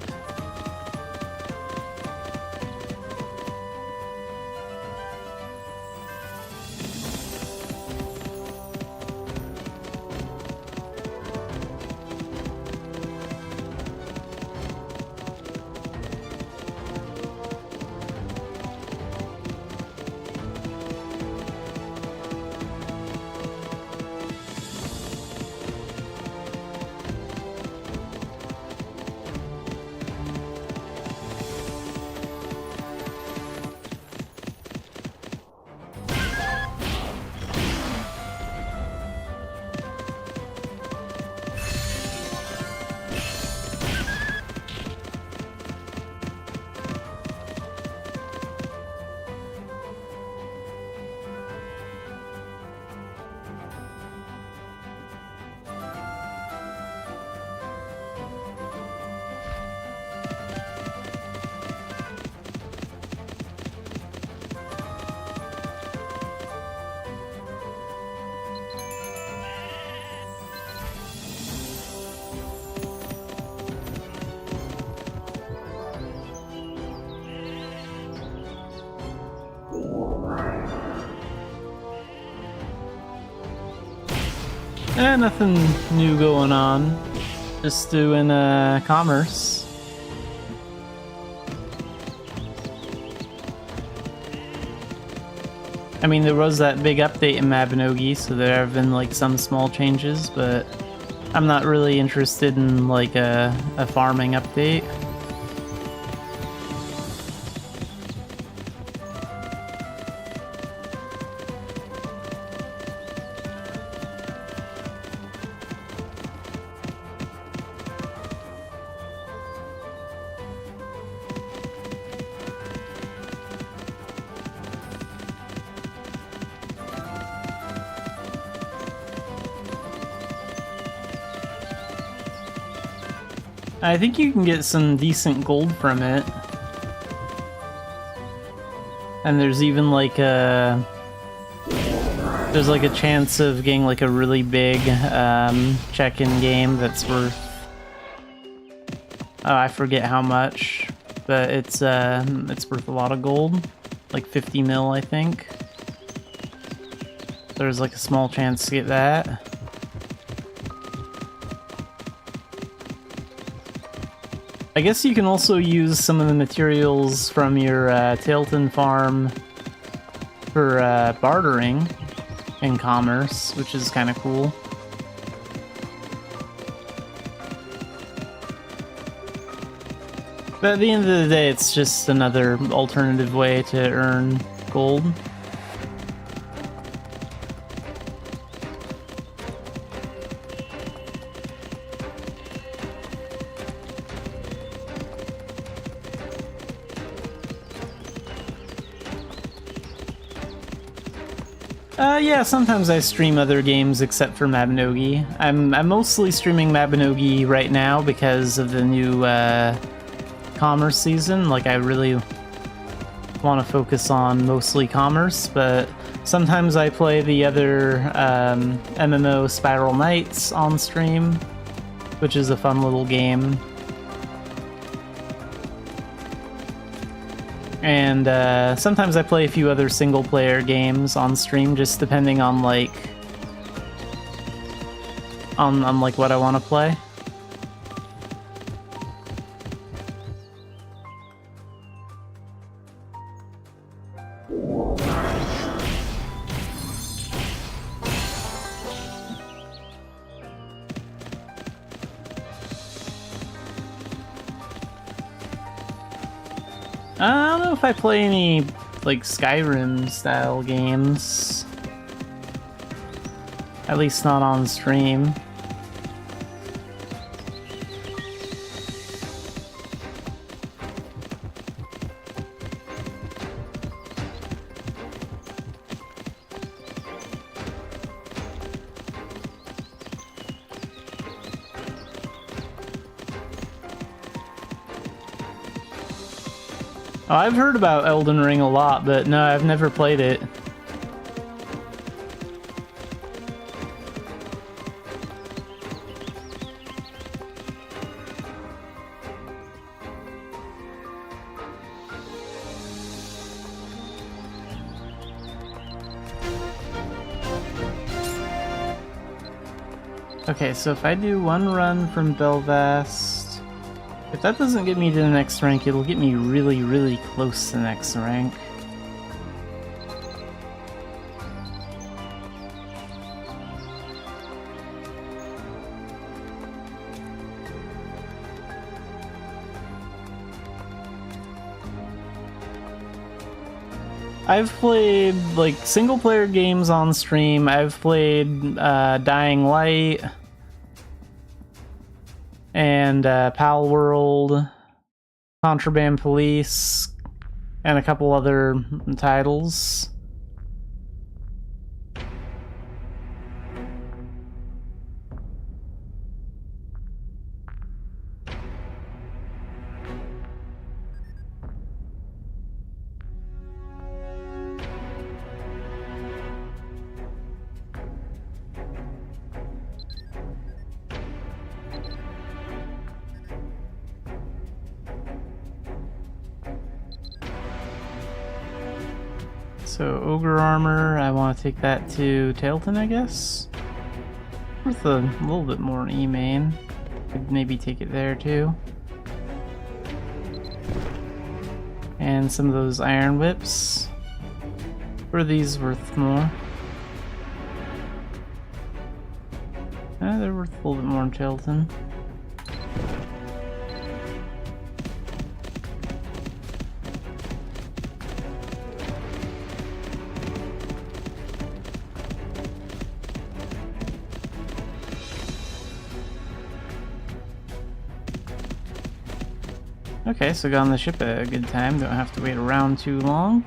Nothing new going on. Just doing commerce. I mean, there was that big update in Mabinogi, so there have been like some small changes, but I'm not really interested in like a farming update. I think you can get some decent gold from it. And there's even like a... There's like a chance of getting like a really big check-in game that's worth... Oh, I forget how much, but it's worth a lot of gold. Like 50 mil, I think. There's like a small chance to get that. I guess you can also use some of the materials from your Tilton farm for bartering in commerce, which is kind of cool. But at the end of the day, it's just another alternative way to earn gold. Yeah, sometimes I stream other games except for Mabinogi. I'm mostly streaming Mabinogi right now because of the new commerce season. Like, I really want to focus on mostly commerce, but sometimes I play the other MMO Spiral Knights on stream, which is a fun little game. And sometimes I play a few other single-player games on stream, just depending on like what I want to play. I don't know if I play any, like, Skyrim-style games. At least not on stream. Oh, I've heard about Elden Ring a lot, but no, I've never played it. Okay, so if I do one run from Belvast, if that doesn't get me to the next rank, it'll get me really, really close to the next rank. I've played, like, single-player games on stream. I've played Dying Light and Pal World, Contraband Police, and a couple other titles. So, Ogre Armor, I want to take that to Tailton, I guess? Worth a little bit more in E-Main. Could maybe take it there, too. And some of those Iron Whips. Or are these worth more? They're worth a little bit more in Tailton. Okay, so got on the ship at a good time, don't have to wait around too long.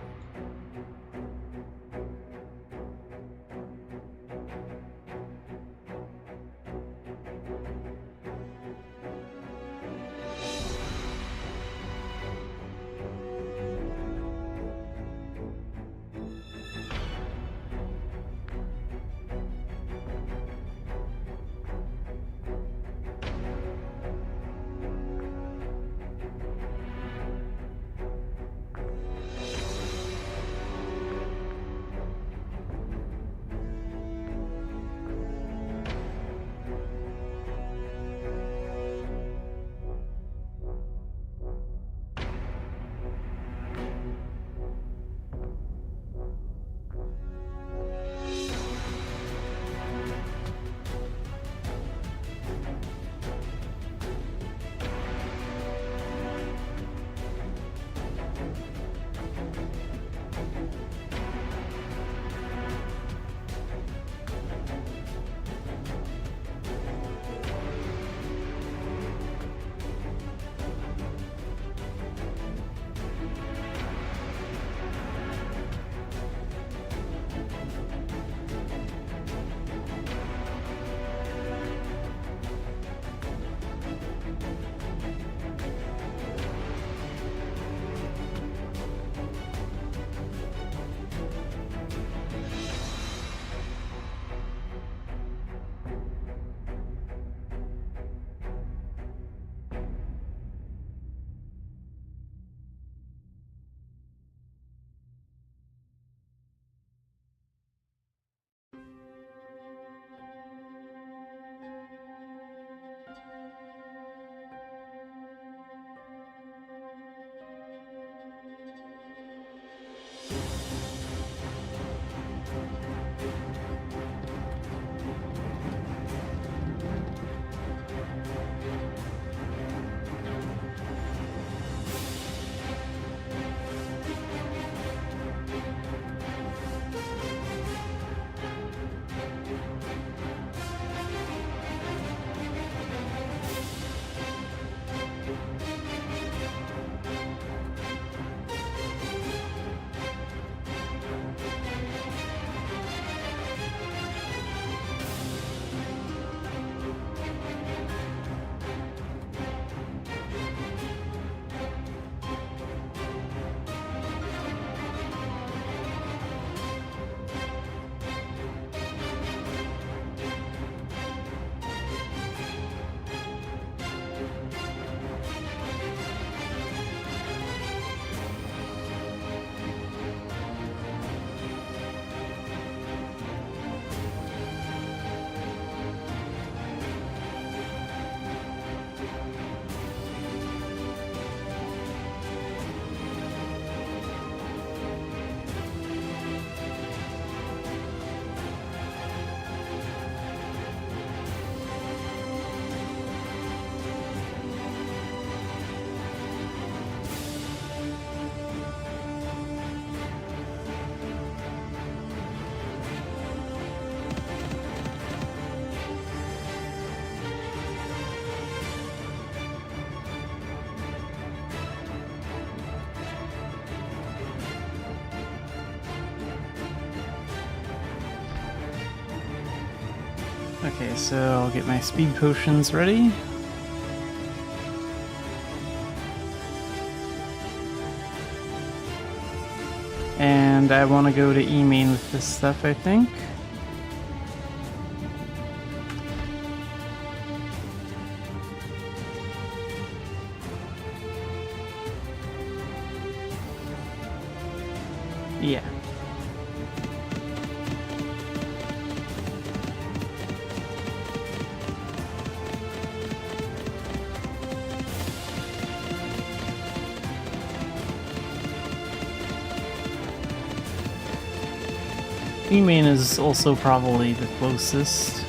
Okay, so I'll get my speed potions ready. And I want to go to E-main with this stuff, I think. Yeah. E-main is also probably the closest.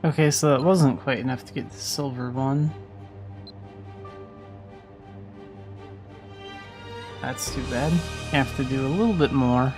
Okay, so that wasn't quite enough to get the silver one. That's too bad. Have to do a little bit more.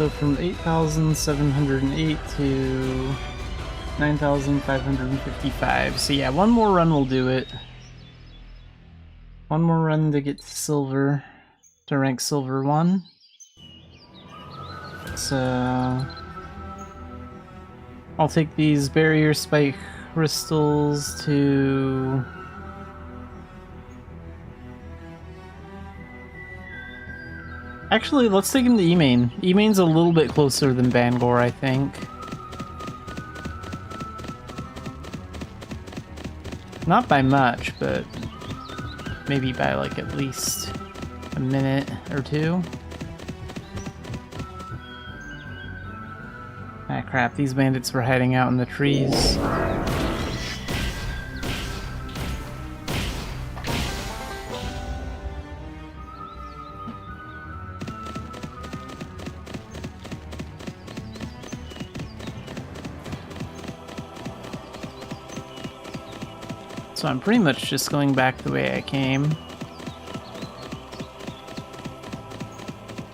So from 8,708 to 9,555. So yeah, one more run will do it. One more run to get to silver, to rank silver 1. So I'll take these barrier spike crystals to... Actually, let's take him to E-Main. E-Main's a little bit closer than Bangor, I think. Not by much, but maybe by like at least a minute or two. Ah crap, these bandits were hiding out in the trees. So I'm pretty much just going back the way I came.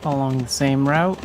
Along the same route.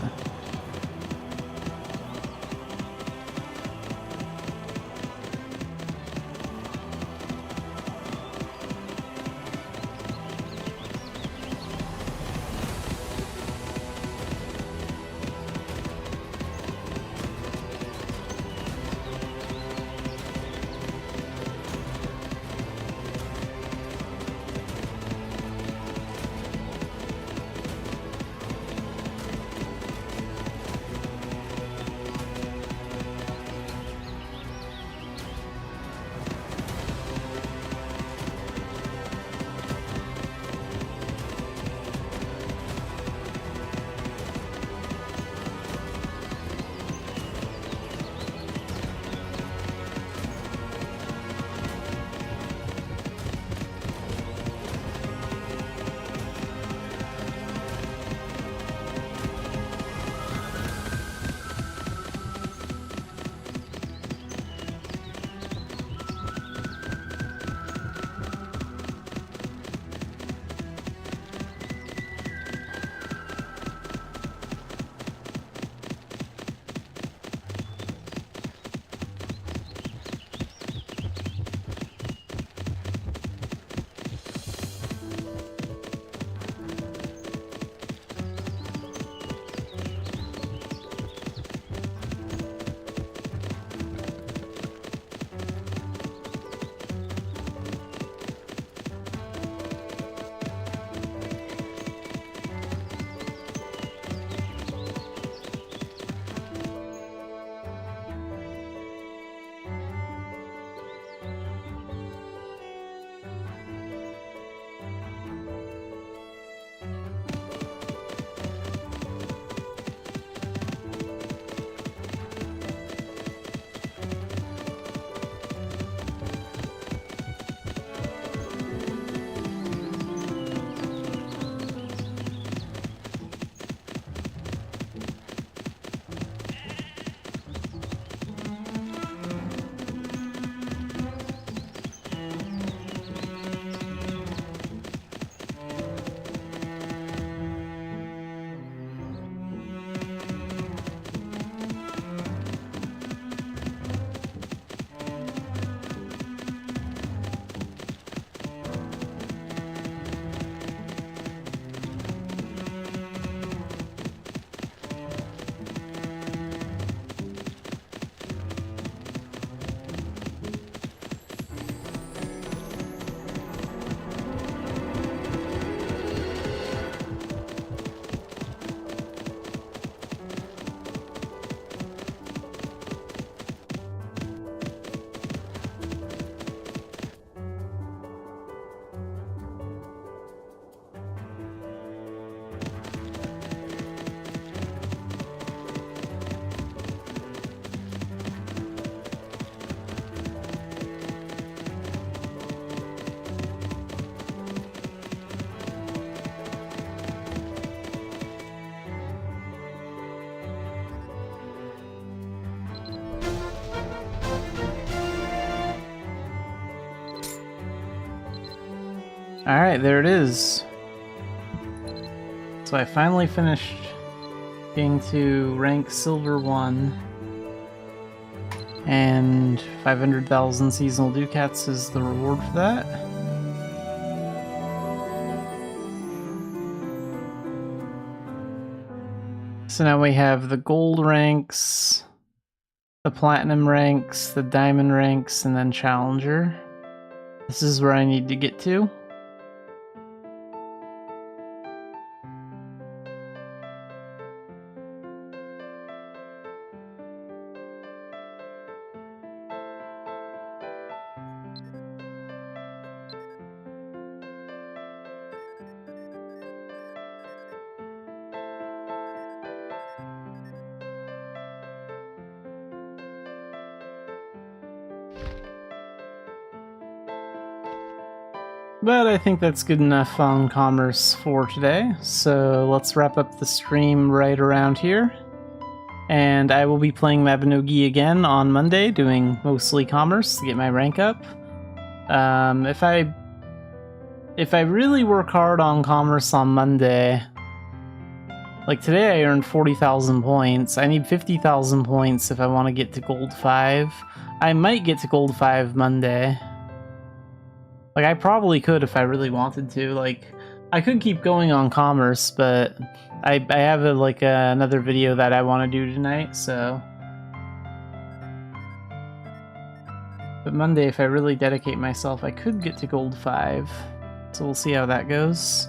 Alright, there it is. So I finally finished Getting to rank silver 1. And 500,000 seasonal ducats is the reward for that. So now we have the gold ranks, the platinum ranks, the diamond ranks, and then challenger. This is where I need to get to. But I think that's good enough on commerce for today, so let's wrap up the stream right around here. And I will be playing Mabinogi again on Monday, doing mostly commerce to get my rank up. If I really work hard on commerce on Monday, like today I earned 40,000 points. I need 50,000 points if I want to get to gold 5. I might get to gold 5 Monday. Like, I probably could if I really wanted to. Like, I could keep going on commerce, but I have another video that I want to do tonight, so. But Monday, if I really dedicate myself, I could get to gold 5. So we'll see how that goes.